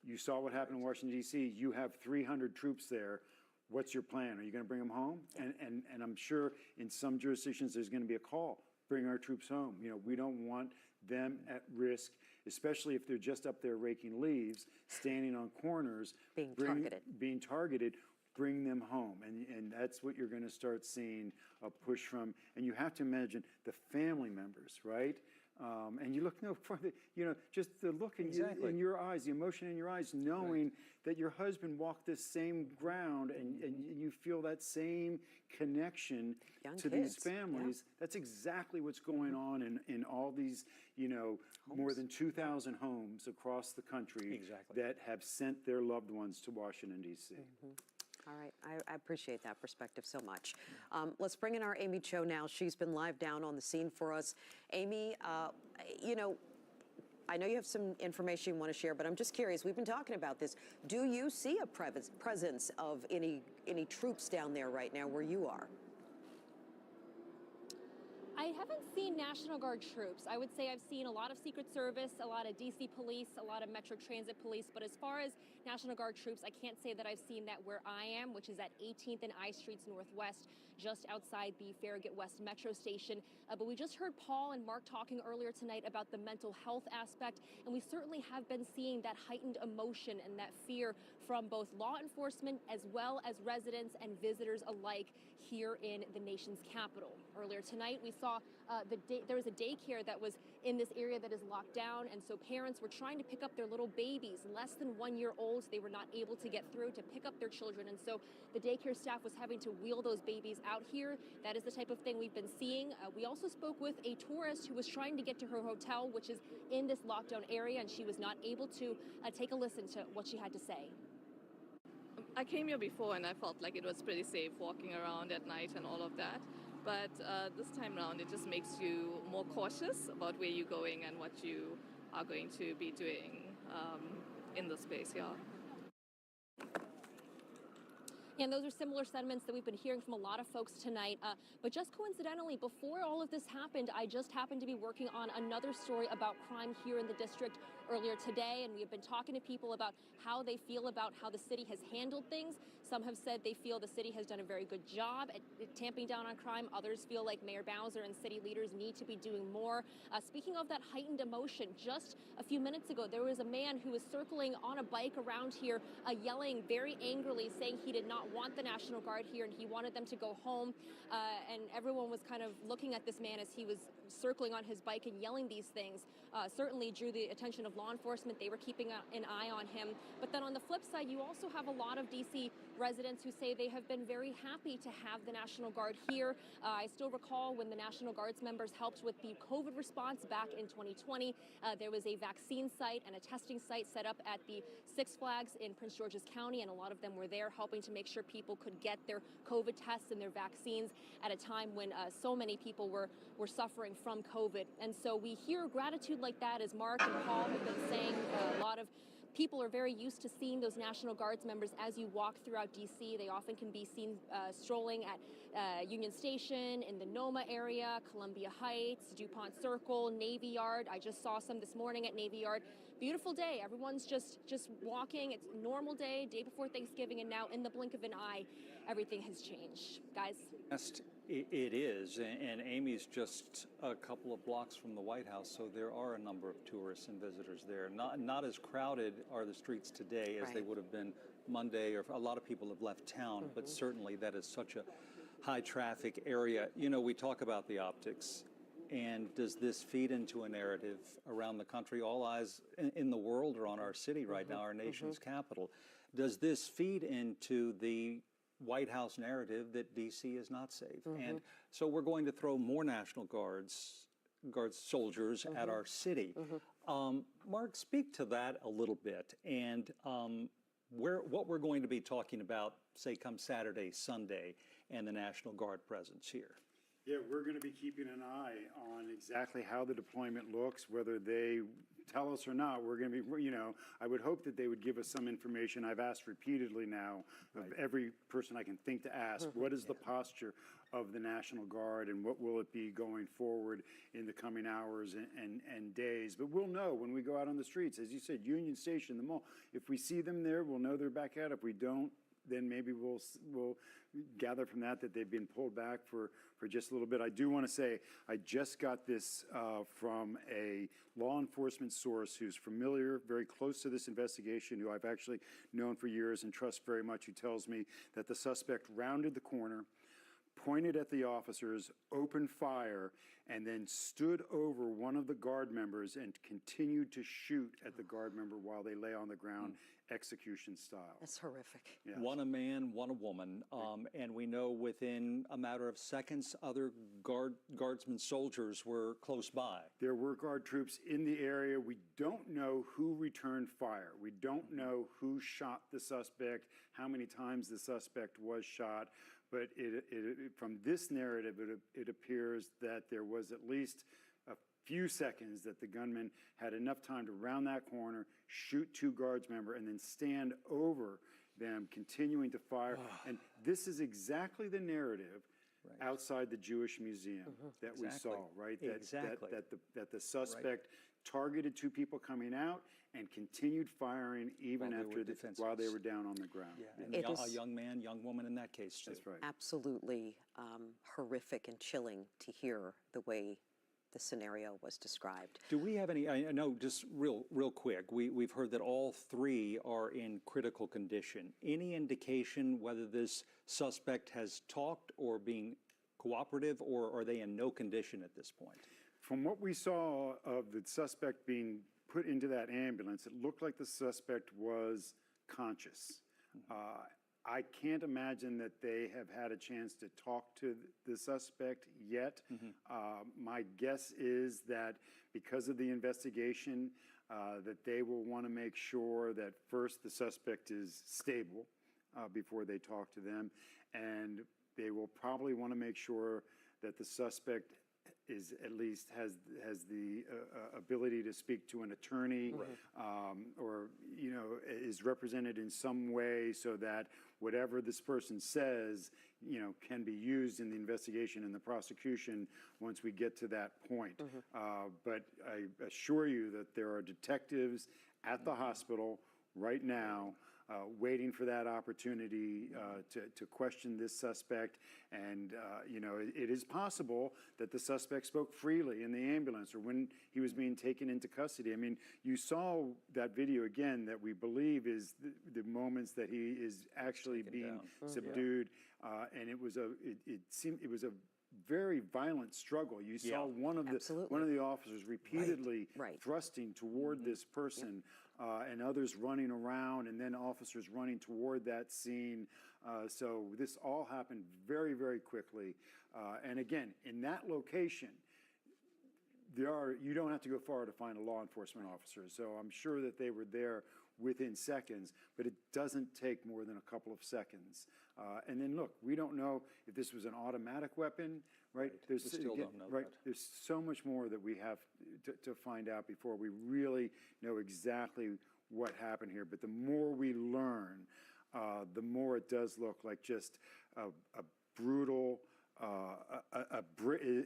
you saw what happened in Washington, D.C. You have 300 troops there. What's your plan? Are you going to bring them home? And I'm sure in some jurisdictions there's going to be a call, bring our troops home. You know, we don't want them at risk especially if they're just up there raking leaves, standing on corners. Being targeted, bring them home. And that's what you're going to start seeing a push from. And you have to imagine the family members, right? And you look no further, just the look in your eyes, the emotion in your eyes, knowing that your husband walked this same ground and you feel that same connection to these families. That's exactly what's going on in all these, more than 2,000 homes across the country that have sent their loved ones to Washington, D.C. All right, I appreciate that perspective so much. Let's bring in our Amy Cho now. She's been live down on the scene for us. Amy, I know you have some information you want to share, but I'm just curious. We've been talking about this. Do you see a presence of any troops down there right now where you are? I haven't seen National Guard troops. I would say I've seen a lot of Secret Service, a lot of DC police, a lot of Metro Transit police, but as far as National Guard troops, I can't say that I've seen that where I am, which is at 18th and I Streets Northwest, just outside the Farragut West Metro Station. But we just heard Paul and Mark talking earlier tonight about the mental health aspect, and we certainly have been seeing that heightened emotion and that fear from both law enforcement as well as residents and visitors alike here in the nation's capital. Earlier tonight, we saw there was a daycare that was in this area that is locked down, and so parents were trying to pick up their little babies, less than 1 year olds. They were not able to get through to pick up their children, and so the daycare staff was having to wheel those babies out here. That is the type of thing we've been seeing. We also spoke with a tourist who was trying to get to her hotel, which is in this lockdown area, and she was not able to take a listen to what she had to say. I came here before and I felt like it was pretty safe walking around at night and all of that. But this time around, it just makes you more cautious about where you're going and what you are going to be doing in the space here. And those are similar sentiments that we've been hearing from a lot of folks tonight. But just coincidentally, before all of this happened, I just happened to be working on another story about crime here in the district earlier today, and we have been talking to people about how they feel about how the city has handled things. Some have said they feel the city has done a very good job at tamping down on crime. Others feel like Mayor Bowser and city leaders need to be doing more. Speaking of that heightened emotion, just a few minutes ago, there was a man who was circling on a bike around here, yelling very angrily, saying he did not want the National Guard here and he wanted them to go home. And everyone was kind of looking at this man as he was circling on his bike and yelling these things. Certainly drew the attention of law enforcement. They were keeping an eye on him. But then on the flip side, you also have a lot of D.C. residents who say they have been very happy to have the National Guard here. I still recall when the National Guard's members helped with the COVID response back in 2020. There was a vaccine site and a testing site set up at the Six Flags in Prince George's County, and a lot of them were there helping to make sure people could get their COVID tests and their vaccines at a time when so many people were suffering from COVID. And so we hear gratitude like that, as Mark and Paul have been saying. A lot of people are very used to seeing those National Guards members as you walk throughout D.C. They often can be seen strolling at Union Station, in the NOMA area, Columbia Heights, DuPont Circle, Navy Yard. I just saw some this morning at Navy Yard. Beautiful day. Everyone's just walking. It's a normal day before Thanksgiving, and now in the blink of an eye, everything has changed. Guys? It is, and Amy's just a couple of blocks from the White House, so there are a number of tourists and visitors there. Not as crowded are the streets today as they would have been Monday, or a lot of people have left town, but certainly that is such a high traffic area. We talk about the optics, and does this feed into a narrative around the country? All eyes in the world are on our city right now, our nation's capital. Does this feed into the White House narrative that D.C. is not safe? And so we're going to throw more National Guard soldiers at our city. Mark, speak to that a little bit, and what we're going to be talking about, say, come Saturday, Sunday, and the National Guard presence here. Yeah, we're going to be keeping an eye on exactly how the deployment looks, whether they tell us or not. We're going to be, I would hope that they would give us some information. I've asked repeatedly now of every person I can think to ask, what is the posture of the National Guard and what will it be going forward in the coming hours and days? But we'll know when we go out on the streets. As you said, Union Station, the mall, if we see them there, we'll know they're back out. If we don't, then maybe we'll gather from that they've been pulled back for just a little bit. I do want to say I just got this from a law enforcement source who's familiar, very close to this investigation, who I've actually known for years and trust very much, who tells me that the suspect rounded the corner, pointed at the officers, opened fire, and then stood over one of the guard members and continued to shoot at the guard member while they lay on the ground, execution style. That's horrific. Yeah. One a man, one a woman, and we know within a matter of seconds, other guardsmen soldiers were close by. There were guard troops in the area. We don't know who returned fire. We don't know who shot the suspect, how many times the suspect was shot. But from this narrative, it appears that there was at least a few seconds that the gunman had enough time to round that corner, shoot two guards members, and then stand over them, continuing to fire. And this is exactly the narrative outside the Jewish Museum that we saw, right? That the suspect targeted two people coming out and continued firing even while they were down on the ground. Yeah. And a young man, young woman in that case, too. That's right. Absolutely horrific and chilling to hear the way the scenario was described. Do we have any, I know just real quick, we've heard that all three are in critical condition. Any indication whether this suspect has talked or being cooperative, or are they in no condition at this point? From what we saw of the suspect being put into that ambulance, it looked like the suspect was conscious. I can't imagine that they have had a chance to talk to the suspect yet. My guess is that because of the investigation, that they will want to make sure that first the suspect is stable before they talk to them, and they will probably want to make sure that the suspect is at least has the ability to speak to an attorney, or is represented in some way, so that whatever this person says, can be used in the investigation and the prosecution once we get to that point. But I assure you that there are detectives at the hospital right now waiting for that opportunity to question this suspect. And, it is possible that the suspect spoke freely in the ambulance or when he was being taken into custody. I mean, you saw that video again that we believe is the moments that he is actually being subdued. And it was a very violent struggle. You saw one of the officers repeatedly thrusting toward this person, and others running around, and then officers running toward that scene. So this all happened very, very quickly. And again, in that location, you don't have to go far to find a law enforcement officer. So I'm sure that they were there within seconds, but it doesn't take more than a couple of seconds. And then look, we don't know if this was an automatic weapon, right? We still don't know that. There's so much more that we have to find out before we really know exactly what happened here. But the more we learn, the more it does look like just a brutal,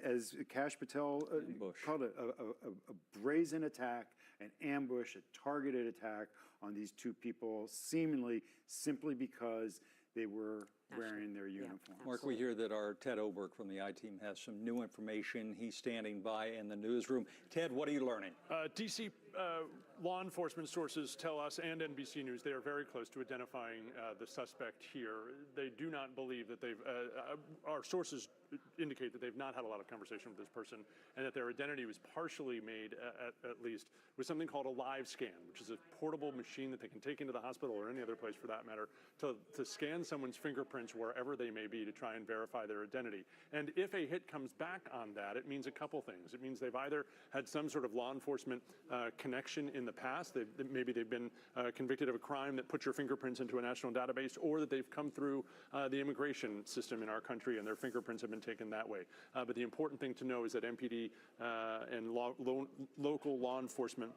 as Kash Patel called it, a brazen attack, an ambush, a targeted attack on these two people, seemingly simply because they were wearing their uniforms. Mark, we hear that our Ted Oberg from the I-Team has some new information. He's standing by in the newsroom. Ted, what are you learning? D.C. Law enforcement sources tell us, and NBC News, they are very close to identifying the suspect here. They do not believe that our sources indicate that they've not had a lot of conversation with this person, and that their identity was partially made, at least, with something called a live scan, which is a portable machine that they can take into the hospital or any other place for that matter, to scan someone's fingerprints wherever they may be to try and verify their identity. And if a hit comes back on that, it means a couple things. It means they've either had some sort of law enforcement connection in the past, maybe they've been convicted of a crime that puts your fingerprints into a national database, or that they've come through the immigration system in our country and their fingerprints have been taken that way. But the important thing to know is that MPD and local law enforcement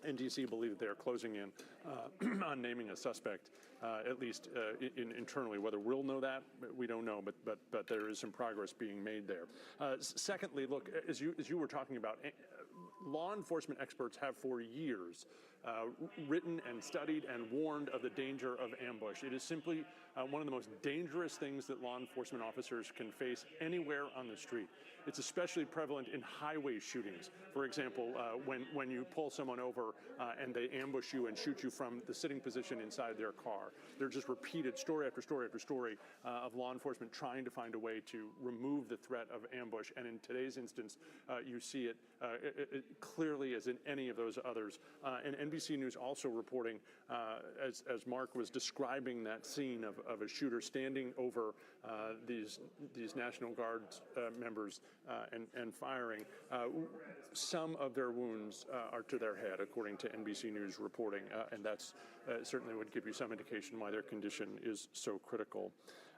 in D.C. believe that they are closing in on naming a suspect, at least internally. Whether we'll know that, we don't know, but there is some progress being made there. Secondly, look, as you were talking about, law enforcement experts have for years written and studied and warned of the danger of ambush. It is simply one of the most dangerous things that law enforcement officers can face anywhere on the street. It's especially prevalent in highway shootings. For example, when you pull someone over and they ambush you and shoot you from the sitting position inside their car. They're just repeated story after story after story of law enforcement trying to find a way to remove the threat of ambush. And in today's instance, you see it clearly as in any of those others. And NBC News also reporting, as Mark was describing that scene of a shooter standing over these National Guard members and firing. Some of their wounds are to their head, according to NBC News reporting, and that's certainly would give you some indication why their condition is so critical.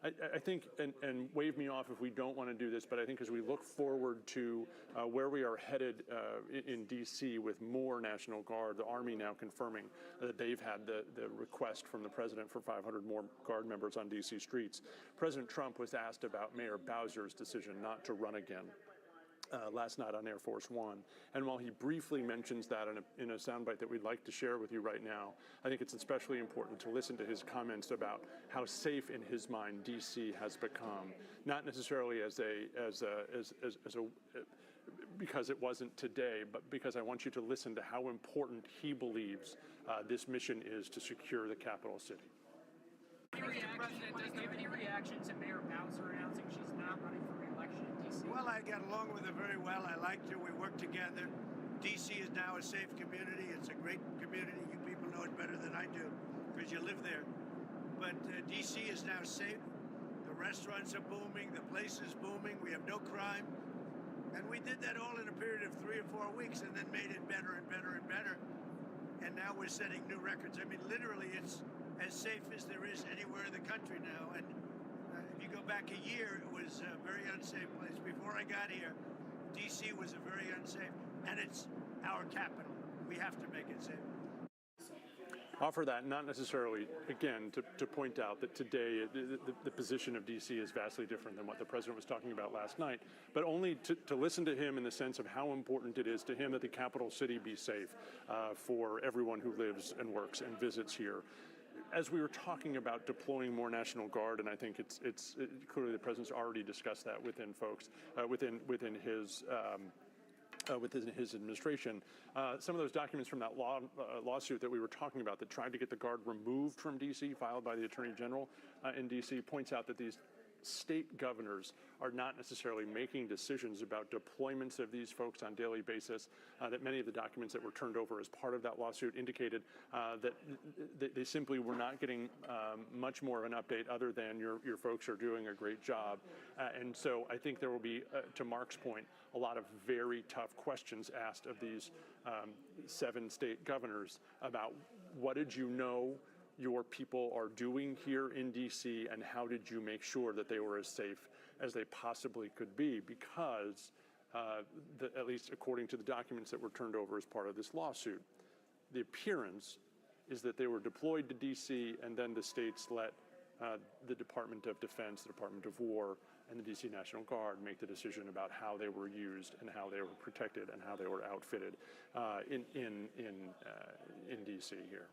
I think, and wave me off if we don't want to do this, but I think as we look forward to where we are headed in D.C. with more National Guard, the Army now confirming that they've had the request from the president for 500 more Guard members on D.C. streets. President Trump was asked about Mayor Bowser's decision not to run again last night on Air Force One. And while he briefly mentions that in a soundbite that we'd like to share with you right now, I think it's especially important to listen to his comments about how safe in his mind D.C. has become, not necessarily because it wasn't today, but because I want you to listen to how important he believes this mission is to secure the capital city. Mr. President, does you have any reaction to Mayor Bowser announcing she's not running for re-election in D.C.? Well, I got along with her very well. I liked her. We worked together. D.C. is now a safe community. It's a great community. You people know it better than I do because you live there. But D.C. is now safe. The restaurants are booming. The place is booming. We have no crime. And we did that all in a period of 3 or 4 weeks and then made it better and better and better. And now we're setting new records. I mean, literally, it's as safe as there is anywhere in the country now. And if you go back a year, it was a very unsafe place. Before I got here, D.C. was a very unsafe, and it's our capital. We have to make it safe. Offer that not necessarily, again, to point out that today the position of D.C. is vastly different than what the president was talking about last night, but only to listen to him in the sense of how important it is to him that the capital city be safe for everyone who lives and works and visits here. As we were talking about deploying more National Guard, and I think it's clearly the president's already discussed that within folks, within his administration. Some of those documents from that lawsuit that we were talking about that tried to get the Guard removed from D.C., filed by the Attorney General in D.C., points out that these state governors are not necessarily making decisions about deployments of these folks on a daily basis, that many of the documents that were turned over as part of that lawsuit indicated that they simply were not getting much more of an update other than your folks are doing a great job. And so I think there will be, to Mark's point, a lot of very tough questions asked of these 7 state governors about what did you know your people are doing here in D.C. and how did you make sure that they were as safe as they possibly could be, because at least according to the documents that were turned over as part of this lawsuit, the appearance is that they were deployed to D.C. and then the states let the Department of Defense, the Department of War, and the D.C. National Guard make the decision about how they were used and how they were protected and how they were outfitted in D.C. here.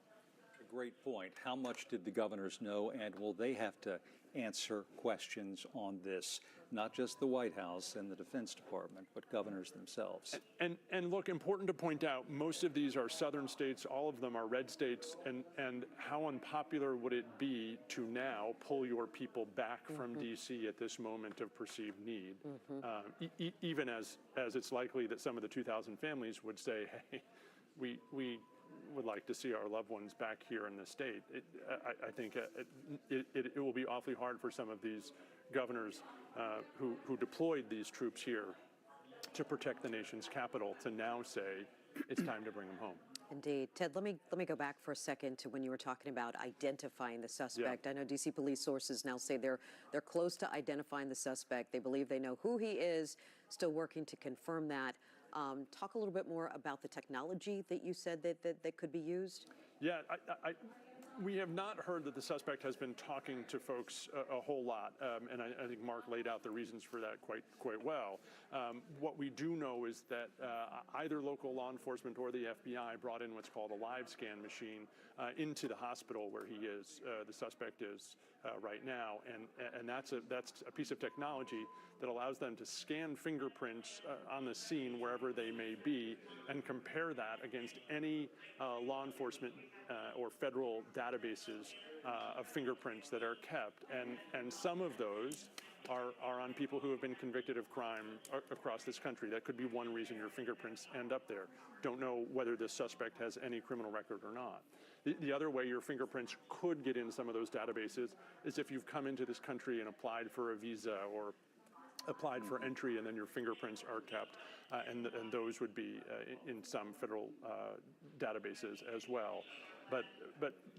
Great point. How much did the governors know, and will they have to answer questions on this? Not just the White House and the Defense Department, but governors themselves. And look, important to point out, most of these are southern states, all of them are red states, and how unpopular would it be to now pull your people back from D.C. at this moment of perceived need, even as it's likely that some of the 2,000 families would say, hey, we would like to see our loved ones back here in the state. I think it will be awfully hard for some of these governors who deployed these troops here to protect the nation's capital to now say it's time to bring them home. Indeed. Ted, let me go back for a second to when you were talking about identifying the suspect. Yeah. I know D.C. police sources now say they're close to identifying the suspect. They believe they know who he is, still working to confirm that. Talk a little bit more about the technology that you said that could be used. Yeah, we have not heard that the suspect has been talking to folks a whole lot, and I think Mark laid out the reasons for that quite well. What we do know is that either local law enforcement or the FBI brought in what's called a live scan machine into the hospital where he is, the suspect is, right now, and that's a piece of technology that allows them to scan fingerprints on the scene wherever they may be, and compare that against any law enforcement or federal databases of fingerprints that are kept, and some of those are on people who have been convicted of crime across this country. That could be one reason your fingerprints end up there. Don't know whether this suspect has any criminal record or not. The other way your fingerprints could get in some of those databases is if you've come into this country and applied for a visa or applied for entry, and then your fingerprints are kept, and those would be in some federal databases as well. But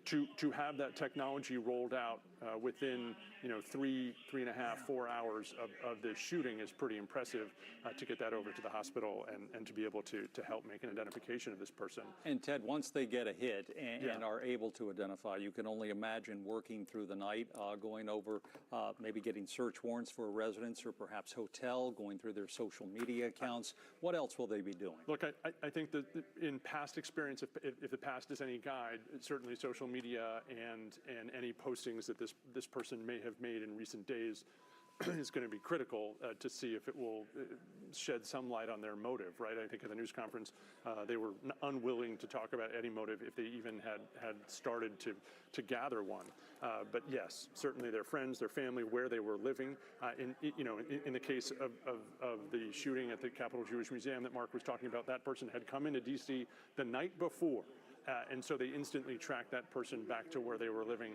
to have that technology rolled out within 3.5, 4 hours of this shooting is pretty impressive, to get that over to the hospital and to be able to help make an identification of this person. And Ted, once they get a hit and are able to identify, you can only imagine working through the night, going over, maybe getting search warrants for a residence or perhaps hotel, going through their social media accounts. What else will they be doing? Look, I think that in past experience, if the past is any guide, certainly social media and any postings that this person may have made in recent days is going to be critical to see if it will shed some light on their motive, right? I think at the news conference, they were unwilling to talk about any motive if they even had started to gather one. But yes, certainly their friends, their family, where they were living. In the case of the shooting at the Capitol Jewish Museum that Mark was talking about, that person had come into D.C. the night before. And so they instantly tracked that person back to where they were living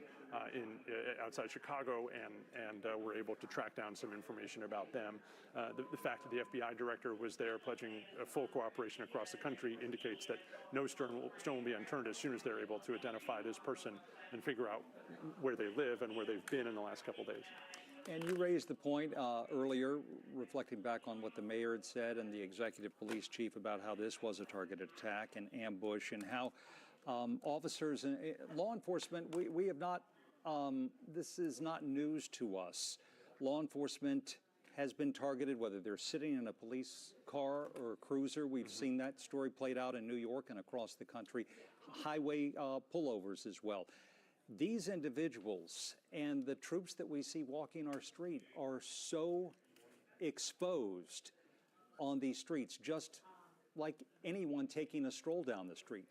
outside Chicago, and were able to track down some information about them. The fact that the FBI director was there pledging full cooperation across the country indicates that no stone will be unturned as soon as they're able to identify this person and figure out where they live and where they've been in the last couple days. And you raised the point earlier, reflecting back on what the mayor had said and the executive police chief about how this was a targeted attack and ambush, and how officers and law enforcement, we have not, this is not news to us. Law enforcement has been targeted, whether they're sitting in a police car or a cruiser. We've seen that story played out in New York and across the country. Highway pullovers as well. These individuals and the troops that we see walking our street are so exposed on these streets, just like anyone taking a stroll down the street.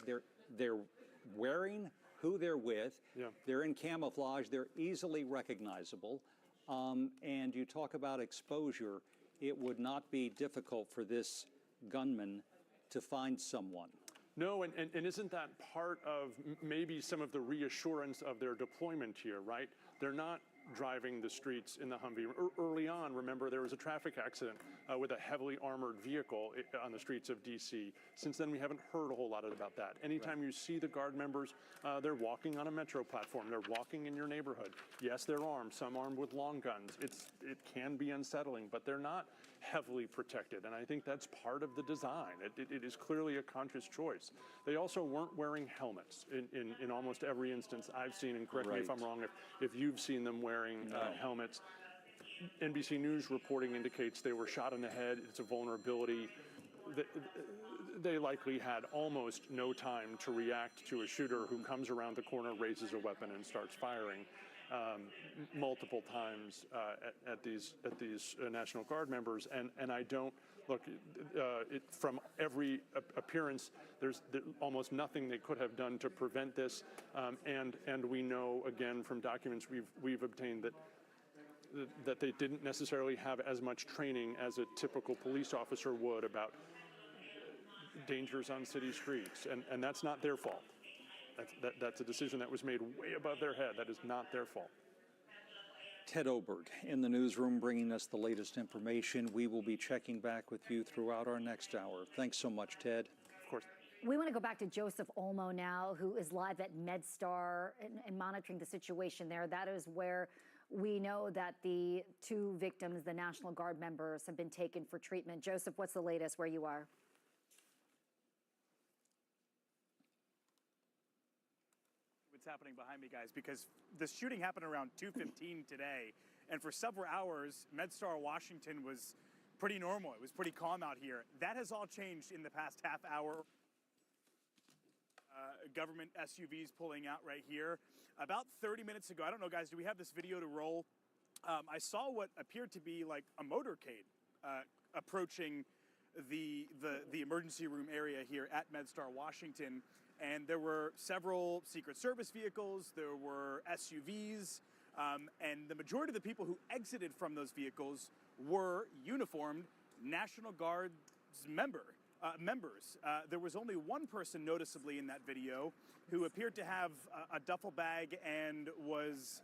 They're wearing who they're with. Yeah. They're in camouflage. They're easily recognizable. And you talk about exposure. It would not be difficult for this gunman to find someone. No, and isn't that part of maybe some of the reassurance of their deployment here, right? They're not driving the streets in the Humvee. Early on, remember, there was a traffic accident with a heavily armored vehicle on the streets of D.C. Since then, we haven't heard a whole lot about that. Anytime you see the Guard members, they're walking on a metro platform. They're walking in your neighborhood. Yes, they're armed, some armed with long guns. It can be unsettling, but they're not heavily protected, and I think that's part of the design. It is clearly a conscious choice. They also weren't wearing helmets in almost every instance I've seen, and correct me if I'm wrong if you've seen them wearing helmets. NBC News reporting indicates they were shot in the head. It's a vulnerability. They likely had almost no time to react to a shooter who comes around the corner, raises a weapon, and starts firing multiple times at these National Guard members. And I don't look from every appearance. There's almost nothing they could have done to prevent this. And we know again from documents we've obtained that they didn't necessarily have as much training as a typical police officer would about dangers on city streets, and that's not their fault. That's a decision that was made way above their head. That is not their fault. Ted Oberg in the newsroom bringing us the latest information. We will be checking back with you throughout our next hour. Thanks so much, Ted. Of course. We want to go back to Joseph Olmo now, who is live at MedStar and monitoring the situation there. That is where we know that the two victims, the National Guard members, have been taken for treatment. Joseph, what's the latest where you are? What's happening behind me, guys, because the shooting happened around 2:15 today, and for several hours, MedStar Washington was pretty normal. It was pretty calm out here. That has all changed in the past half hour. government SUVs pulling out right here. About 30 minutes ago, I don't know, guys, do we have this video to roll? I saw what appeared to be like a motorcade approaching the emergency room area here at MedStar Washington, and there were several Secret Service vehicles, there were SUVs, and the majority of the people who exited from those vehicles were uniformed National Guard members. There was only one person noticeably in that video who appeared to have a duffel bag and was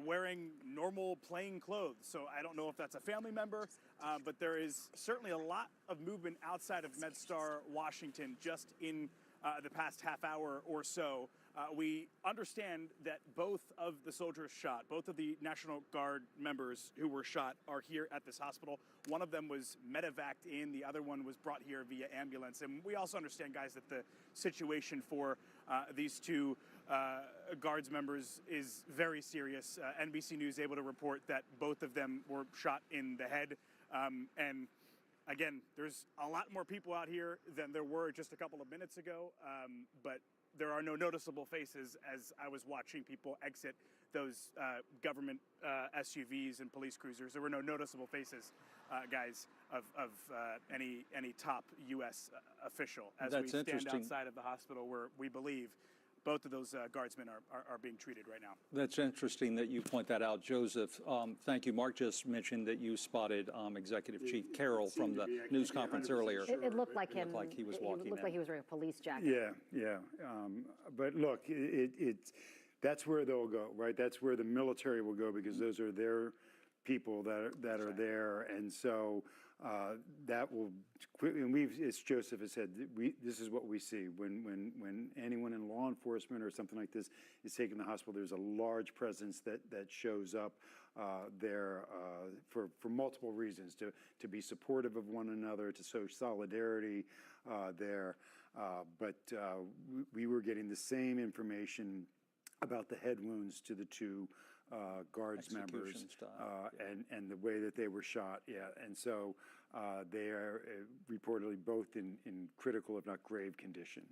wearing normal plain clothes. So I don't know if that's a family member, but there is certainly a lot of movement outside of MedStar Washington just in the past half hour or so. We understand that both of the soldiers shot, both of the National Guard members who were shot, are here at this hospital. One of them was medevaced in, the other one was brought here via ambulance. And we also understand, guys, that the situation for these two Guards members is very serious. NBC News able to report that both of them were shot in the head. And again, there's a lot more people out here than there were just a couple of minutes ago, but there are no noticeable faces as I was watching people exit those government SUVs and police cruisers. There were no noticeable faces, guys, of any top U.S. official as That's we stand interesting. outside of the hospital where we believe both of those guardsmen are being treated right now. That's interesting that you point that out, Joseph. Thank you. Mark just mentioned that you spotted Executive Chief Carroll from the news conference earlier. It looked like him. It looked like he was walking It looked in. like he was wearing a police jacket. Yeah. But look, that's where they'll go, right? That's where the military will go because those are their people that are there, and so that will quickly. And as Joseph has said, this is what we see when anyone in law enforcement or something like this is taken to the hospital. There's a large presence that shows up there for multiple reasons, to be supportive of one another, to show solidarity there. But we were getting the same information about the head wounds to the two Guards members and the way that they were shot. And so they are reportedly both in critical, if not grave, condition.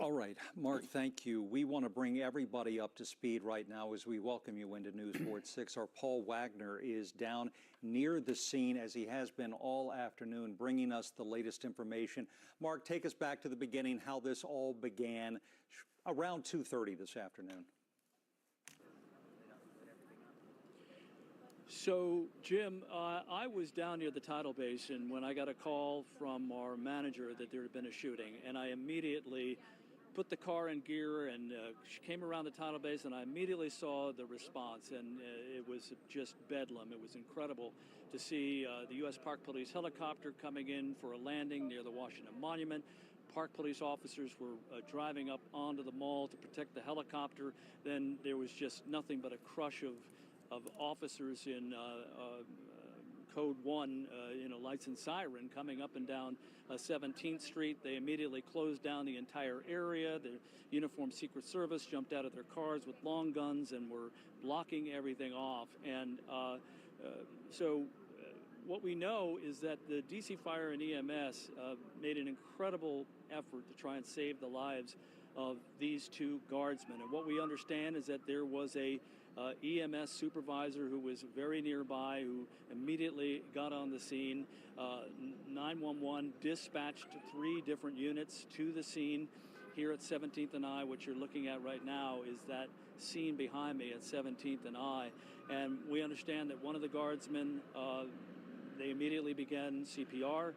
All right, Mark, thank you. We want to bring everybody up to speed right now as we welcome you into News Board 6. Our Paul Wagner is down near the scene, as he has been all afternoon, bringing us the latest information. Mark, take us back to the beginning, how this all began around 2:30 this afternoon. So, Jim, I was down near the tidal basin when I got a call from our manager that there had been a shooting, and I immediately put the car in gear and came around the tidal basin. I immediately saw the response, and it was just bedlam. It was incredible to see the U.S. Park Police helicopter coming in for a landing near the Washington Monument. Park Police officers were driving up onto the mall to protect the helicopter. Then there was just nothing but a crush of officers in Code 1, lights and siren coming up and down 17th Street. They immediately closed down the entire area. The uniformed Secret Service jumped out of their cars with long guns and were blocking everything off. And so what we know is that the DC Fire and EMS made an incredible effort to try and save the lives of these two guardsmen. And what we understand is that there was a EMS supervisor who was very nearby, who immediately got on the scene. 911 dispatched 3 different units to the scene here at 17th and I. What you're looking at right now is that scene behind me at 17th and I. And we understand that one of the guardsmen, they immediately began CPR.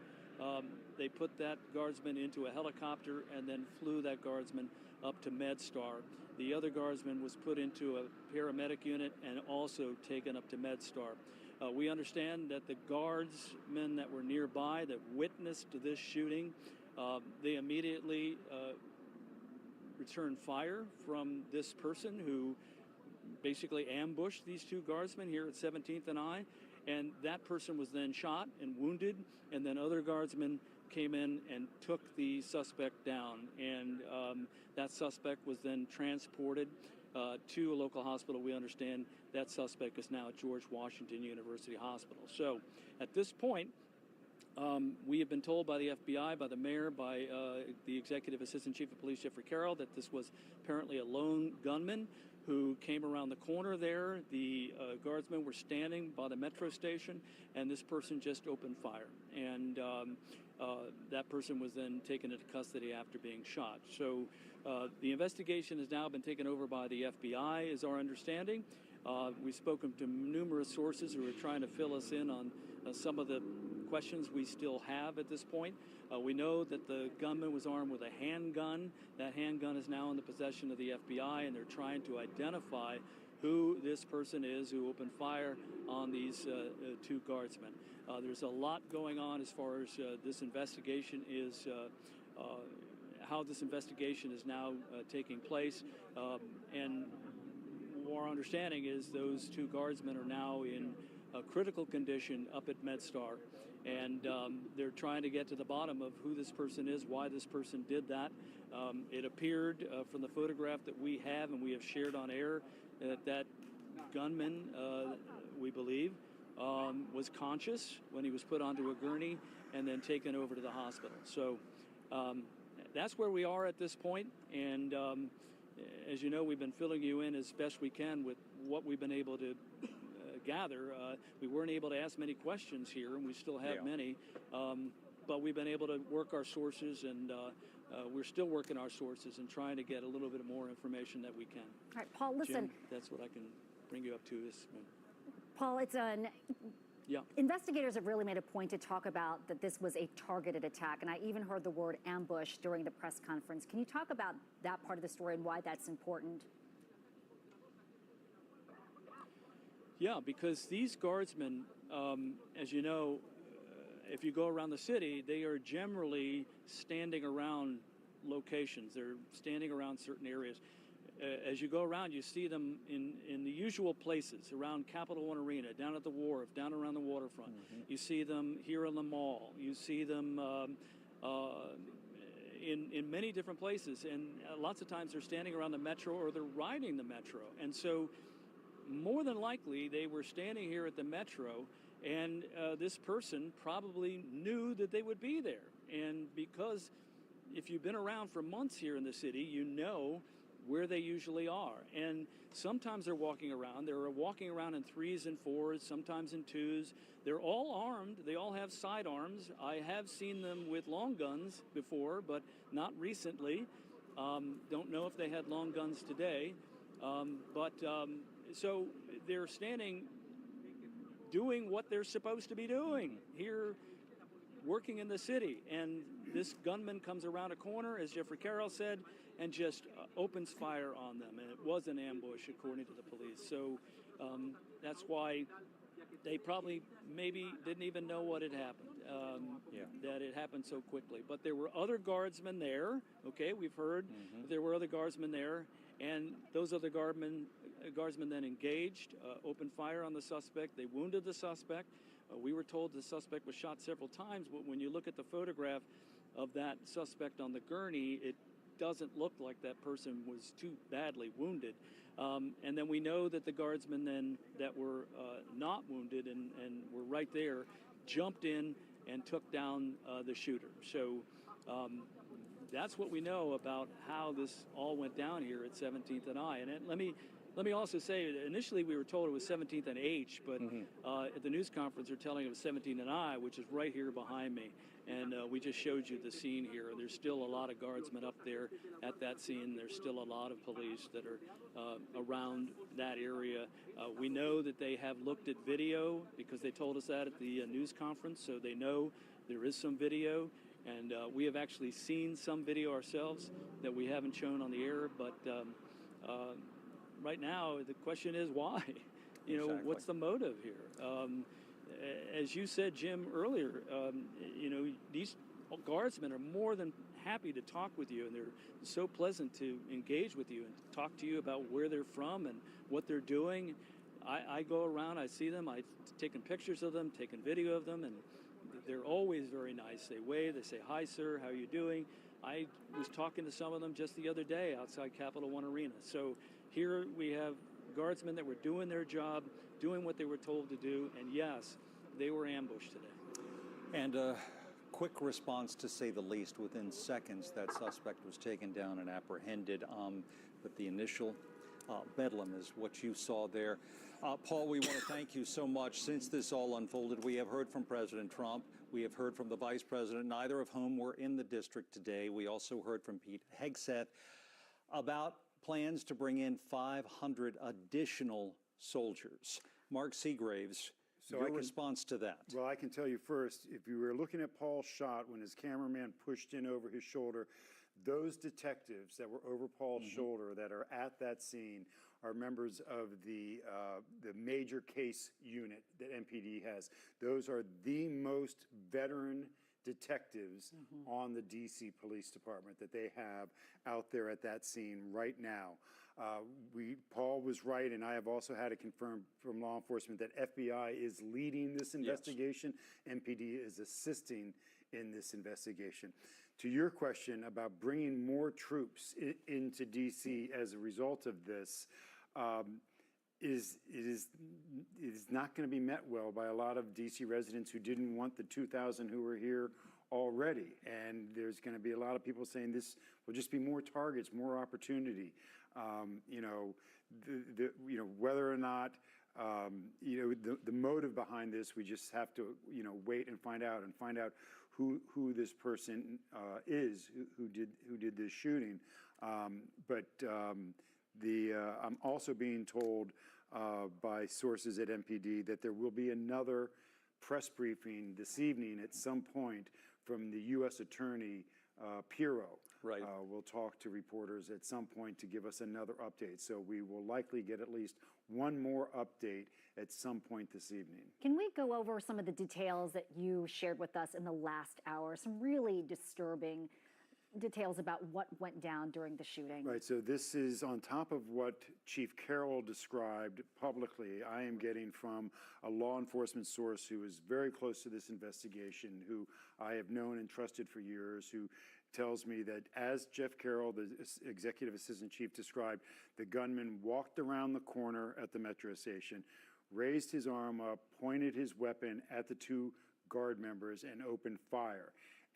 They put that guardsman into a helicopter and then flew that guardsman up to MedStar. The other guardsman was put into a paramedic unit and also taken up to MedStar. We understand that the guardsmen that were nearby that witnessed this shooting, they immediately returned fire from this person who basically ambushed these two guardsmen here at 17th and I. And that person was then shot and wounded, and then other guardsmen came in and took the suspect down. And that suspect was then transported to a local hospital. We understand that suspect is now at George Washington University Hospital. So at this point, We have been told by the FBI, by the mayor, by the Executive Assistant Chief of Police, Jeffrey Carroll, that this was apparently a lone gunman who came around the corner there. The guardsmen were standing by the metro station, and this person just opened fire. And that person was then taken into custody after being shot. So the investigation has now been taken over by the FBI, is our understanding. We've spoken to numerous sources who are trying to fill us in on some of the questions we still have at this point. We know that the gunman was armed with a handgun. That handgun is now in the possession of the FBI, and they're trying to identify who this person is who opened fire on these two guardsmen. There's a lot going on as far as this investigation is, how this investigation is now taking place. And our understanding is those two guardsmen are now in a critical condition up at MedStar. And they're trying to get to the bottom of who this person is, why this person did that. It appeared from the photograph that we have and we have shared on air that gunman, we believe, was conscious when he was put onto a gurney and then taken over to the hospital. So that's where we are at this point. And as you know, we've been filling you in as best we can with what we've been able to gather. We weren't able to ask many questions here, and we still have many, but we've been able to work our sources, and we're still working our sources and trying to get a little bit more information that we can. All right, Paul, listen. Jim, that's what I can bring you up to this moment. Paul, it's an... Yeah. Investigators have really made a point to talk about that this was a targeted attack, and I even heard the word ambush during the press conference. Can you talk about that part of the story and why that's important? Yeah, because these guardsmen, as you know, if you go around the city, they are generally standing around locations. They're standing around certain areas. As you go around, you see them in the usual places, around Capital One Arena, down at the wharf, down around the waterfront. Mm-hmm. You see them here in the mall. You see them in many different places. And lots of times they're standing around the metro or they're riding the metro. And so more than likely, they were standing here at the metro, and this person probably knew that they would be there. And because if you've been around for months here in the city, you know where they usually are. And sometimes they're walking around. They're walking around in 3s and 4s, sometimes in 2s. They're all armed. They all have sidearms. I have seen them with long guns before, but not recently. Don't know if they had long guns today. So they're standing doing what they're supposed to be doing here, working in the city. And this gunman comes around a corner, as Jeffrey Carroll said, and just opens fire on them. And it was an ambush, according to the police. So that's why they probably maybe didn't even know what had happened, that it happened so quickly. But there were other guardsmen there. Okay, we've heard there were other guardsmen there. And those other guardsmen then engaged, opened fire on the suspect. They wounded the suspect. We were told the suspect was shot several times, but when you look at the photograph of that suspect on the gurney, it doesn't look like that person was too badly wounded. And then we know that the guardsmen then that were not wounded and were right there jumped in and took down the shooter. So that's what we know about how this all went down here at 17th and I. And let me also say, initially we were told it was 17th and H, but at the news conference they're telling it was 17th and I, which is right here behind me. And we just showed you the scene here. There's still a lot of guardsmen up there at that scene. There's still a lot of police that are around that area. We know that they have looked at video because they told us that at the news conference, so they know there is some video. And we have actually seen some video ourselves that we haven't shown on the air, but right now the question is why? What's the motive here? As you said, Jim, earlier, these guardsmen are more than happy to talk with you, and they're so pleasant to engage with you and talk to you about where they're from and what they're doing. I go around, I see them, I've taken pictures of them, taken video of them, and they're always very nice. They wave, they say, "Hi, sir, how are you doing?" I was talking to some of them just the other day outside Capital One Arena. So here we have guardsmen that were doing their job, doing what they were told to do, and yes, they were ambushed today. And a quick response, to say the least. Within seconds, that suspect was taken down and apprehended. But the initial bedlam is what you saw there. Paul, we want to thank you so much. Since this all unfolded, we have heard from President Trump. We have heard from the Vice President, neither of whom were in the district today. We also heard from Pete Hegseth about plans to bring in 500 additional soldiers. Mark Seagraves, your response to that? Well, I can tell you first, if you were looking at Paul's shot when his cameraman pushed in over his shoulder, those detectives that were over Paul's shoulder that are at that scene are members of the major case unit that MPD has. Those are the most veteran detectives on the DC Police Department that they have out there at that scene right now. Paul was right, and I have also had it confirmed from law enforcement that FBI is leading this investigation. Yes. MPD is assisting in this investigation. To your question about bringing more troops into DC as a result of this, it is not going to be met well by a lot of DC residents who didn't want the 2,000 who were here already. And there's going to be a lot of people saying this will just be more targets, more opportunity. Whether or not, the motive behind this, we just have to, wait and find out who this person is who did this shooting. But I'm also being told by sources at MPD that there will be another press briefing this evening at some point from the U.S. Attorney Pirro. Right. We'll talk to reporters at some point to give us another update. So we will likely get at least one more update at some point this evening. Can we go over some of the details that you shared with us in the last hour? Some really disturbing details about what went down during the shooting. Right, so this is on top of what Chief Carroll described publicly. I am getting from a law enforcement source who is very close to this investigation, who I have known and trusted for years, who tells me that as Jeff Carroll, the executive assistant chief, described, the gunman walked around the corner at the metro station, raised his arm up, pointed his weapon at the two guard members, and opened fire.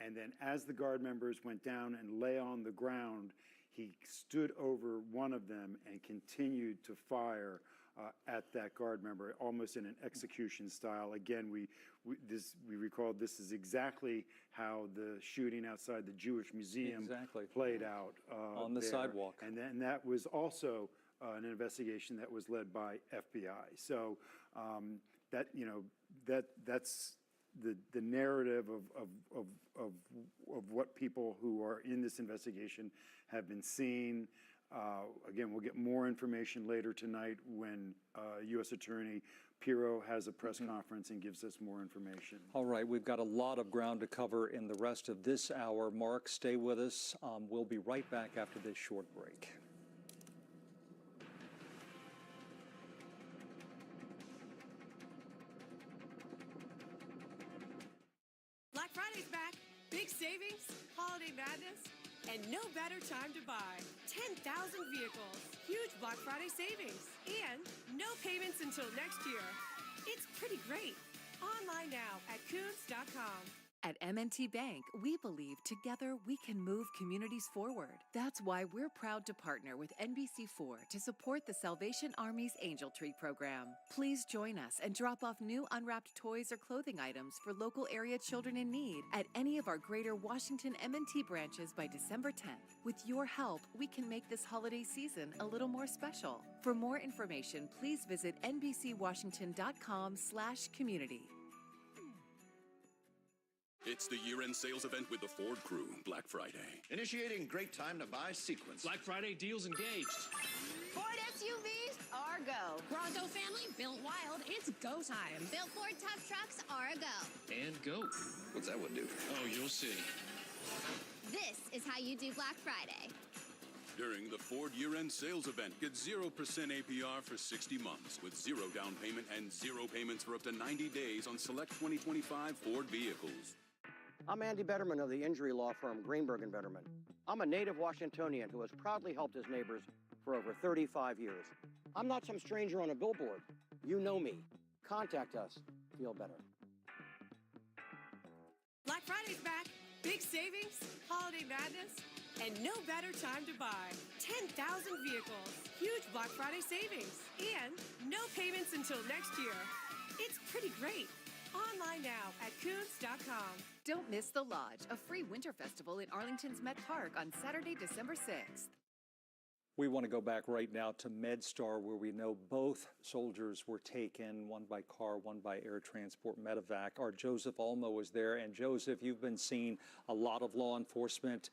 And then as the guard members went down and lay on the ground, he stood over one of them and continued to fire at that guard member, almost in an execution style. Again, we recall this is exactly how the shooting outside the Jewish Museum played out on the sidewalk. And then that was also an investigation that was led by FBI. So that's the narrative of what people who are in this investigation have been seeing. Again, we'll get more information later tonight when U.S. Attorney Pirro has a press conference and gives us more information. All right, we've got a lot of ground to cover in the rest of this hour. Mark, stay with us. We'll be right back after this short break. Black Friday's back. Big savings, holiday madness, and no better time to buy. 10,000 vehicles, huge Black Friday savings, and no payments until next year. It's pretty great. Online now at Koons.com. At M&T Bank, we believe together we can move communities forward. That's why we're proud to partner with NBC4 to support the Salvation Army's Angel Tree program. Please join us and drop off new unwrapped toys or clothing items for local area children in need at any of our Greater Washington M&T branches by December 10th. With your help, we can make this holiday season a little more special. For more information, please visit nbcwashington.com/community. It's the year-end sales event with the Ford Crew, Black Friday. Initiating great time to buy sequence. Black Friday deals engaged. Ford SUVs are a go. Bronco family built wild, it's go time. Built Ford tough trucks are a go. And go. What's that one do? Oh, you'll see. This is how you do Black Friday. During the Ford year-end sales event, get 0% APR for 60 months with 0 down payment and 0 payments for up to 90 days on select 2025 Ford vehicles. I'm Andy Betterman of the injury law firm Greenberg & Betterman. I'm a native Washingtonian who has proudly helped his neighbors for over 35 years. I'm not some stranger on a billboard. You know me. Contact us. Feel better. Friday's back. Big savings, holiday madness, and no better time to buy. 10,000 vehicles, huge Black Friday savings, and no payments until next year. It's pretty great. Online now at Coons.com. Don't miss The Lodge, a free winter festival in Arlington's Met Park on Saturday, December 6th. We want to go back right now to MedStar, where we know both soldiers were taken, one by car, one by air transport, medevac. Our Joseph Olmo was there. And Joseph, you've been seeing a lot of law enforcement,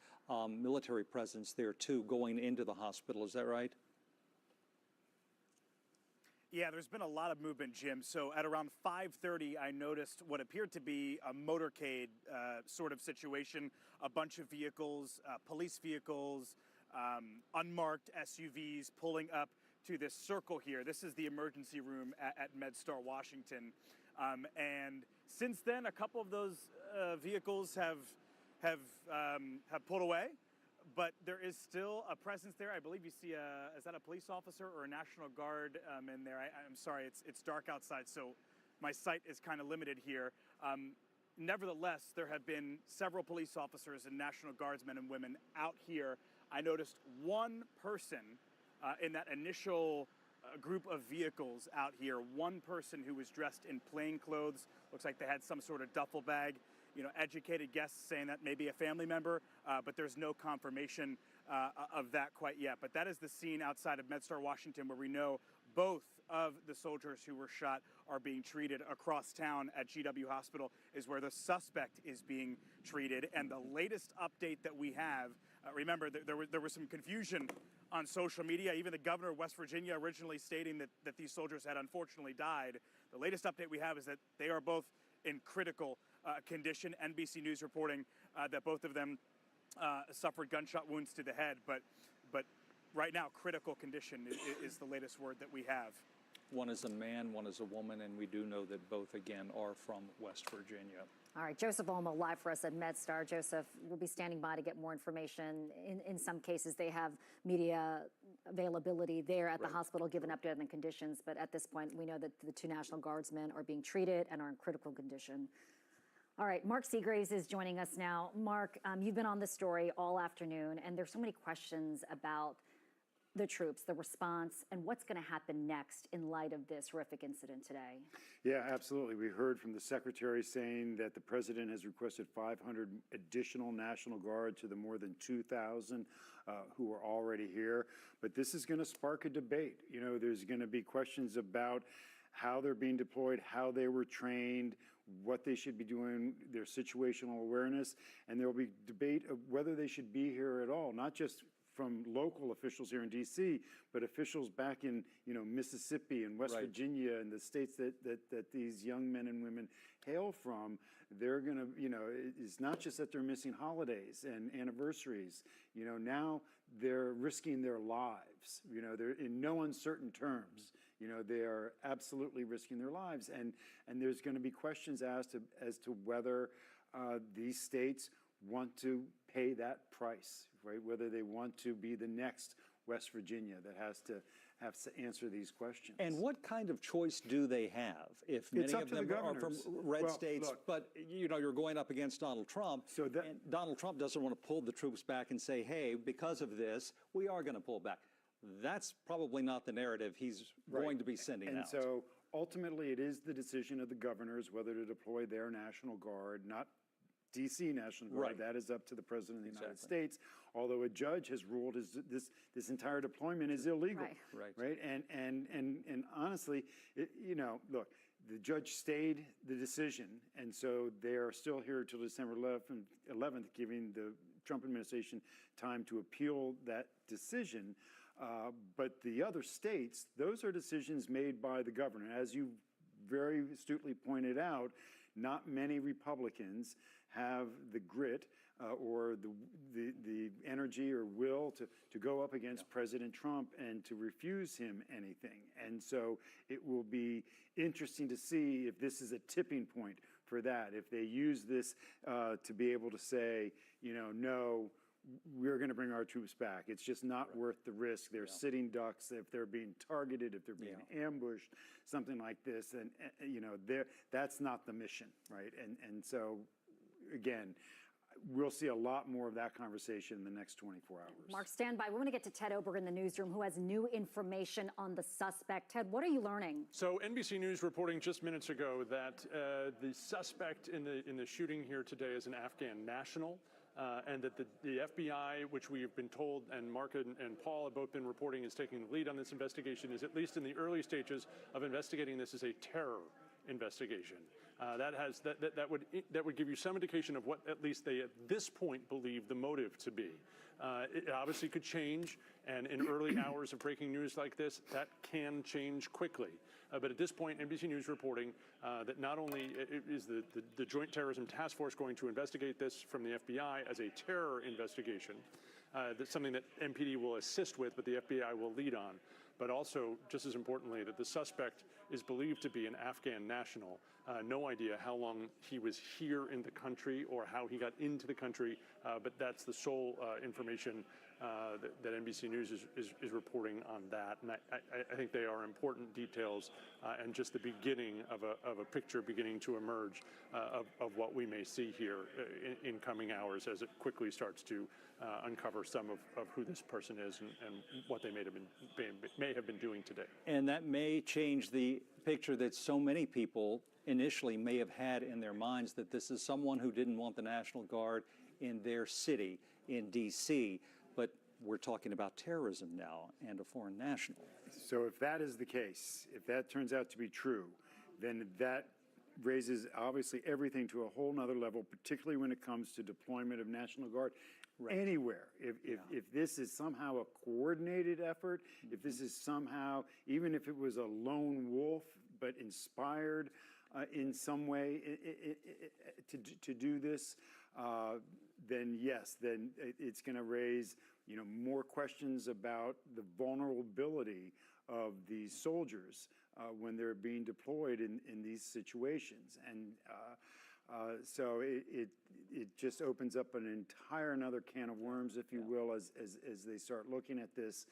military presence there too, going into the hospital. Is that right? Yeah, there's been a lot of movement, Jim. So at around 5:30, I noticed what appeared to be a motorcade sort of situation, a bunch of vehicles, police vehicles, unmarked SUVs pulling up to this circle here. This is the emergency room at MedStar Washington. And since then, a couple of those vehicles have pulled away. But there is still a presence there. I believe you see is that a police officer or a National Guard in there? I'm sorry, it's dark outside, so my sight is kind of limited here. Nevertheless, there have been several police officers and National Guardsmen and women out here. I noticed one person in that initial group of vehicles out here, one person who was dressed in plain clothes. Looks like they had some sort of duffel bag. You know, educated guesses saying that may be a family member, but there's no confirmation of that quite yet. But that is the scene outside of MedStar Washington, where we know both of the soldiers who were shot are being treated. Across town at GW Hospital is where the suspect is being treated. And the latest update that we have, remember, there was some confusion on social media, even the governor of West Virginia originally stating that these soldiers had unfortunately died. The latest update we have is that they are both in critical condition. NBC News reporting that both of them suffered gunshot wounds to the head, but right now critical condition is the latest word that we have. One is a man, one is a woman, and we do know that both, again, are from West Virginia. All right, Joseph Olmo live for us at MedStar. Joseph, we'll be standing by to get more information. In some cases, they have media availability there at the hospital, give an update on the conditions. But at this point, we know that the two National Guardsmen are being treated and are in critical condition. All right, Mark Segraves is joining us now. Mark, you've been on this story all afternoon, and there's so many questions about the troops, the response, and what's going to happen next in light of this horrific incident today. Yeah, absolutely. We heard from the secretary saying that the president has requested 500 additional National Guard to the more than 2,000 who are already here. But this is going to spark a debate. You know, there's going to be questions about how they're being deployed, how they were trained, what they should be doing, their situational awareness, and there will be debate of whether they should be here at all, not just from local officials here in D.C., but officials back in, you know, Mississippi and West Virginia and the states that these young men and women hail from. They're going to, you know, it's not just that they're missing holidays and anniversaries. You know, now they're risking their lives. You know, they're in no uncertain terms. You know, they are absolutely risking their lives. And there's going to be questions asked as to whether these states want to pay that price, right? Whether they want to be the next West Virginia that has to answer these questions. And what kind of choice do they have if many of them are from red states, but you know, you're going up against Donald Trump, and Donald Trump doesn't want to pull the troops back and say, hey, because of this, we are going to pull back. That's probably not the narrative he's going to be sending out. And so ultimately it is the decision of the governors whether to deploy their National Guard, not D.C. National Guard. That is up to the President of the United States, although a judge has ruled this entire deployment is illegal. Right? And honestly, you know, look, the judge stayed the decision, and so they are still here until December 11th, giving the Trump administration time to appeal that decision. But the other states, those are decisions made by the governor. As you very astutely pointed out, not many Republicans have the grit or the energy or will to go up against President Trump and to refuse him anything. And so it will be interesting to see if this is a tipping point for that, if they use this to be able to say, you know, no, we're going to bring our troops back. It's just not worth the risk. They're sitting ducks. If they're being targeted, if they're being ambushed, something like this, and you know, that's not the mission, right? And so again, we'll see a lot more of that conversation in the next 24 hours. Mark, stand by. We want to get to Ted Oberg in the newsroom, who has new information on the suspect. Ted, what are you learning? So NBC News reporting just minutes ago that the suspect in the shooting here today is an Afghan national. And that the FBI, which we have been told, and Mark and Paul have both been reporting, is taking the lead on this investigation, is at least in the early stages of investigating this as a terror investigation. That would give you some indication of what at least they at this point believe the motive to be. It obviously could change, and in early hours of breaking news like this, that can change quickly. But at this point, NBC News reporting that not only is the Joint Terrorism Task Force going to investigate this from the FBI as a terror investigation, that's something that MPD will assist with, but the FBI will lead on. But also, just as importantly, that the suspect is believed to be an Afghan national. No idea how long he was here in the country or how he got into the country, but that's the sole information that NBC News is reporting on that. And I think they are important details and just the beginning of a picture beginning to emerge of what we may see here in coming hours as it quickly starts to uncover some of who this person is and what they may have been doing today. And that may change the picture that so many people initially may have had in their minds, that this is someone who didn't want the National Guard in their city, in D.C., but we're talking about terrorism now and a foreign national. So if that is the case, if that turns out to be true, then that raises obviously everything to a whole nother level, particularly when it comes to deployment of National Guard anywhere. If this is somehow a coordinated effort, if this is somehow, even if it was a lone wolf, but inspired in some way to do this, then yes, then it's going to raise more questions about the vulnerability of these soldiers when they're being deployed in these situations. And so it just opens up an entire another can of worms, if you will, as they start looking at this.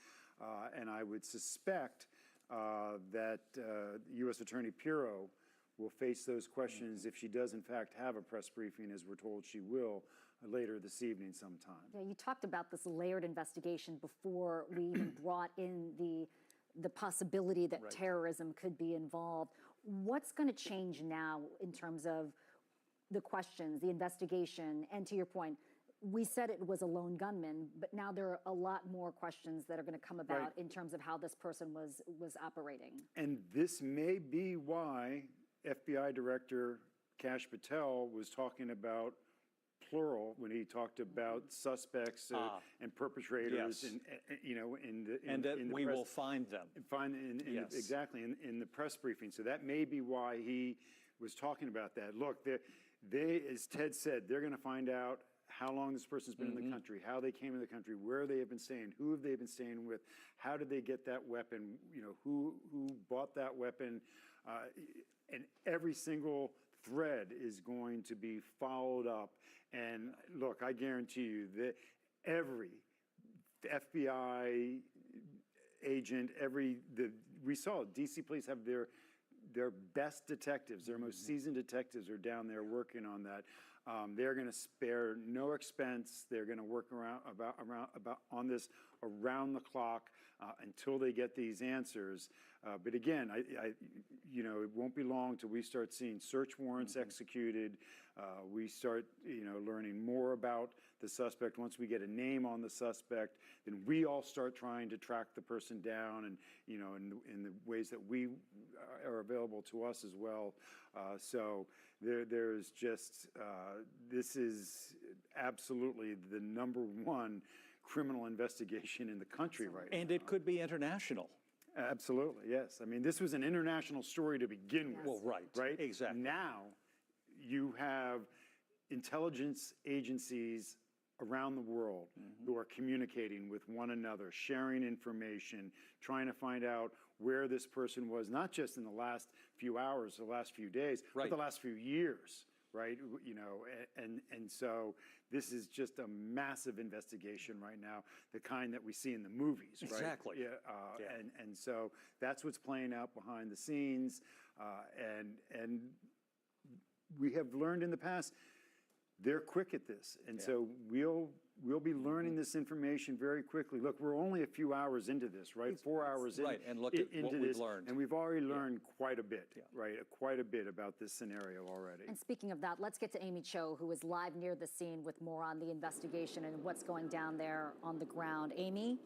And I would suspect that U.S. Attorney Pirro will face those questions if she does in fact have a press briefing, as we're told she will, later this evening sometime. Yeah, you talked about this layered investigation before we even brought in the possibility that terrorism could be involved. What's going to change now in terms of the questions, the investigation, and to your point, we said it was a lone gunman, but now there are a lot more questions that are going to come about in terms of how this person was operating. And this may be why FBI Director Kash Patel was talking about plural when he talked about suspects and perpetrators, and that we will find them. Exactly, in the press briefing. So that may be why he was talking about that. Look, they, as Ted said, they're going to find out how long this person's been in the country, how they came in the country, where they have been staying, who have they been staying with, how did they get that weapon, who bought that weapon, and every single thread is going to be followed up. And look, I guarantee you that every FBI agent, we saw DC police have their best detectives, their most seasoned detectives are down there working on that. They're going to spare no expense. They're going to work on this around the clock until they get these answers. But again, it won't be long till we start seeing search warrants executed. We start, learning more about the suspect. Once we get a name on the suspect, then we all start trying to track the person down, and in the ways that we are available to us as well. So there's just this is absolutely the #1 criminal investigation in the country right now. And it could be international. Absolutely, yes. I mean, this was an international story to begin with. Well, right, exactly. Now you have intelligence agencies around the world who are communicating with one another, sharing information, trying to find out where this person was, not just in the last few hours, the last few days, but the last few years, right? And so this is just a massive investigation right now, the kind that we see in the movies, right? Exactly. And so that's what's playing out behind the scenes. And we have learned in the past, they're quick at this. And so we'll be learning this information very quickly. Look, we're only a few hours into this, right? 4 hours right, and look at what we've learned. And we've already learned quite a bit, right? Quite a bit about this scenario already. And speaking of that, let's get to Amy Cho, who is live near the scene with more on the investigation and what's going down there on the ground. Amy?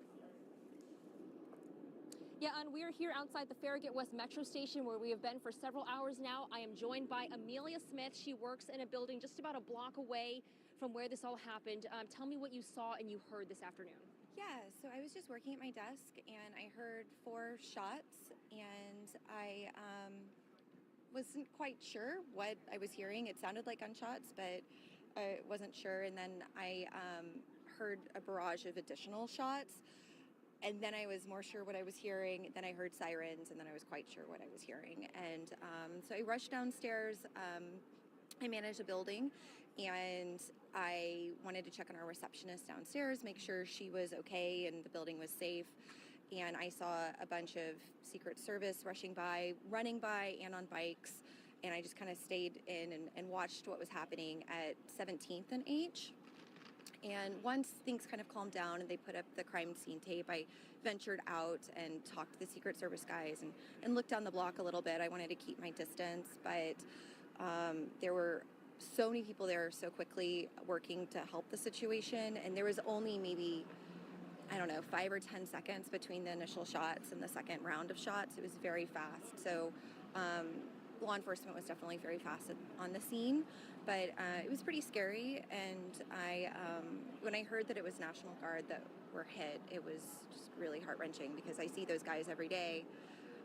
Yeah, and we are here outside the Farragut West Metro Station where we have been for several hours now. I am joined by Amelia Smith. She works in a building just about a block away from where this all happened. Tell me what you saw and you heard this afternoon. Yeah, so I was just working at my desk and I heard 4 shots and I wasn't quite sure what I was hearing. It sounded like gunshots, but I wasn't sure. And then I heard a barrage of additional shots. And then I was more sure what I was hearing. Then I heard sirens, and then I was quite sure what I was hearing. And so I rushed downstairs. I manage a building, and I wanted to check on our receptionist downstairs, make sure she was okay and the building was safe. And I saw a bunch of Secret Service rushing by, running by, and on bikes. And I just kind of stayed in and watched what was happening at 17th and H. And once things kind of calmed down and they put up the crime scene tape, I ventured out and talked to the Secret Service guys and looked down the block a little bit. I wanted to keep my distance, but there were so many people there so quickly working to help the situation. And there was only maybe, 5 or 10 seconds between the initial shots and the second round of shots. It was very fast. So law enforcement was definitely very fast on the scene. But it was pretty scary, and when I heard that it was National Guard that were hit, it was just really heart-wrenching because I see those guys every day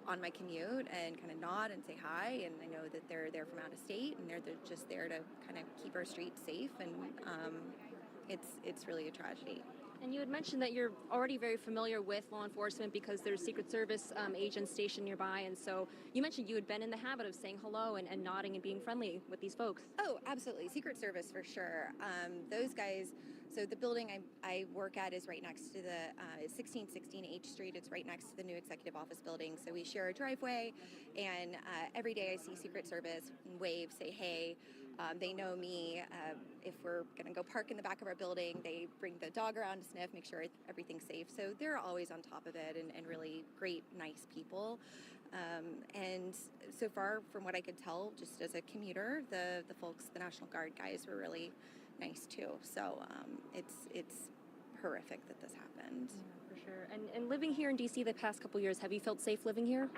on my commute and kind of nod and say hi, and I know that they're there from out of state, and they're just there to kind of keep our streets safe, and it's really a tragedy. And you had mentioned that you're already very familiar with law enforcement because there's Secret Service agents stationed nearby. And so you mentioned you had been in the habit of saying hello and nodding and being friendly with these folks. Oh, absolutely. Secret Service for sure. Those guys, so the building I work at is right next to the 1616 H Street. It's right next to the new executive office building. So we share a driveway, and every day I see Secret Service and wave, say hey. They know me. If we're going to go park in the back of our building, they bring the dog around to sniff, make sure everything's safe. So they're always on top of it and really great, nice people. And so far, from what I could tell, just as a commuter, the folks, the National Guard guys were really nice too. So it's horrific that this happened. Yeah, for sure. And living here in DC the past couple years, have you felt safe living here?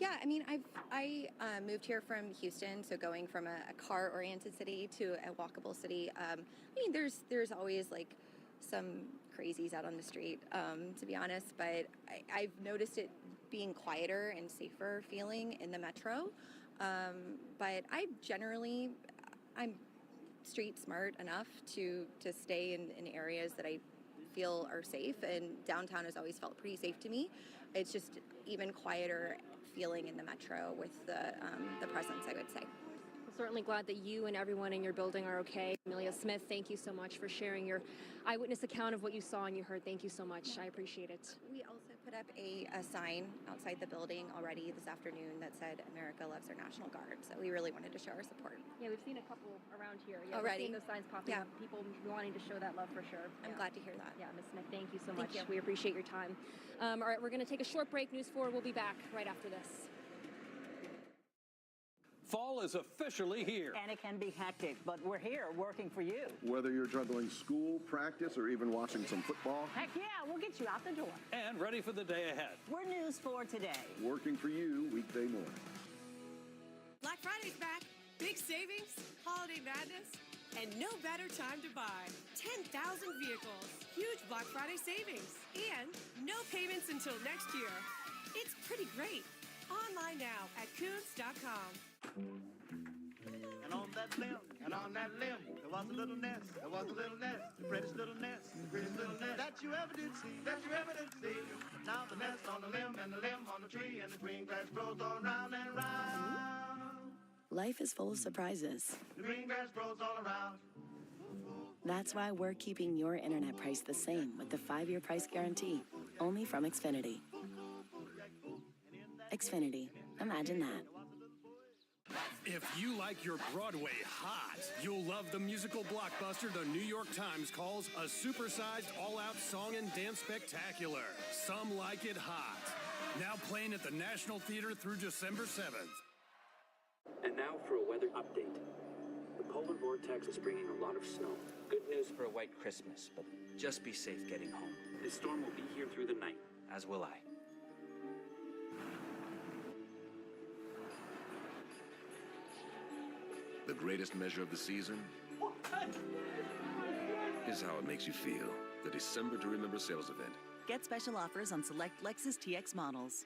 Yeah, I mean, I moved here from Houston, so going from a car-oriented city to a walkable city. I mean, there's always like some crazies out on the street, to be honest, but I've noticed it being quieter and safer feeling in the metro. But I'm street smart enough to stay in areas that I feel are safe, and downtown has always felt pretty safe to me. It's just even quieter feeling in the metro with the presence, I would say. We're certainly glad that you and everyone in your building are okay. Amelia Smith, thank you so much for sharing your eyewitness account of what you saw and you heard. Thank you so much. I appreciate it. We also put up a sign outside the building already this afternoon that said America loves our National Guard. So we really wanted to show our support. Yeah, we've seen a couple around here. Yeah, already. We've seen those signs popping up. People wanting to show that love for sure. I'm glad to hear that. Yeah, Ms. Smith, thank you so Thank much. you. We appreciate your time. All right, we're going to take a short break. News 4 will be back right after this. Fall is officially here. And it can be hectic, but we're here working for you. Whether you're juggling school, practice, or even watching some football. Heck yeah, we'll get you out the door. And ready for the day ahead. We're News 4 today. Working for you weekday morning. Black Friday's back. Big savings, holiday madness, and no better time to buy. 10,000 vehicles, huge Black Friday savings, and no payments until next year. It's pretty great. Online now at Koons.com. And on that limb, there was a little nest, the prettiest little nest, that you ever did see, Now the nest on the limb and the limb on the tree, and the green grass grows all round and round. Life is full of surprises. The green grass grows all around. That's why we're keeping your internet price the same with the 5-year price guarantee, only from Xfinity. Xfinity. Imagine that. If you like your Broadway hot, you'll love the musical blockbuster the New York Times calls a supersized all-out song and dance spectacular. Some Like It Hot. Now playing at the National Theater through December 7th. And now for a weather update. The polar vortex is bringing a lot of snow. Good news for a white Christmas, but just be safe getting home. This storm will be here through the night, as will I. The greatest measure of the season is how it makes you feel. The December to Remember sales event. Get special offers on select Lexus TX models.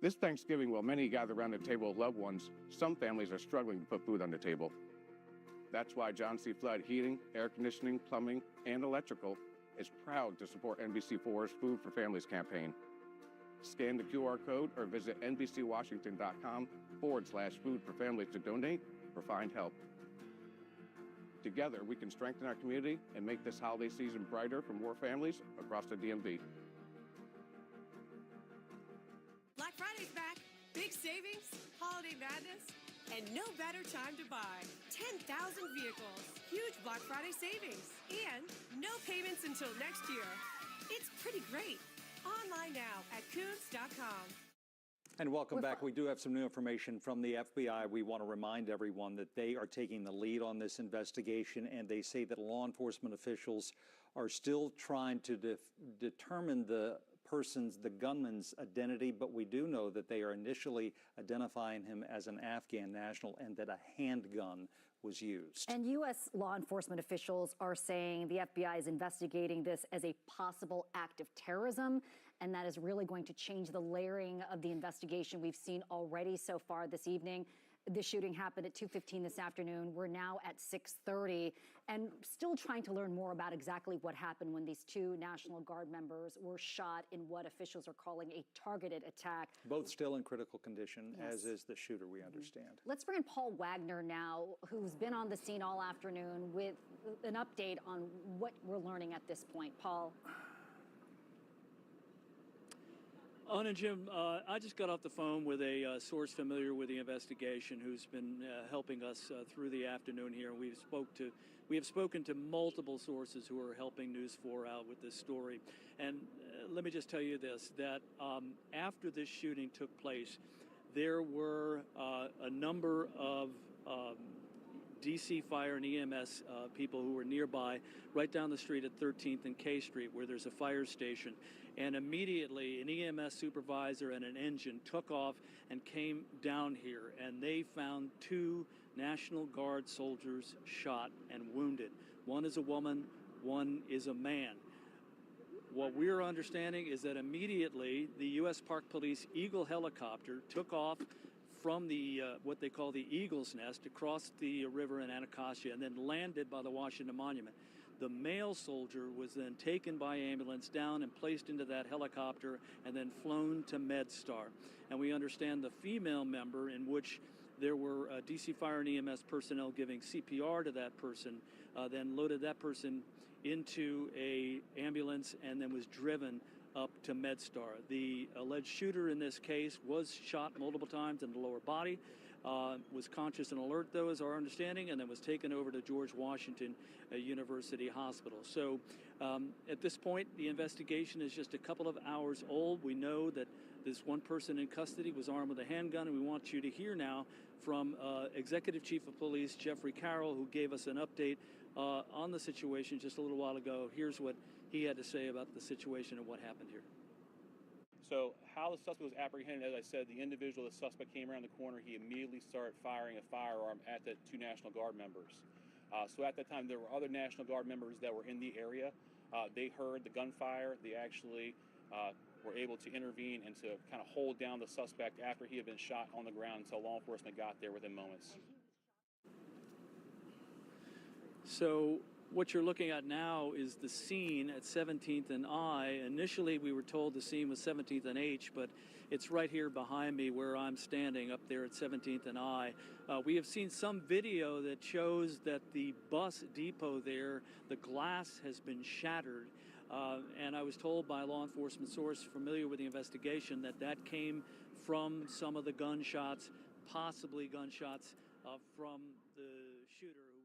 This Thanksgiving, while many gather around the table with loved ones, some families are struggling to put food on the table. That's why John C. Flood Heating, Air Conditioning, Plumbing, and Electrical is proud to support NBC4's Food for Families campaign. Scan the QR code or visit NBCWashington.com/food for families to donate or find help. Together, we can strengthen our community and make this holiday season brighter for more families across the DMV. Black Friday's back. Big savings, holiday madness, and no better time to buy. 10,000 vehicles, huge Black Friday savings, and no payments until next year. It's pretty great. Online now at Koons.com. And welcome back. We do have some new information from the FBI. We want to remind everyone that they are taking the lead on this investigation, and they say that law enforcement officials are still trying to determine the gunman's identity, but we do know that they are initially identifying him as an Afghan national and that a handgun was used. And U.S. law enforcement officials are saying the FBI is investigating this as a possible act of terrorism, and that is really going to change the layering of the investigation we've seen already so far this evening. The shooting happened at 2:15 this afternoon. We're now at 6:30 and still trying to learn more about exactly what happened when these two National Guard members were shot in what officials are calling a targeted attack. Both still in critical condition, Yes. as is the shooter, we understand. Let's bring in Paul Wagner now, who's been on the scene all afternoon with an update on what we're learning at this point. Paul. Anna and Jim, I just got off the phone with a source familiar with the investigation who's been helping us through the afternoon here. We have spoken to multiple sources who are helping News 4 out with this story. And let me just tell you this, that after this shooting took place, there were a number of DC Fire and EMS people who were nearby, right down the street at 13th and K Street, where there's a fire station. And immediately an EMS supervisor and an engine took off and came down here, and they found two National Guard soldiers shot and wounded. One is a woman, one is a man. What we're understanding is that immediately the U.S. Park Police Eagle helicopter took off from the what they call the Eagle's Nest across the river in Anacostia and then landed by the Washington Monument. The male soldier was then taken by ambulance down and placed into that helicopter and then flown to MedStar. And we understand the female member, in which there were DC Fire and EMS personnel giving CPR to that person, then loaded that person into a ambulance and then was driven up to MedStar. The alleged shooter in this case was shot multiple times in the lower body, was conscious and alert, though, is our understanding, and then was taken over to George Washington University Hospital. So at this point, the investigation is just a couple of hours old. We know that this one person in custody was armed with a handgun, and we want you to hear now from Executive Chief of Police Jeffrey Carroll, who gave us an update on the situation just a little while ago. Here's what he had to say about the situation and what happened here. So how the suspect was apprehended, as I said, the individual, the suspect came around the corner. He immediately started firing a firearm at the two National Guard members. So at that time, there were other National Guard members that were in the area. They heard the gunfire. They actually were able to intervene and to kind of hold down the suspect after he had been shot on the ground until law enforcement got there within moments. So what you're looking at now is the scene at 17th and I. Initially, we were told the scene was 17th and H, but it's right here behind me where I'm standing up there at 17th and I. We have seen some video that shows that the bus depot there, the glass has been shattered. And I was told by a law enforcement source familiar with the investigation that that came from some of the gunshots, possibly gunshots from the shooter who